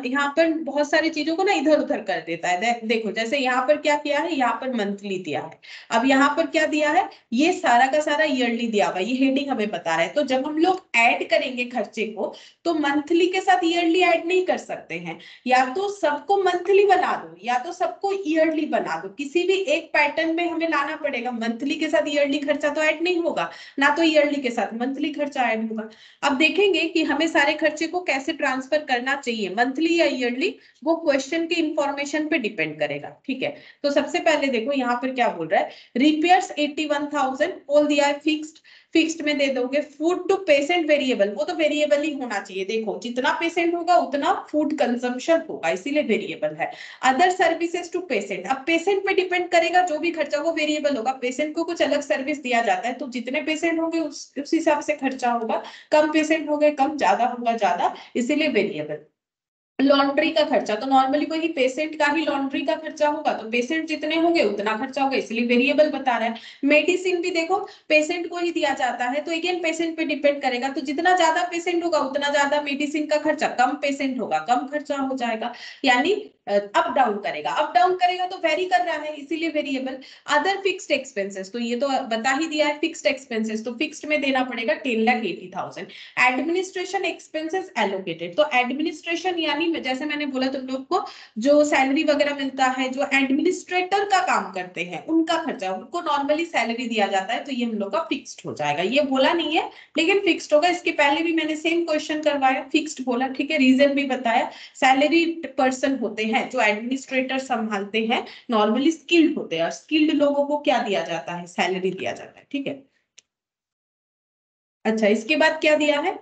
यहाँ पर बहुत सारी चीजों को ना इधर उधर कर देता है। देखो जैसे यहाँ पर क्या किया है, यहाँ पर मंथली दिया है, अब यहाँ पर क्या दिया है, ये सारा का सारा ईयरली दिया हुआ, ये हेडिंग हमें बता रहा है। तो जब हम लोग ऐड करेंगे खर्चे को तो मंथली के साथ ईयरली ऐड नहीं कर सकते हैं, या तो सबको मंथली बना दो या तो सबको ईयरली बना दो, किसी भी एक पैटर्न में हमें लाना पड़ेगा। मंथली के साथ ईयरली खर्चा तो ऐड नहीं होगा, ना तो ईयरली के साथ मंथली खर्चा ऐड होगा। अब देखेंगे कि हमें सारे खर्चे को कैसे ट्रांसफर करना चाहिए, मंथली या ईयरली, वो क्वेश्चन के इंफॉर्मेशन पे डिपेंड करेगा। ठीक है, तो सबसे पहले देखो यहाँ पर क्या बोल रहा है, रिपेयर्स 81,000 बोल दिया है फिक्स्ड, फिक्स्ड में दे दोगे। फूड टू पेशेंट वेरिएबल, वो तो वेरिएबल ही होना चाहिए, देखो जितना पेशेंट होगा उतना फूड कंजम्पशन होगा, इसीलिए वेरिएबल है। अदर सर्विसेज टू पेशेंट, अब पेशेंट पे डिपेंड करेगा जो भी खर्चा वो वेरिएबल होगा, पेशेंट को कुछ अलग सर्विस दिया जाता है तो जितने पेशेंट होंगे उस हिसाब से खर्चा होगा, कम पेशेंट हो गए कम, ज्यादा होगा ज्यादा, इसीलिए वेरिएबल। लॉन्ड्री का खर्चा तो नॉर्मली वही पेशेंट का ही लॉन्ड्री का खर्चा होगा, तो पेशेंट जितने होंगे उतना खर्चा होगा, इसलिए वेरिएबल बता रहा है। मेडिसिन भी देखो पेशेंट को ही दिया जाता है, तो अगेन पेशेंट पे डिपेंड करेगा, तो जितना ज्यादा पेशेंट होगा उतना ज्यादा मेडिसिन का खर्चा, कम पेशेंट होगा कम खर्चा हो जाएगा, यानी अप डाउन करेगा, अप डाउन करेगा तो वेरी कर रहा है, इसीलिए वेरिएबल। अदर फिक्स्ड एक्सपेंसेस, तो ये तो बता ही दिया है फिक्स्ड एक्सपेंसेस, तो फिक्स्ड में देना पड़ेगा 10,80,000। एडमिनिस्ट्रेशन एक्सपेंसेस एलोकेटेड, तो एडमिनिस्ट्रेशन यानी जैसे मैंने बोला तुम लोग को जो सैलरी वगैरह मिलता है, जो एडमिनिस्ट्रेटर का काम करते हैं उनका खर्चा, उनको नॉर्मली सैलरी दिया जाता है, तो ये हम लोग का फिक्स्ड हो जाएगा। ये बोला नहीं है लेकिन फिक्स्ड होगा, इसके पहले भी मैंने सेम क्वेश्चन करवाया, फिक्स्ड बोला। ठीक है, रीजन भी बताया, सैलरी पर्सन होते हैं जो एडमिनिस्ट्रेटर संभालते हैं, नॉर्मली स्किल्ड होते हैं, और स्किल्ड लोगों को क्या दिया जाता है, सैलरी दिया जाता है। ठीक है, अच्छा, इसके बाद क्या दिया है,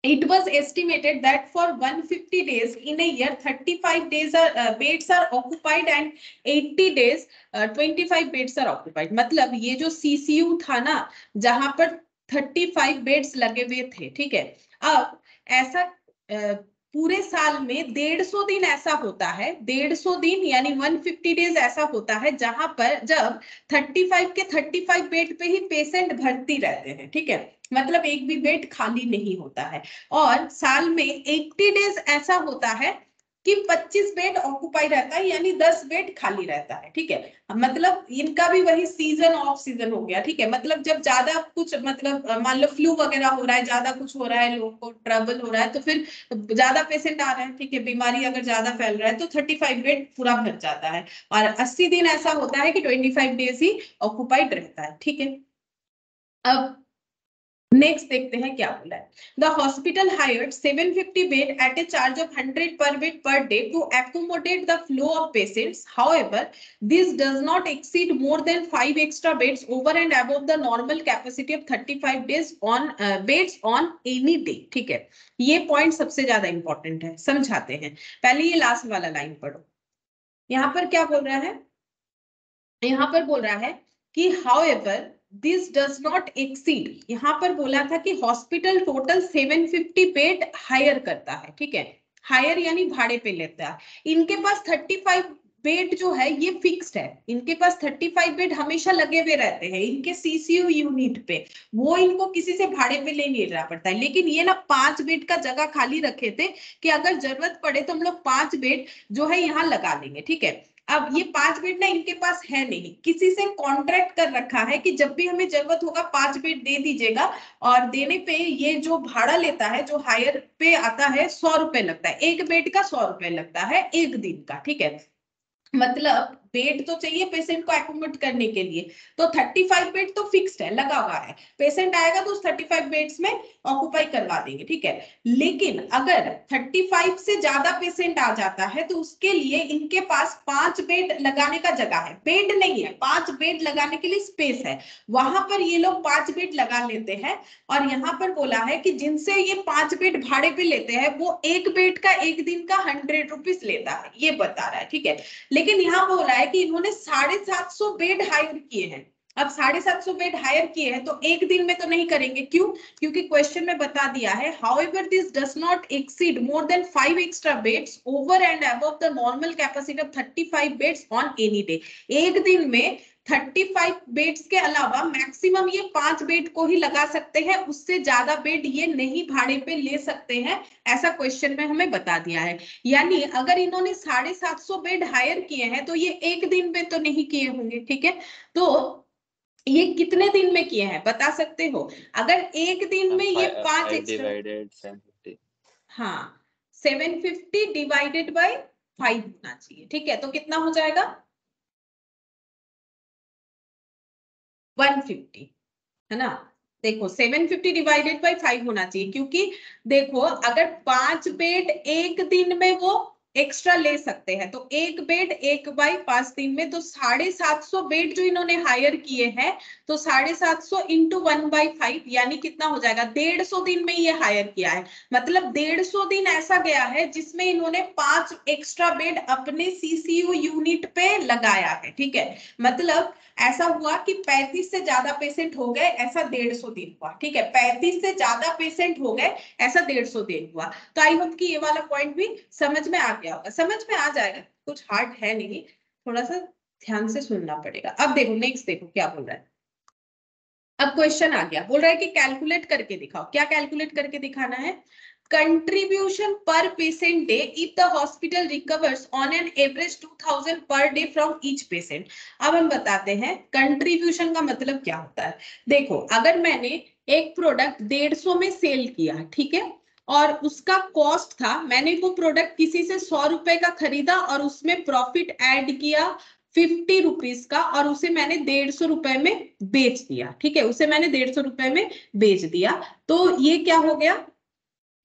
it was estimated that for 150 days in a year 35 days beds are occupied and 80 days 25 beds are occupied। मतलब ये जो CCU था ना जहां पर 35 बेड्स लगे हुए थे, ठीक है, अब ऐसा पूरे साल में 150 दिन ऐसा होता है, 150 दिन यानी 150 डेज ऐसा होता है जहां पर जब 35 के 35 बेड पे ही पेशेंट भर्ती रहते हैं। ठीक है, मतलब एक भी बेड खाली नहीं होता है। और साल में 80 डेज ऐसा होता है कि 25 बेड ऑक्यूपाई रहता है, यानी 10 बेड खाली रहता है, ठीक है। मतलब इनका भी वही सीजन ऑफ सीजन हो गया, ठीक है। मतलब जब ज्यादा कुछ मतलब मान लो फ्लू वगैरह हो रहा है, ज्यादा कुछ हो रहा है, लोगों को ट्रबल हो रहा है, तो फिर ज्यादा पेशेंट आ रहे हैं, ठीक है, बीमारी अगर ज्यादा फैल रहा है तो 35 बेड पूरा भर जाता है। और 80 दिन ऐसा होता है कि 25 डेज ही ऑक्यूपाइड रहता है, ठीक है। अब नेक्स्ट देखते हैं क्या बोला है। The hospital hired 750 bed at A charge of 100 per bed per day to accommodate the flow of patients. However, this does not exceed more than 5 extra beds over and above the normal capacity of 35 days on beds on any day. ठीक है, ये point सबसे ज्यादा important है, समझाते हैं। पहले ये लास्ट वाला लाइन पढ़ो। यहाँ पर क्या बोल रहा है, यहाँ पर बोल रहा है कि however this does not exceed, यहाँ पर बोला था कि हॉस्पिटल टोटल 750 बेड हायर करता है, ठीक है। हायर यानी भाड़े पे लेता है। इनके पास 35 बेड जो है ये फिक्स्ड है, इनके पास 35 बेड हमेशा लगे हुए रहते हैं इनके सीसीयू यूनिट पे, वो इनको किसी से भाड़े पे ले नहीं लेना पड़ता है। लेकिन ये ना 5 बेड का जगह खाली रखे थे कि अगर जरूरत पड़े तो हम लोग 5 बेड जो है यहाँ लगा लेंगे, ठीक है। अब ये 5 बेड ना इनके पास है नहीं, किसी से कॉन्ट्रैक्ट कर रखा है कि जब भी हमें जरूरत होगा 5 बेड दे दीजिएगा, और देने पे ये जो भाड़ा लेता है, जो हायर पे आता है, 100 रुपए लगता है, एक बेड का 100 रुपए लगता है एक दिन का, ठीक है। मतलब बेड तो चाहिए पेशेंट को एकोमोडेट करने के लिए, तो 35 बेड तो फिक्स्ड है, लगा हुआ है, पेशेंट आएगा तो उस 35 बेड्स में ऑक्यूपाई करवा देंगे, ठीक है। लेकिन अगर 35 से ज्यादा पेशेंट आ जाता है तो उसके लिए इनके पास 5 बेड लगाने का जगह है, बेड नहीं है, 5 बेड लगाने के लिए स्पेस है, वहां पर ये लोग 5 बेड लगा लेते हैं। और यहाँ पर बोला है कि जिनसे ये 5 बेड भाड़े पे लेते हैं वो एक बेड का एक दिन का 100 रुपीज लेता है, ये बता रहा है, ठीक है। लेकिन यहाँ बोला है कि इन्होंने 750 बेड हायर किए हैं। अब 750 बेड हायर किए हैं तो एक दिन में तो नहीं करेंगे, क्यों? क्योंकि क्वेश्चन में बता दिया है however this does not exceed more than 5 extra beds over and above the normal capacity of 35 beds on any day। एक दिन में 35 बेड्स के अलावा मैक्सिमम ये 5 बेड को ही लगा सकते हैं, उससे ज्यादा बेड ये नहीं भाड़े पे ले सकते हैं, ऐसा क्वेश्चन में हमें बता दिया है। यानी अगर इन्होंने 750 बेड हायर किए हैं तो ये एक दिन में तो नहीं किए होंगे, ठीक है। तो ये कितने दिन में किए हैं बता सकते हो? अगर एक दिन में ये 5 एक्स्ट्रा, हाँ 750 डिवाइडेड बाय 5 होना चाहिए, ठीक है। तो कितना हो जाएगा 150, है ना। देखो 750 डिवाइडेड बाय 5 होना चाहिए, क्योंकि देखो अगर 5 बेड एक दिन में वो एक्स्ट्रा ले सकते हैं तो एक बेड 1/5 दिन में, तो 750 बेड जो इन्होंने हायर किए हैं, तो 750 इंटू 1/5 यानी कितना हो जाएगा 150 दिन में ये हायर किया है। मतलब 150 दिन ऐसा गया है जिसमें इन्होंने 5 एक्स्ट्रा बेड अपने सीसीयू यूनिट पे लगाया है, ठीक है। मतलब ऐसा हुआ कि 35 से ज्यादा पेशेंट हो गए, ऐसा 150 दिन हुआ, ठीक है। 35 से ज्यादा पेशेंट हो गए, ऐसा 150 दिन हुआ। तो आई होप कि ये वाला पॉइंट भी समझ में आ गया होगा, समझ में आ जाएगा, कुछ हार्ड है नहीं, थोड़ा सा ध्यान से सुनना पड़ेगा। अब देखो नेक्स्ट, देखो क्या बोल रहा है। अब क्वेश्चन आ गया, बोल रहा है कि कैलकुलेट करके दिखाओ। क्या कैलकुलेट करके दिखाना है? contribution per patient day if the hospital recovers on an average 2000 per day from each patient। अब हम बताते हैं कंट्रीब्यूशन का मतलब क्या होता है। देखो अगर मैंने एक प्रोडक्ट 150 में सेल किया, ठीक है, और उसका कॉस्ट था, मैंने वो प्रोडक्ट किसी से 100 रुपए का खरीदा और उसमें प्रॉफिट ऐड किया 50 रुपीज का, और उसे मैंने 150 रुपए में बेच दिया, ठीक है, उसे मैंने 150 रुपए में बेच दिया। तो ये क्या हो गया,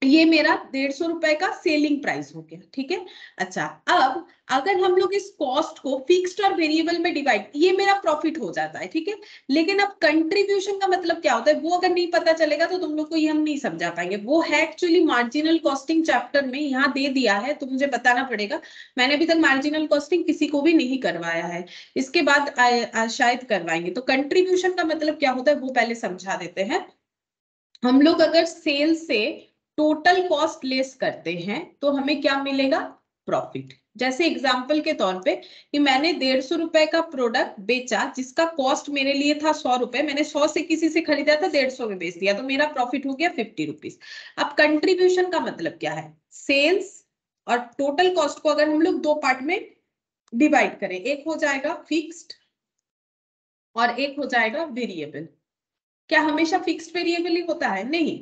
ये मेरा 150 रुपए का सेलिंग प्राइस हो गया, ठीक है। अच्छा, अब अगर हम लोग इस कॉस्ट को फिक्स्ड और वेरिएबल में डिवाइड, ये मेरा प्रॉफिट हो जाता है, ठीक है। लेकिन अब कंट्रीब्यूशन का मतलब क्या होता है वो अगर नहीं पता चलेगा तो तुम लोग को ये हम नहीं समझा पाएंगे। वो है एक्चुअली मार्जिनल कॉस्टिंग चैप्टर में, यहाँ दे दिया है तो मुझे बताना पड़ेगा। मैंने अभी तक मार्जिनल कॉस्टिंग किसी को भी नहीं करवाया है, इसके बाद शायद करवाएंगे। तो कंट्रीब्यूशन का मतलब क्या होता है वो पहले समझा देते हैं। हम लोग अगर सेल से टोटल कॉस्ट लेस करते हैं तो हमें क्या मिलेगा, प्रॉफिट। जैसे एग्जांपल के तौर पे कि मैंने 150 रुपए का प्रोडक्ट बेचा जिसका कॉस्ट मेरे लिए था 100 रुपए, मैंने 100 से किसी से खरीदा था 150 में बेच दिया, तो मेरा प्रॉफिट हो गया 50 रुपीज। अब कंट्रीब्यूशन का मतलब क्या है, सेल्स और टोटल कॉस्ट को अगर हम लोग दो पार्ट में डिवाइड करें, एक हो जाएगा फिक्स्ड और एक हो जाएगा वेरिएबल। क्या हमेशा फिक्स्ड वेरिएबल ही होता है? नहीं,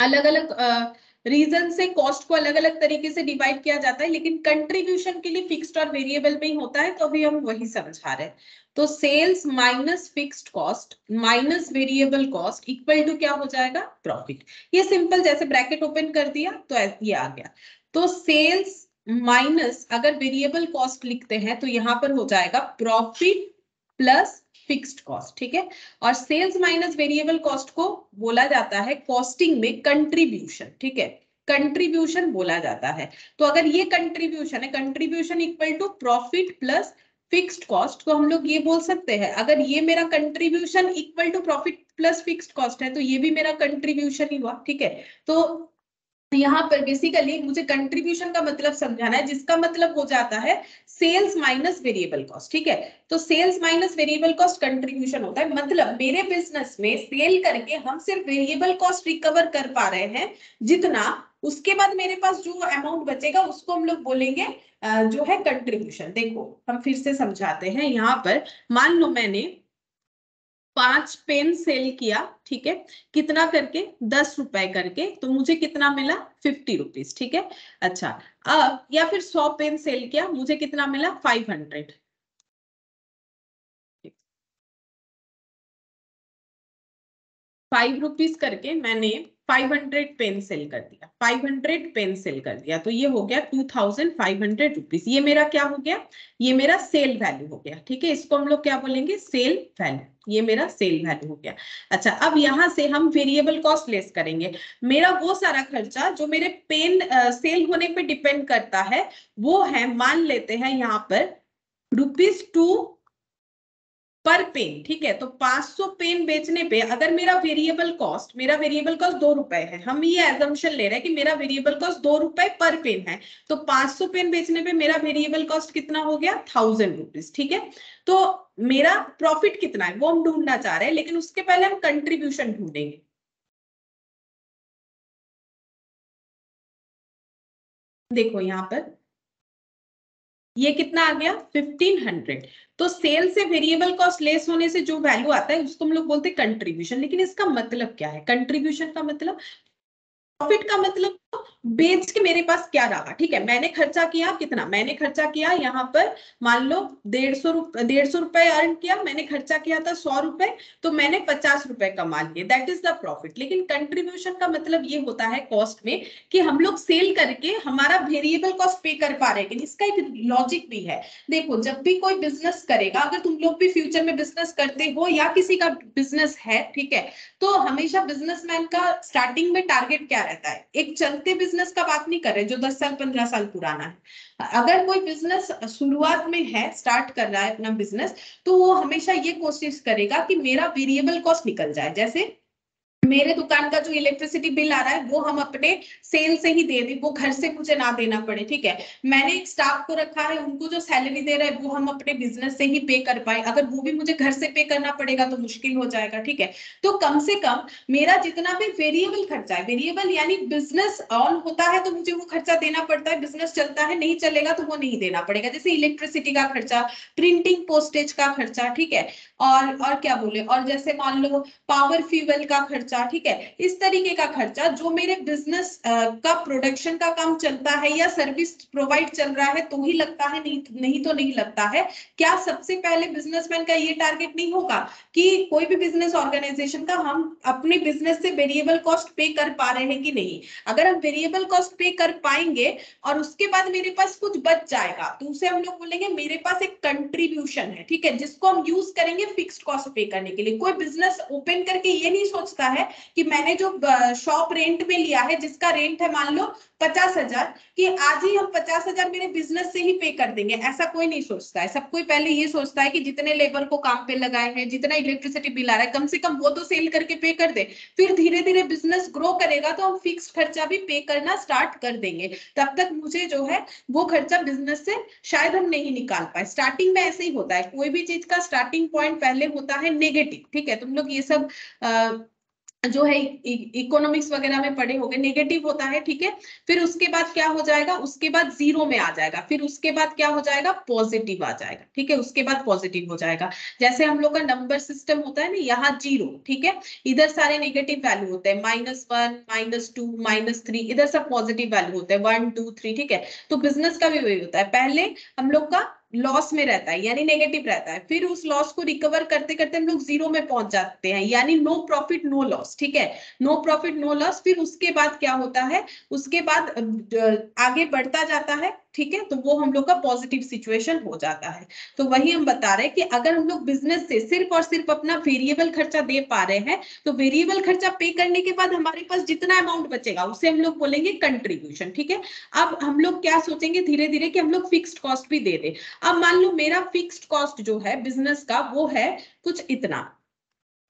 अलग अलग रीजन से कॉस्ट को अलग अलग तरीके से डिवाइड किया जाता है, लेकिन कंट्रीब्यूशन के लिए फिक्स्ड और वेरिएबल में ही होता है, तो अभी हम वही समझा रहे हैं। तो sales minus fixed cost minus variable cost equal to क्या हो जाएगा? प्रॉफिट। ये सिंपल, जैसे ब्रैकेट ओपन कर दिया तो ये आ गया। तो सेल्स माइनस अगर वेरिएबल कॉस्ट लिखते हैं तो यहाँ पर हो जाएगा प्रॉफिट प्लस फिक्स्ड कॉस्ट, ठीक है। और सेल्स माइनस वेरिएबल कॉस्ट को बोला जाता है कॉस्टिंग में कंट्रीब्यूशन, ठीक है, कंट्रीब्यूशन बोला जाता है। तो अगर ये कंट्रीब्यूशन है, contribution equal to profit plus fixed cost, तो हम लोग ये बोल सकते हैं अगर ये मेरा contribution equal to profit plus fixed cost है तो ये भी मेरा कंट्रीब्यूशन ही हुआ, ठीक है। तो यहाँ पर बेसिकली मुझे कंट्रीब्यूशन का मतलब समझाना है, जिसका मतलब हो जाता है सेल्स माइनस वेरिएबल कॉस्ट, ठीक है। तो sales minus variable cost contribution होता है, मतलब मेरे बिजनेस में सेल करके हम सिर्फ वेरिएबल कॉस्ट रिकवर कर पा रहे हैं जितना, उसके बाद मेरे पास जो अमाउंट बचेगा उसको हम लोग बोलेंगे जो है कंट्रीब्यूशन। देखो हम फिर से समझाते हैं। यहाँ पर मान लो मैंने 5 पेन सेल किया, ठीक है, कितना करके? 10 रुपए करके, तो मुझे कितना मिला? 50 रुपीज, ठीक है। अच्छा, अब या फिर 100 पेन सेल किया, मुझे कितना मिला? 500। 5 रुपीज करके मैंने 500 पेन सेल कर दिया, 500 पेन सेल कर दिया, तो ये हो गया 2500 रुपीज। ये मेरा क्या हो गया? ये मेरा सेल वैल्यू हो गया, ठीक है। इसको हम लोग क्या बोलेंगे? Sale value. ये मेरा सेल वैल्यू हो गया। अच्छा, अब यहाँ से हम वेरिएबल कॉस्ट लेस करेंगे। मेरा वो सारा खर्चा जो मेरे पेन सेल होने पे डिपेंड करता है वो है, मान लेते हैं यहाँ पर ₹2 पर पेन, ठीक है। तो 500 पेन बेचने पे अगर मेरा वेरिएबल कॉस्ट 2 रुपए है, हम ये एजम्पशन ले रहे हैं कि मेरा वेरिएबल कॉस्ट 2 रुपए पर पेन है, तो 500 पेन बेचने पे मेरा वेरिएबल कॉस्ट कितना हो गया? 1000 रुपीज, ठीक है। तो मेरा प्रॉफिट कितना है वो हम ढूंढना चाह रहे हैं, लेकिन उसके पहले हम कंट्रीब्यूशन ढूंढेंगे। देखो यहाँ पर ये कितना आ गया? 1500। तो सेल से वेरिएबल कॉस्ट लेस होने से जो वैल्यू आता है उसको हम लोग बोलते हैं कंट्रीब्यूशन। लेकिन इसका मतलब क्या है? कंट्रीब्यूशन का मतलब, प्रॉफिट का मतलब बेच के मेरे पास क्या रहा, ठीक है। मैंने खर्चा किया, कितना मैंने खर्चा किया? यहाँ पर मान लो 150 रुपए अर्न किया, मैंने खर्चा किया था 100 रुपए, तो मैंने 50 रुपए कमा लिए, दैट इज द प्रॉफिट। लेकिन कंट्रीब्यूशन का मतलब ये होता है कॉस्ट में कि हम लोग सेल करके हमारा वेरिएबल कॉस्ट पे कर पा रहे हैं। इसका एक लॉजिक भी है। देखो जब भी कोई बिजनेस करेगा, अगर तुम लोग भी फ्यूचर में बिजनेस करते हो या किसी का बिजनेस है, ठीक है, तो हमेशा बिजनेसमैन का स्टार्टिंग में टारगेट क्या रहता है? एक चलते बिजनेस का बात नहीं कर रहे जो 10 साल 15 साल पुराना है। अगर कोई बिजनेस शुरुआत में है, स्टार्ट कर रहा है अपना बिजनेस, तो वो हमेशा ये कोशिश करेगा कि मेरा वेरिएबल कॉस्ट निकल जाए। जैसे मेरे दुकान का जो इलेक्ट्रिसिटी बिल आ रहा है वो हम अपने सेल से ही दे दें, वो घर से मुझे ना देना पड़े, ठीक है। मैंने एक स्टाफ को रखा है, उनको जो सैलरी दे रहा है वो हम अपने बिजनेस से ही पे कर पाए। अगर वो भी मुझे घर से पे करना पड़ेगा तो मुश्किल हो जाएगा, ठीक है। तो कम से कम मेरा जितना भी वेरिएबल खर्चा है, वेरिएबल यानी बिजनेस ऑन होता है तो मुझे वो खर्चा देना पड़ता है, बिजनेस चलता है नहीं चलेगा तो वो नहीं देना पड़ेगा। जैसे इलेक्ट्रिसिटी का खर्चा, प्रिंटिंग पोस्टेज का खर्चा, ठीक है, और क्या बोले, और जैसे मान लो पावर फ्यूल का खर्चा, ठीक है। इस तरीके का खर्चा जो मेरे बिजनेस का प्रोडक्शन का काम चलता है या सर्विस प्रोवाइड चल रहा है तो ही लगता है, नहीं तो नहीं लगता है। क्या सबसे पहले बिजनेसमैन का ये टारगेट नहीं होगा कि कोई भी बिजनेस ऑर्गेनाइजेशन का हम अपने बिजनेस से वेरिएबल कॉस्ट पे कर पा रहे हैं कि नहीं? अगर हम वेरिएबल कॉस्ट पे कर पाएंगे और उसके बाद मेरे पास कुछ बच जाएगा तो उसे हम लोग बोलेंगे मेरे पास एक कंट्रीब्यूशन है, ठीक है, जिसको हम यूज करेंगे फिक्स्ड कॉस्ट पे करने के लिए। कोई बिजनेस ओपन करके ये नहीं सोचता है कि मैंने जो शॉप रेंट में लिया है जिसका रेंट है मान लो 50,000, कि आज ही हम 50,000 मेरे बिजनेस से ही पे कर देंगे, ऐसा कोई नहीं सोचता है। सब कोई पहले ये सोचता है कि जितने लेबर को काम पे लगाए हैं, जितना इलेक्ट्रिसिटी बिल आ रहा है, कम से कम वो तो सेल करके पे कर दे। फिर धीरे धीरे बिजनेस ग्रो करेगा तो हम फिक्स्ड खर्चा भी पे करना स्टार्ट कर देंगे। तब तक मुझे जो है वो खर्चा बिजनेस से शायद हम नहीं निकाल पाए। स्टार्टिंग में ऐसे ही होता है, कोई भी चीज का स्टार्टिंग पॉइंट पहले होता है नेगेटिव, ठीक है। तुम लोग ये सब जो है इकोनॉमिक्स वगैरह में पढ़े होंगे, नेगेटिव होता है, ठीक है। फिर उसके बाद क्या हो जाएगा, उसके बाद जीरो में आ जाएगा, फिर उसके बाद क्या हो जाएगा, पॉजिटिव आ जाएगा, ठीक है, उसके बाद पॉजिटिव हो जाएगा। जैसे हम लोग का नंबर सिस्टम होता है ना, यहाँ जीरो, ठीक है, इधर सारे नेगेटिव वैल्यू होते हैं, -1, -2, -3, इधर सब पॉजिटिव वैल्यू होते हैं, 1, 2, 3, ठीक है। तो बिजनेस का भी वही होता है, पहले हम लोग का लॉस में रहता है यानी नेगेटिव रहता है, फिर उस लॉस को रिकवर करते करते हम लोग जीरो में पहुंच जाते हैं यानी नो प्रॉफिट नो लॉस, ठीक है, नो प्रॉफिट नो लॉस। फिर उसके बाद क्या होता है, उसके बाद आगे बढ़ता जाता है, ठीक है, तो वो हम लोग का पॉजिटिव सिचुएशन हो जाता है। तो वही हम बता रहे हैं कि अगर हम लोग बिजनेस से सिर्फ और सिर्फ अपना वेरिएबल खर्चा दे पा रहे हैं, तो वेरिएबल खर्चा पे करने के बाद हमारे पास जितना अमाउंट बचेगा उसे हम लोग बोलेंगे कंट्रीब्यूशन, ठीक है। अब हम लोग क्या सोचेंगे धीरे धीरे कि हम लोग फिक्स्ड कॉस्ट भी दे दें। अब मान लो मेरा फिक्स्ड कॉस्ट जो है बिजनेस का वो है कुछ इतना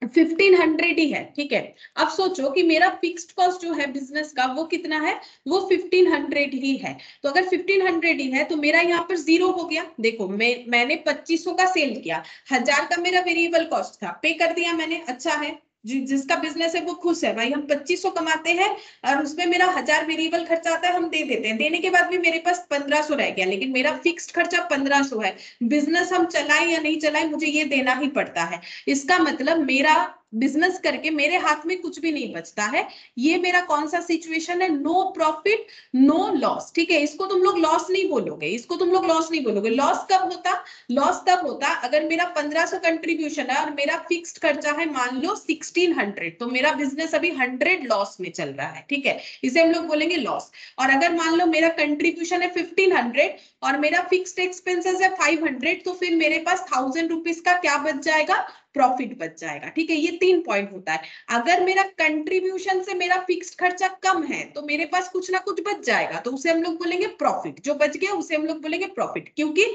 1500 ही है, ठीक है। अब सोचो कि मेरा फिक्स्ड कॉस्ट जो है बिजनेस का वो कितना है, वो 1500 ही है। तो अगर 1500 ही है तो मेरा यहाँ पर जीरो हो गया। देखो मैंने 2500 का सेल किया, 1000 का मेरा वेरिएबल कॉस्ट था, पे कर दिया मैंने, अच्छा है, जिसका बिजनेस है वो खुश है, भाई हम 2500 कमाते हैं और उसमें मेरा 1000 वेरिएबल खर्चा आता है, हम दे देते हैं, देने के बाद भी मेरे पास 1500 रह गया, लेकिन मेरा फिक्स्ड खर्चा 1500 है। बिजनेस हम चलाएं या नहीं चलाएं मुझे ये देना ही पड़ता है। इसका मतलब मेरा बिजनेस करके मेरे हाथ में कुछ भी नहीं बचता है। ये मेरा कौन सा सिचुएशन है, नो प्रॉफिट नो लॉस, ठीक है। इसको तुम लोग लॉस नहीं बोलोगे, इसको तुम लोग लॉस नहीं बोलोगे। लॉस कब होता, लॉस तब होता अगर मेरा 1500 कंट्रीब्यूशन है और मेरा फिक्स्ड खर्चा है मान लो 1600, तो मेरा बिजनेस अभी 100 लॉस में चल रहा है, ठीक है, इसे हम लोग बोलेंगे लॉस। और अगर मान लो मेरा कंट्रीब्यूशन है 1500 और मेरा फिक्स्ड एक्सपेंसेस है 500, तो फिर मेरे पास 1000 रुपीज का क्या बच जाएगा, प्रॉफिट बच जाएगा, ठीक है। ये 3 पॉइंट होता है। अगर मेरा कंट्रीब्यूशन से मेरा फिक्स्ड खर्चा कम है तो मेरे पास कुछ ना कुछ बच जाएगा, तो उसे हम लोग बोलेंगे प्रॉफिट, जो बच गया उसे हम लोग बोलेंगे प्रॉफिट, क्योंकि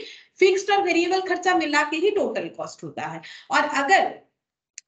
फिक्स्ड और वेरिएबल खर्चा मिला के ही टोटल कॉस्ट होता है। और अगर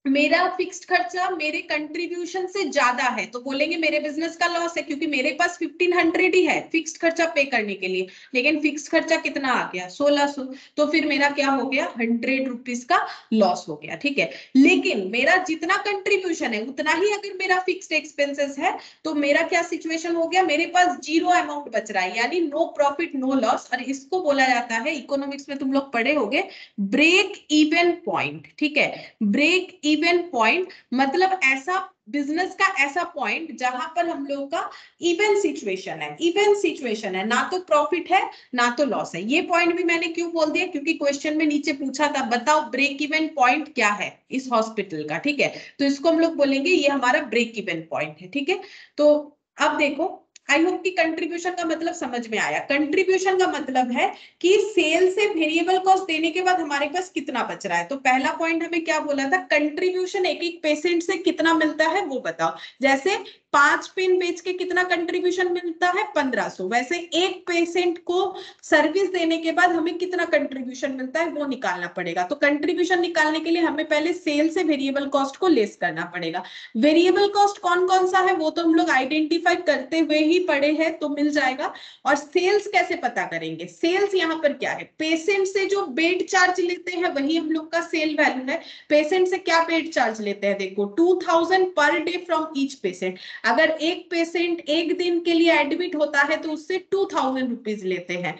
मेरा फिक्स्ड खर्चा मेरे कंट्रीब्यूशन से ज्यादा है तो बोलेंगे मेरे बिजनेस का लॉस है, क्योंकि मेरे पास 1500 ही है फिक्स्ड खर्चा पे करने के लिए, लेकिन फिक्स्ड खर्चा कितना आ गया 1600, तो फिर मेरा क्या हो गया 100 रुपीज का लॉस हो गया, ठीक है। लेकिन मेरा जितना कंट्रीब्यूशन है उतना ही अगर मेरा फिक्स्ड एक्सपेंसेस है तो मेरा क्या सिचुएशन हो गया, मेरे पास जीरो अमाउंट बच रहा है यानी नो प्रॉफिट नो लॉस। और इसको बोला जाता है, इकोनॉमिक्स में तुम लोग पढ़े होंगे, ब्रेक इवन पॉइंट, ठीक है। ब्रेक इवन पॉइंट मतलब ऐसा बिजनेस का ऐसा पॉइंट जहां पर हम लोगों का इवन सिचुएशन है, इवन सिचुएशन है, ना तो प्रॉफिट है ना तो लॉस है। ये पॉइंट भी मैंने क्यों बोल दिया, क्योंकि क्वेश्चन में नीचे पूछा था बताओ ब्रेक इवन पॉइंट क्या है इस हॉस्पिटल का, ठीक है। तो इसको हम लोग बोलेंगे ये हमारा ब्रेक इवन पॉइंट है, ठीक है। तो अब देखो, आई होप कि कंट्रीब्यूशन का मतलब समझ में आया। कंट्रीब्यूशन का मतलब है कि सेल से वेरिएबल कॉस्ट देने के बाद हमारे पास कितना बच रहा है। तो पहला पॉइंट हमें क्या बोला था, कंट्रीब्यूशन एक एक पेशेंट से कितना मिलता है वो बताओ। जैसे 5 पेन बेच के कितना कंट्रीब्यूशन मिलता है 1500, वैसे एक पेशेंट को सर्विस देने के बाद हमें कितना कंट्रीब्यूशन मिलता है वो निकालना पड़ेगा। तो कंट्रीब्यूशन निकालने के लिए हमें पहले सेल से वेरिएबल कॉस्ट को लेस करना पड़ेगा। वेरिएबल कॉस्ट कौन कौन सा है वो तो हम लोग आइडेंटिफाई करते हुए ही पढ़े हैं, तो मिल जाएगा। और सेल्स कैसे पता करेंगे, सेल्स यहाँ पर क्या है, पेशेंट से जो बेड चार्ज लेते हैं वही हम लोग का सेल वैल्यू है। पेशेंट से क्या बेड चार्ज लेते हैं, देखो 2000 per day from each patient. अगर एक पेशेंट एक दिन के लिए एडमिट होता है तो उससे 2000 रुपीज लेते हैं।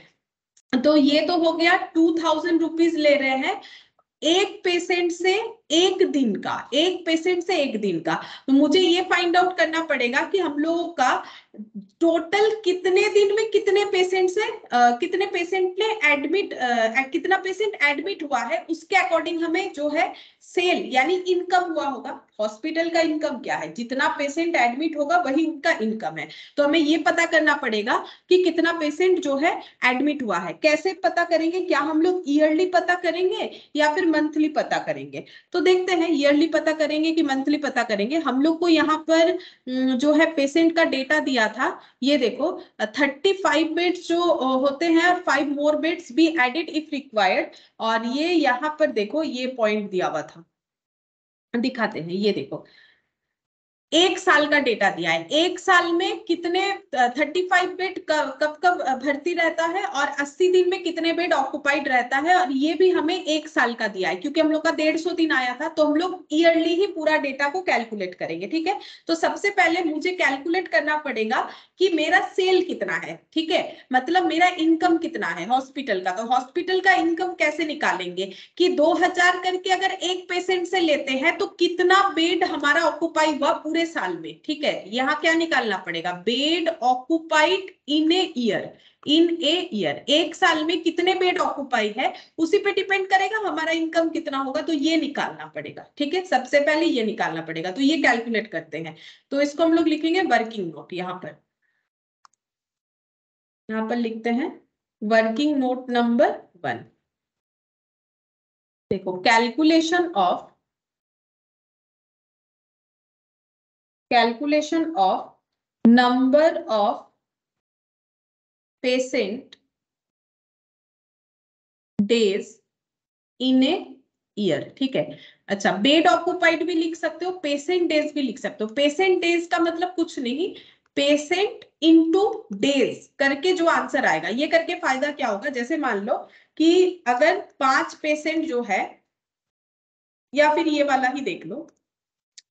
तो ये तो हो गया 2000 रुपीज ले रहे हैं एक पेशेंट से एक दिन का, एक पेशेंट से एक दिन का। तो मुझे ये फाइंड आउट करना पड़ेगा कि हम लोगों का टोटल कितने दिन में कितने पेशेंट से कितने पेशेंट ने एडमिट कितना पेशेंट एडमिट हुआ है, उसके अकॉर्डिंग हमें जो है सेल यानी इनकम हुआ होगा। हॉस्पिटल का इनकम क्या है, जितना पेशेंट एडमिट होगा वही उनका इनकम है। तो हमें ये पता करना पड़ेगा कि कितना पेशेंट जो है एडमिट हुआ है। कैसे पता करेंगे, क्या हम लोग ईयरली पता करेंगे या फिर मंथली पता करेंगे। तो देखते हैं ईयरली पता करेंगे कि मंथली पता करेंगे। हम लोग को यहाँ पर जो है पेशेंट का डेटा दिया था, ये देखो 35 बेड्स जो होते हैं, 5 more beds be added if required. और ये यहाँ पर देखो ये पॉइंट दिया हुआ था, दिखाते हैं, ये देखो 1 साल का डेटा दिया है, 1 साल में कितने 35 बेड कब कब भर्ती रहता है और 80 दिन में कितने बेड ऑक्युपाइड रहता है, और ये भी हमें 1 साल का दिया है क्योंकि हम लोग का 150 दिन आया था, तो हम लोग ईयरली ही पूरा डेटा को कैलकुलेट करेंगे। ठीक है, तो सबसे पहले मुझे कैलकुलेट करना पड़ेगा कि मेरा सेल कितना है। ठीक है, मतलब मेरा इनकम कितना है हॉस्पिटल का। तो हॉस्पिटल का इनकम कैसे निकालेंगे कि 2000 करके अगर एक पेशेंट से लेते हैं तो कितना बेड हमारा ऑक्युपाई हुआ पूरे साल में। ठीक है, यहाँ क्या निकालना पड़ेगा, bed occupied in a year, in a year, एक साल में कितने बेड ऑक्युपाई है उसी पे डिपेंड करेगा हमारा इनकम कितना होगा, तो ये निकालना पड़ेगा। ठीक है, सबसे पहले ये निकालना पड़ेगा, तो ये कैलकुलेट करते हैं। तो इसको हम लोग लिखेंगे वर्किंग नोट, यहाँ पर लिखते हैं वर्किंग नोट नंबर 1। देखो, calculation of number of patient days in a year. ठीक है, अच्छा, बेड ऑक्युपाइड भी लिख सकते हो, पेशेंट डेज भी लिख सकते हो। पेशेंट डेज का मतलब कुछ नहीं, पेशेंट इनटू डेज करके जो आंसर आएगा, ये करके फायदा क्या होगा, जैसे मान लो कि अगर 5 पेशेंट जो है, या फिर ये वाला ही देख लो,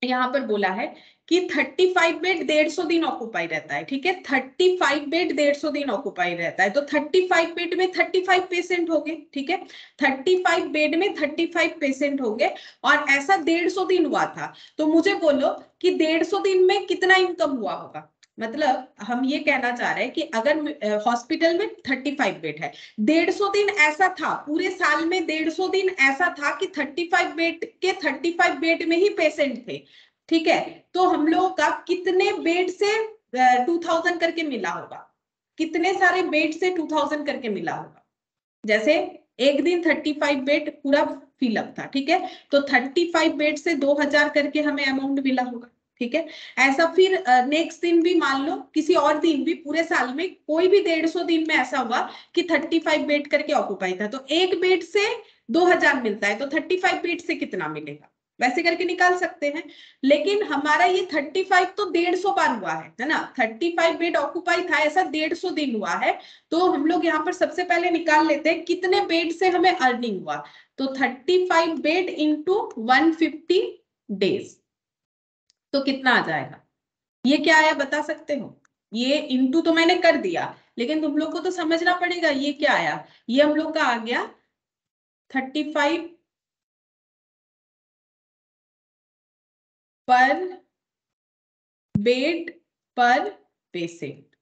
यहाँ पर बोला है कि 35 बेड 150 दिन ऑक्युपाई रहता है। ठीक है, 35 बेड 150 दिन ऑक्युपाई रहता है, तो 35 बेड में 35 पेशेंट हो गए। ठीक है, 35 बेड में 35 पेशेंट हो गए, और ऐसा 150 दिन हुआ था। तो मुझे बोलो कि 150 दिन में कितना इनकम हुआ होगा। मतलब हम ये कहना चाह रहे हैं कि अगर हॉस्पिटल में 35 बेड है, 150 दिन ऐसा था, पूरे साल में 150 दिन ऐसा था कि 35 बेड के 35 बेड में ही पेशेंट थे। ठीक है, तो हम लोगों का कितने बेड से 2000 करके मिला होगा, कितने सारे बेड से 2000 करके मिला होगा। जैसे एक दिन 35 बेड पूरा फिलअप था। ठीक है, तो 35 बेड से 2000 करके हमें अमाउंट मिला होगा। ठीक है, ऐसा फिर नेक्स्ट दिन भी मान लो, किसी और दिन भी पूरे साल में कोई भी 150 दिन में ऐसा हुआ कि 35 बेड करके ऑक्युपाई था, तो एक बेड से 2000 मिलता है, तो 35 बेड से कितना मिलेगा, वैसे करके निकाल सकते हैं। लेकिन हमारा ये 35 तो 150 बार हुआ है ना, 35 बेड ऑक्युपाई था, ऐसा 150 दिन हुआ है। तो हम लोग यहाँ पर सबसे पहले निकाल लेते हैं कितने बेड से हमें अर्निंग हुआ, तो 35 बेड इंटू 150 डेज, तो कितना आ जाएगा, ये क्या आया बता सकते हो। ये इंटू तो मैंने कर दिया, लेकिन तुम लोग को तो समझना पड़ेगा ये क्या आया। ये हम लोग का आ गया 35 पर बेड पर पेशेंट।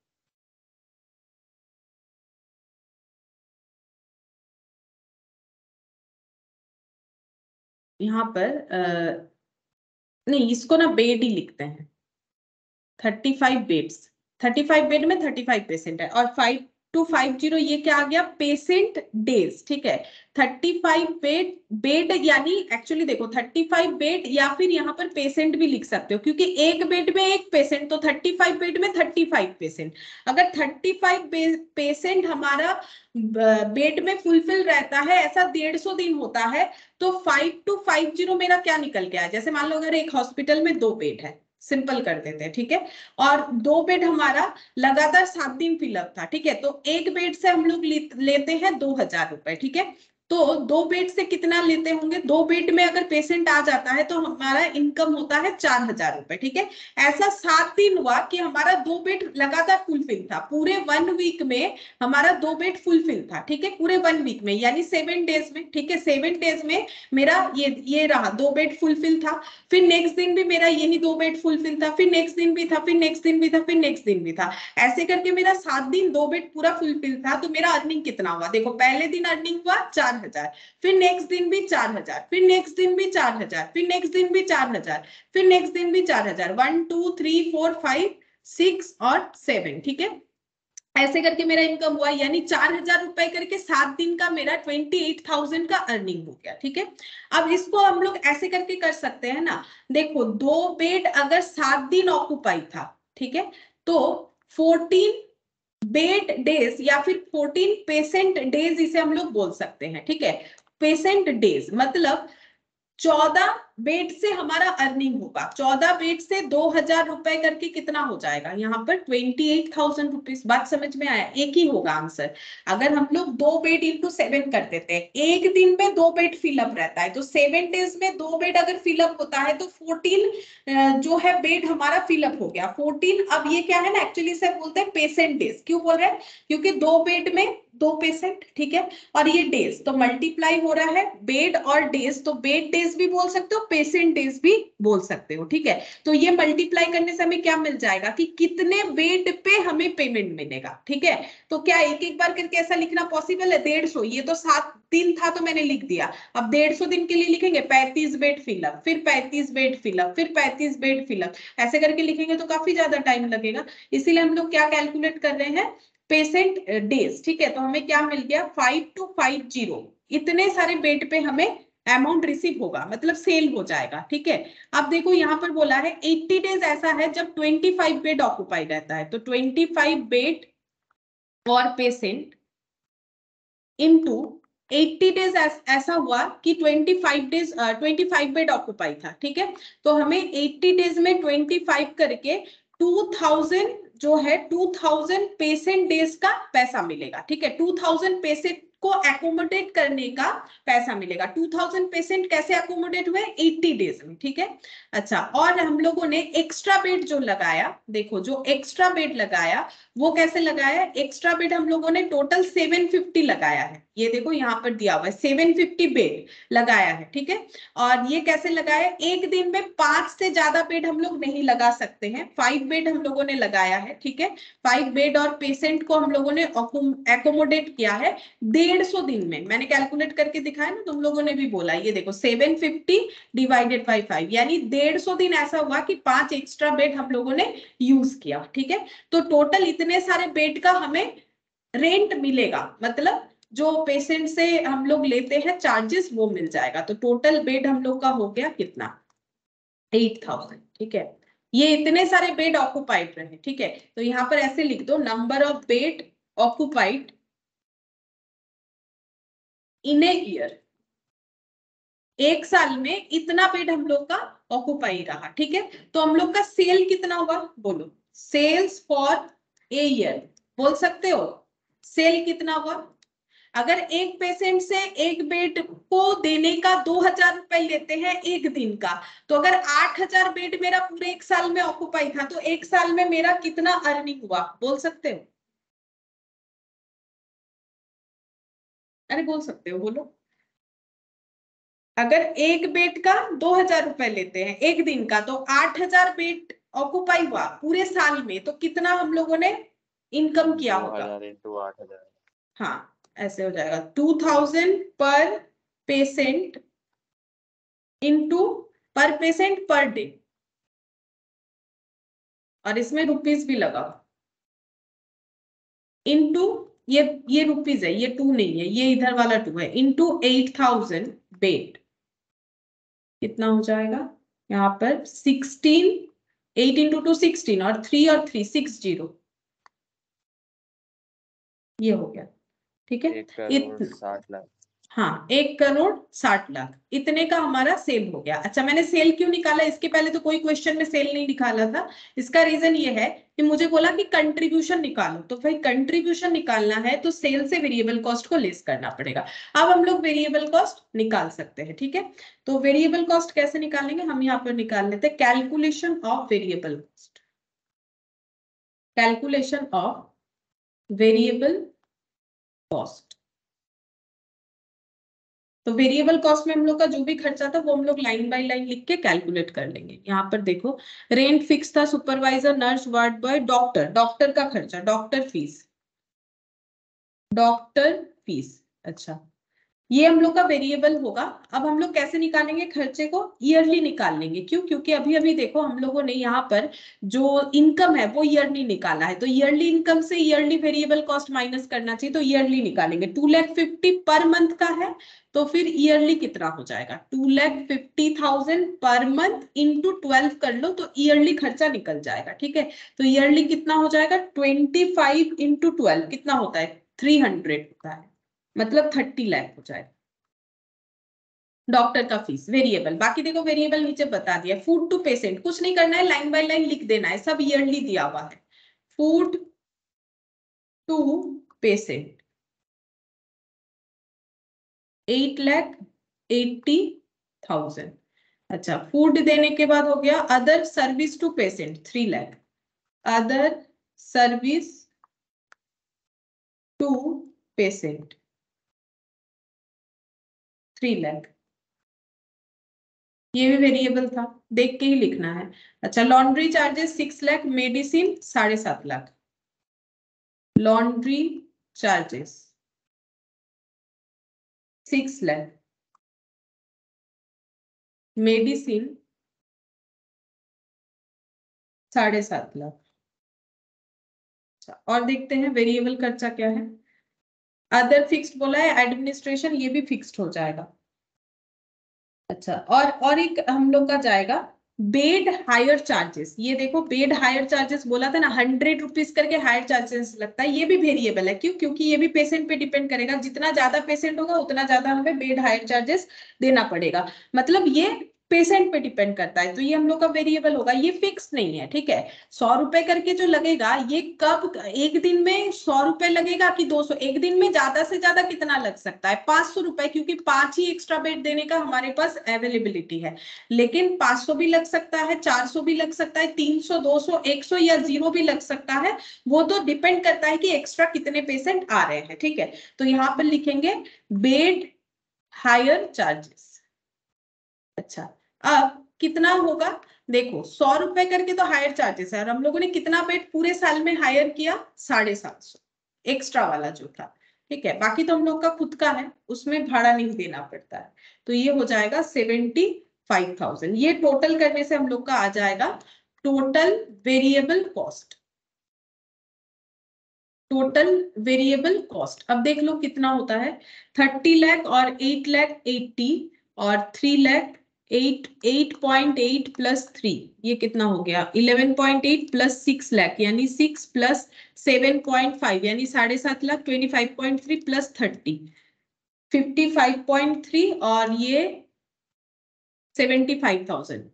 यहाँ पर नहीं, इसको ना बेड ही लिखते हैं, 35 बेड्स, 35 बेड में 35 पेशेंट है, और 5250 ये क्या आ गया, पेशेंट डेज। ठीक है, 35 बेड यानी एक्चुअली देखो 35 बेड, या फिर यहाँ पर पेशेंट भी लिख सकते हो, क्योंकि एक बेड में एक पेशेंट, तो 35 बेड में 35 पेशेंट। अगर 35 पेशेंट हमारा बेड में फुलफिल रहता है, ऐसा 150 दिन होता है, तो 5250 मेरा क्या निकल गया। जैसे मान लो अगर एक हॉस्पिटल में 2 बेड है, सिंपल कर देते हैं। ठीक है, और 2 बेड हमारा लगातार 7 दिन फिलअप था। ठीक है, तो एक बेड से हम लोग लेते हैं 2000 रुपए। ठीक है, तो 2 बेड से कितना लेते होंगे, 2 बेड में अगर पेशेंट आ जाता है तो हमारा इनकम होता है 4000 रुपए। ठीक है, ऐसा 7 दिन हुआ कि हमारा 2 बेड लगातार फुलफिल था, पूरे 1 वीक में हमारा 2 बेड फुलफिल था। ठीक है, पूरे 1 वीक में यानी 7 डेज में। ठीक है, 7 डेज में मेरा ये रहा 2 बेड फुलफिल था, फिर नेक्स्ट दिन भी मेरा यही 2 बेड फुलफिल था, फिर नेक्स्ट दिन भी था, फिर नेक्स्ट दिन भी था, फिर नेक्स्ट दिन भी था, ऐसे करके मेरा 7 दिन 2 बेड पूरा फुलफिल था। तो मेरा अर्निंग कितना हुआ, देखो पहले दिन अर्निंग हुआ 4000, फिर नेक्स्ट दिन भी 4000, फिर नेक्स्ट दिन भी 4000, फिर नेक्स्ट दिन भी 4000, फिर नेक्स्ट दिन भी 4000, 1 2 3 4 5 6 और 7। ठीक है, ऐसे करके मेरा इनकम हुआ, यानी 4000 रुपए करके 7 दिन का मेरा 28,000 का अर्निंग हो गया। ठीक है, अब इसको हम लोग ऐसे करके कर सकते हैं ना, देखो 2 बेड अगर 7 दिन ऑक्युपाई था, ठीक है, तो 14 बेड डेज या फिर 14 पेशेंट डेज इसे हम लोग बोल सकते हैं। ठीक है, पेशेंट डेज मतलब 14 बेड से हमारा अर्निंग होगा, 14 बेड से 2000 रुपए करके कितना हो जाएगा यहाँ पर 28,000 रुपीज। बात समझ में आया? एक ही होगा आंसर। अगर हम लोग 2 बेड इंटू 7 कर देते हैं, एक दिन में 2 बेड फिलअप रहता है, तो 7 डेज में 2 बेड अगर फिलअप होता है तो 14 जो है बेड हमारा फिलअप हो गया 14। अब ये क्या है ना, एक्चुअली से बोलते हैं पेशेंट डेज। क्यों बोल रहे हैं? क्योंकि 2 बेड में 2 पेशेंट, ठीक है, और ये डेज तो मल्टीप्लाई हो रहा है, बेड और डेज, तो बेड डेज भी बोल सकते हो, पेशेंट डेज भी बोल सकते हो, ठीक है। तो ये मल्टीप्लाई करने से हमें क्या मिल जाएगा कि कितने बेड पे हमें पेमेंट मिलेगा, ठीक है। तो क्या एक एक बार करके ऐसा लिखना पॉसिबल है? 150, ये तो 7 दिन था तो मैंने लिख दिया। अब 150 दिन के लिए लिखेंगे 35 बेड फिलअप, फिर 35 बेड फिलअप, फिर 35 बेड फिलअप, ऐसे करके लिखेंगे तो काफी ज्यादा टाइम लगेगा। इसीलिए हम लोग क्या कैलकुलेट कर रहे हैं? पेशेंट डेज, ठीक है। तो हमें क्या मिल गया? 5250, इतने सारे बेड पे हमें अमाउंट रिसीव होगा, मतलब सेल हो जाएगा, ठीक है। अब देखो यहाँ पर बोला है 80 डेज ऐसा है जब 25 बेड ऑक्युपाइड रहता है, तो 25 बेड और पेशेंट इनटू 80 डेज ऐसा हुआ कि 25 बेड ऑक्युपाई था, ठीक है। तो हमें 80 डेज में 25 करके 2000 जो है 2000 पेशेंट डेज का पैसा मिलेगा, ठीक है। 2000 पेशेंट को एकोमोडेट करने का पैसा मिलेगा। 2000 पेशेंट कैसे एकोमोडेट हुए? 80 डेज में, ठीक है। अच्छा, और हम लोगों ने एक्स्ट्रा बेड जो लगाया, देखो जो एक्स्ट्रा बेड लगाया वो कैसे लगाया? एक्स्ट्रा बेड हम लोगों ने टोटल 750 लगाया है, ये देखो यहाँ पर दिया हुआ है 750 बेड लगाया है, ठीक है। और ये कैसे लगाया? एक दिन में 5 से ज्यादा बेड हम लोग नहीं लगा सकते हैं, 5 बेड हम लोगों ने लगाया है, ठीक है। 5 बेड और पेशेंट को हम लोगों ने एकोमोडेट किया है 150 दिन में। मैंने कैलकुलेट करके दिखाया ना, तुम लोगों ने भी बोला, ये देखो 750 डिवाइडेड बाई 5, यानी 150 दिन ऐसा हुआ कि 5 एक्स्ट्रा बेड हम लोगों ने यूज किया, ठीक है। तो टोटल इतने सारे बेड का हमें रेंट मिलेगा, मतलब जो पेशेंट से हम लोग लेते हैं चार्जेस वो मिल जाएगा। तो टोटल बेड हम लोग का हो गया कितना? 8000, ठीक है। ये इतने सारे बेड ऑक्युपाइड रहे, ठीक है। तो यहाँ पर ऐसे लिख दो, number of bed occupied in a year, एक साल में इतना बेड हम लोग का ऑक्युपाई रहा, ठीक है। तो हम लोग का सेल कितना हुआ? बोलो, सेल्स फॉर ए ईयर बोल सकते हो, सेल कितना हुआ? अगर एक पेशेंट से एक बेड को देने का 2000 रुपए लेते हैं एक दिन का, तो अगर 8000 बेड मेरा पूरे एक साल में ऑक्युपाई था, तो एक साल में मेरा कितना अर्निंग हुआ? बोल सकते हो? अरे बोल सकते हो, बोलो। अगर एक बेड का 2000 रुपए लेते हैं एक दिन का, तो 8000 बेड ऑक्युपाई हुआ पूरे साल में, तो कितना हम लोगों ने इनकम किया होगा? 2000 इंटू 8000। हाँ, ऐसे हो जाएगा 2000 पर पेशेंट इंटू पर पेशेंट पर डे, और इसमें रुपीस भी लगा, इंटू ये रुपीस है, ये 2 नहीं है, ये इधर वाला 2 है, इंटू 8000 बेड, कितना हो जाएगा यहाँ पर? 16, 8 इंटू 2 16, और 3 और 3 60, ये हो गया, ठीक है। 1,60,00,000। हाँ, 1,60,00,000 इतने का हमारा सेल हो गया। अच्छा, मैंने सेल क्यों निकाला? इसके पहले तो कोई क्वेश्चन में सेल नहीं निकाला था। इसका रीजन ये है कि मुझे बोला कि कंट्रीब्यूशन निकालो, तो भाई कंट्रीब्यूशन निकालना है तो सेल से वेरिएबल कॉस्ट को लेस करना पड़ेगा। अब हम लोग वेरिएबल कॉस्ट निकाल सकते हैं, ठीक है। तो वेरिएबल कॉस्ट कैसे निकालेंगे? हम यहाँ पर निकाल लेते हैं calculation of variable cost, calculation of variable cost. तो वेरिएबल कॉस्ट में हम लोग का जो भी खर्चा था वो हम लोग लाइन बाय लाइन लिख के कैलकुलेट कर लेंगे। यहाँ पर देखो, रेंट फिक्स था, supervisor, nurse, ward boy, doctor का खर्चा, डॉक्टर फीस, अच्छा, ये हम लोग का वेरिएबल होगा। अब हम लोग कैसे निकालेंगे खर्चे को? ईयरली निकाल लेंगे। क्यों? क्योंकि अभी अभी देखो हम लोगों ने यहाँ पर जो इनकम है वो ईयरली निकाला है, तो ईयरली इनकम से ईयरली वेरिएबल कॉस्ट माइनस करना चाहिए, तो ईयरली निकालेंगे। 2,50,000 पर मंथ का है, तो फिर ईयरली कितना हो जाएगा? 2,50,000 पर मंथ इंटू 12 कर लो, तो ईयरली खर्चा निकल जाएगा, ठीक है। तो ईयरली कितना हो जाएगा? 25 इंटू 12 कितना होता है? 300 होता है, मतलब 30 लाख हो जाएगा। डॉक्टर का फीस वेरिएबल, बाकी देखो वेरिएबल नीचे बता दिया। फूड टू पेशेंट कुछ नहीं करना है, लाइन बाय लाइन लिख देना है, सब ईयरली दिया हुआ है। Food to patient 8,80,000। अच्छा, फूड देने के बाद हो गया other service to patient 3 lakh. Other service to patient 3 lakh, ये भी वेरिएबल था, देख के ही लिखना है। अच्छा, laundry charges 6 lakh, medicine 7.5 lakh. Laundry charges 6 lakh, medicine 7.5 lakh. अच्छा, और देखते हैं वेरिएबल खर्चा क्या है। अदर फिक्स्ड बोला है, एडमिनिस्ट्रेशन ये भी फिक्स्ड हो जाएगा। अच्छा, और एक हम लोग का जाएगा बेड हायर चार्जेस। ये देखो बेड हायर चार्जेस बोला था ना, 100 रुपीज करके हायर चार्जेस लगता है, ये भी वेरिएबल है। क्यों? क्योंकि ये भी पेशेंट पे डिपेंड करेगा, जितना ज्यादा पेशेंट होगा उतना ज्यादा हमें बेड हायर चार्जेस देना पड़ेगा। मतलब ये पेशेंट पे डिपेंड करता है, तो ये हम लोग का वेरिएबल होगा, ये फिक्स नहीं है। ठीक है, 100 रुपए करके जो लगेगा ये कब, एक दिन में 100 रुपए लगेगा कि 200? एक दिन में ज्यादा से ज्यादा कितना लग सकता है? 500 रुपए, क्योंकि 5 ही एक्स्ट्रा बेड देने का हमारे पास अवेलेबिलिटी है। लेकिन 500 भी लग सकता है, 400 भी लग सकता है, 300, 200, 100 या 0 भी लग सकता है। वो तो डिपेंड करता है कि एक्स्ट्रा कितने पेशेंट आ रहे हैं। ठीक है, तो यहाँ पर लिखेंगे बेड हायर चार्जेस। अच्छा, अब कितना होगा? देखो 100 रुपए करके तो हायर चार्जेस है, और हम लोगों ने कितना बेड पूरे साल में हायर किया? 750 एक्स्ट्रा वाला जो था। ठीक है, बाकी तो हम लोग का खुद का है, उसमें भाड़ा नहीं देना पड़ता है। तो ये हो जाएगा 75,000। ये टोटल करने से हम लोग का आ जाएगा total variable cost. Total variable cost अब देख लो कितना होता है। 30 लाख और 8 लाख 80 और 3 लाख 8.8 प्लस 3, ये कितना हो गया? 11.8 प्लस 6 लाख यानी 6 प्लस 7.5 यानी 7.5 लाख। 25.3 प्लस 30 55.3 और ये 75,000,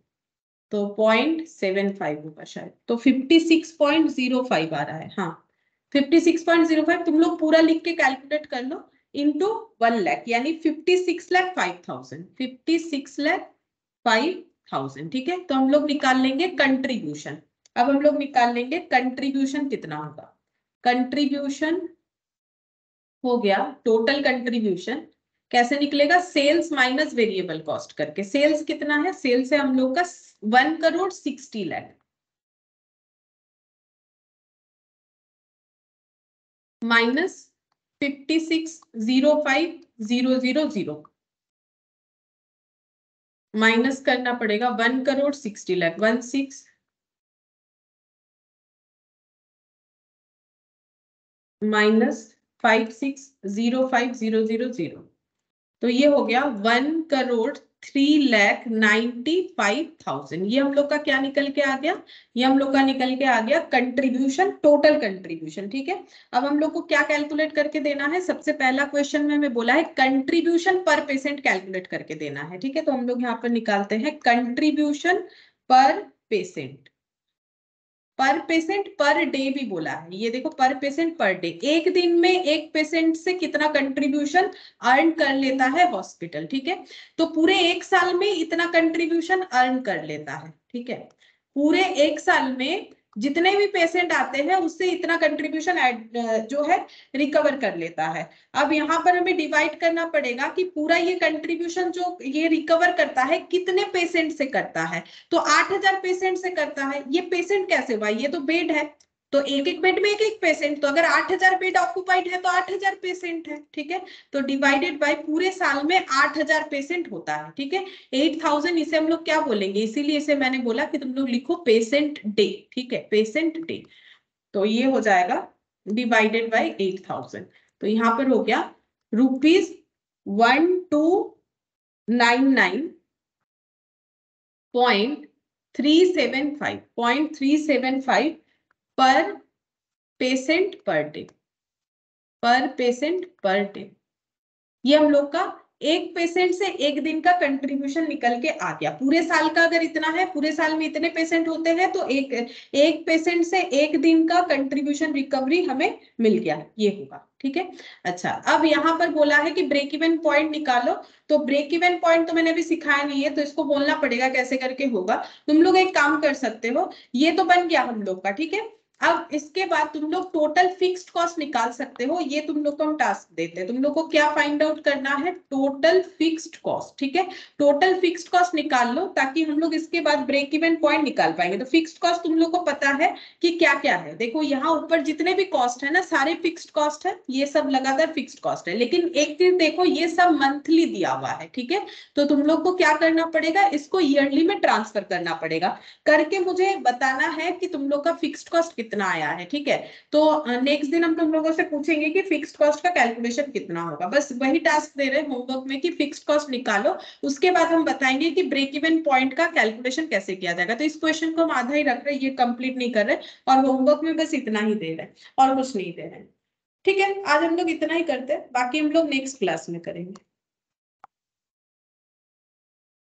तो 0.75 होगा शायद, तो 56.05 आ रहा है। हाँ, 56.05 तुम लोग पूरा लिख के कैलकुलेट कर लो, इंटू 1 लाख यानी 56 लाख 5,000। 56 लाख 5,000। ठीक है, तो हम लोग निकाल लेंगे कंट्रीब्यूशन। अब हम लोग निकाल लेंगे कंट्रीब्यूशन कितना होगा। कंट्रीब्यूशन हो गया टोटल कंट्रीब्यूशन, कैसे निकलेगा? सेल्स माइनस वेरिएबल कॉस्ट करके। सेल्स कितना है? सेल्स है हम लोग का 1,60 लाख माइनस 56,05,000 माइनस करना पड़ेगा 1,60 लाख 16 माइनस 56,05,000, तो ये हो गया 1,03,95,000। ये हम लोग का क्या निकल के आ गया? ये हम लोग का निकल के आ गया कंट्रीब्यूशन, टोटल कंट्रीब्यूशन। ठीक है, अब हम लोग को क्या कैलकुलेट करके देना है? सबसे पहला क्वेश्चन में हमें बोला है कंट्रीब्यूशन पर पेशेंट कैलकुलेट करके देना है। ठीक है, तो हम लोग यहाँ पर निकालते हैं कंट्रीब्यूशन पर पेशेंट। पर पेशेंट पर डे भी बोला है, ये देखो पर पेशेंट पर डे, एक दिन में एक पेशेंट से कितना कंट्रीब्यूशन अर्न कर लेता है हॉस्पिटल। ठीक है, तो पूरे एक साल में इतना कंट्रीब्यूशन अर्न कर लेता है। ठीक है, पूरे एक साल में जितने भी पेशेंट आते हैं उससे इतना कंट्रीब्यूशन जो है रिकवर कर लेता है। अब यहाँ पर हमें डिवाइड करना पड़ेगा कि पूरा ये कंट्रीब्यूशन जो ये रिकवर करता है कितने पेशेंट से करता है। तो 8,000 पेशेंट से करता है। ये पेशेंट कैसे हुआ? ये तो बेड है, तो एक एक बेड में एक एक पेशेंट, तो अगर 8,000 बेड ऑक्यूपाइड है तो 8,000 पेशेंट है। ठीक है, तो डिवाइडेड बाय पूरे साल में 8,000 पेशेंट होता है। ठीक है, 8,000 इसे हम लोग क्या बोलेंगे? इसीलिए इसे मैंने बोला कि तुम लोग लिखो पेशेंट डे। ठीक है, पेशेंट डे, तो ये हो जाएगा डिवाइडेड बाय 8,000। तो यहाँ पर हो गया ₹1,299.375 पर पेशेंट पर डे। पर पेशेंट पर डे, ये हम लोग का एक पेशेंट से एक दिन का कंट्रीब्यूशन निकल के आ गया। पूरे साल का अगर इतना है, पूरे साल में इतने पेशेंट होते हैं, तो एक पेशेंट से एक दिन का कंट्रीब्यूशन रिकवरी हमें मिल गया, ये होगा। ठीक है, अच्छा अब यहाँ पर बोला है कि ब्रेक इवन पॉइंट निकालो। तो ब्रेक इवन पॉइंट तो मैंने अभी सिखाया नहीं है, तो इसको बोलना पड़ेगा कैसे करके होगा। तुम लोग एक काम कर सकते हो, ये तो बन गया हम लोग का, ठीक है। अब इसके बाद तुम लोग टोटल फिक्स्ड कॉस्ट निकाल सकते हो। ये तुम लोग को हम टास्क देते हैं, तुम लोग को क्या फाइंड आउट करना है, टोटल फिक्स्ड कॉस्ट। ठीक है, टोटल फिक्स्ड कॉस्ट निकाल लो, ताकि हम लोग इसके बाद ब्रेक इवन पॉइंट निकाल पाएंगे। तो फिक्स्ड कॉस्ट तुम लोग को पता है कि क्या क्या है। देखो यहाँ ऊपर जितने भी कॉस्ट है ना, सारे फिक्स्ड कॉस्ट है, ये सब लगातार फिक्स्ड कॉस्ट है। लेकिन एक चीज देखो, ये सब मंथली दिया हुआ है, ठीक है। तो तुम लोग को क्या करना पड़ेगा, इसको ईयरली में ट्रांसफर करना पड़ेगा, करके मुझे बताना है कि तुम लोग का फिक्स्ड कॉस्ट कितना आया है। ठीक है, तो नेक्स्ट दिन हम तुम लोगों से पूछेंगे कि फिक्स्ड कॉस्ट का कैलकुलेशन कितना होगा। बस वही टास्क दे रहे हैं होमवर्क में कि फिक्स्ड कॉस्ट निकालो। उसके बाद हम बताएंगे कि ब्रेक इवन पॉइंट का कैलकुलेशन कैसे किया जाएगा। तो इस क्वेश्चन को हम आधा ही रख रहे हैं, ये कंप्लीट नहीं कर रहे, और होमवर्क में बस इतना ही दे रहे हैं और कुछ नहीं दे रहे हैं। ठीक है, आज हम लोग इतना ही करते हैं, बाकी हम लोग नेक्स्ट क्लास में करेंगे।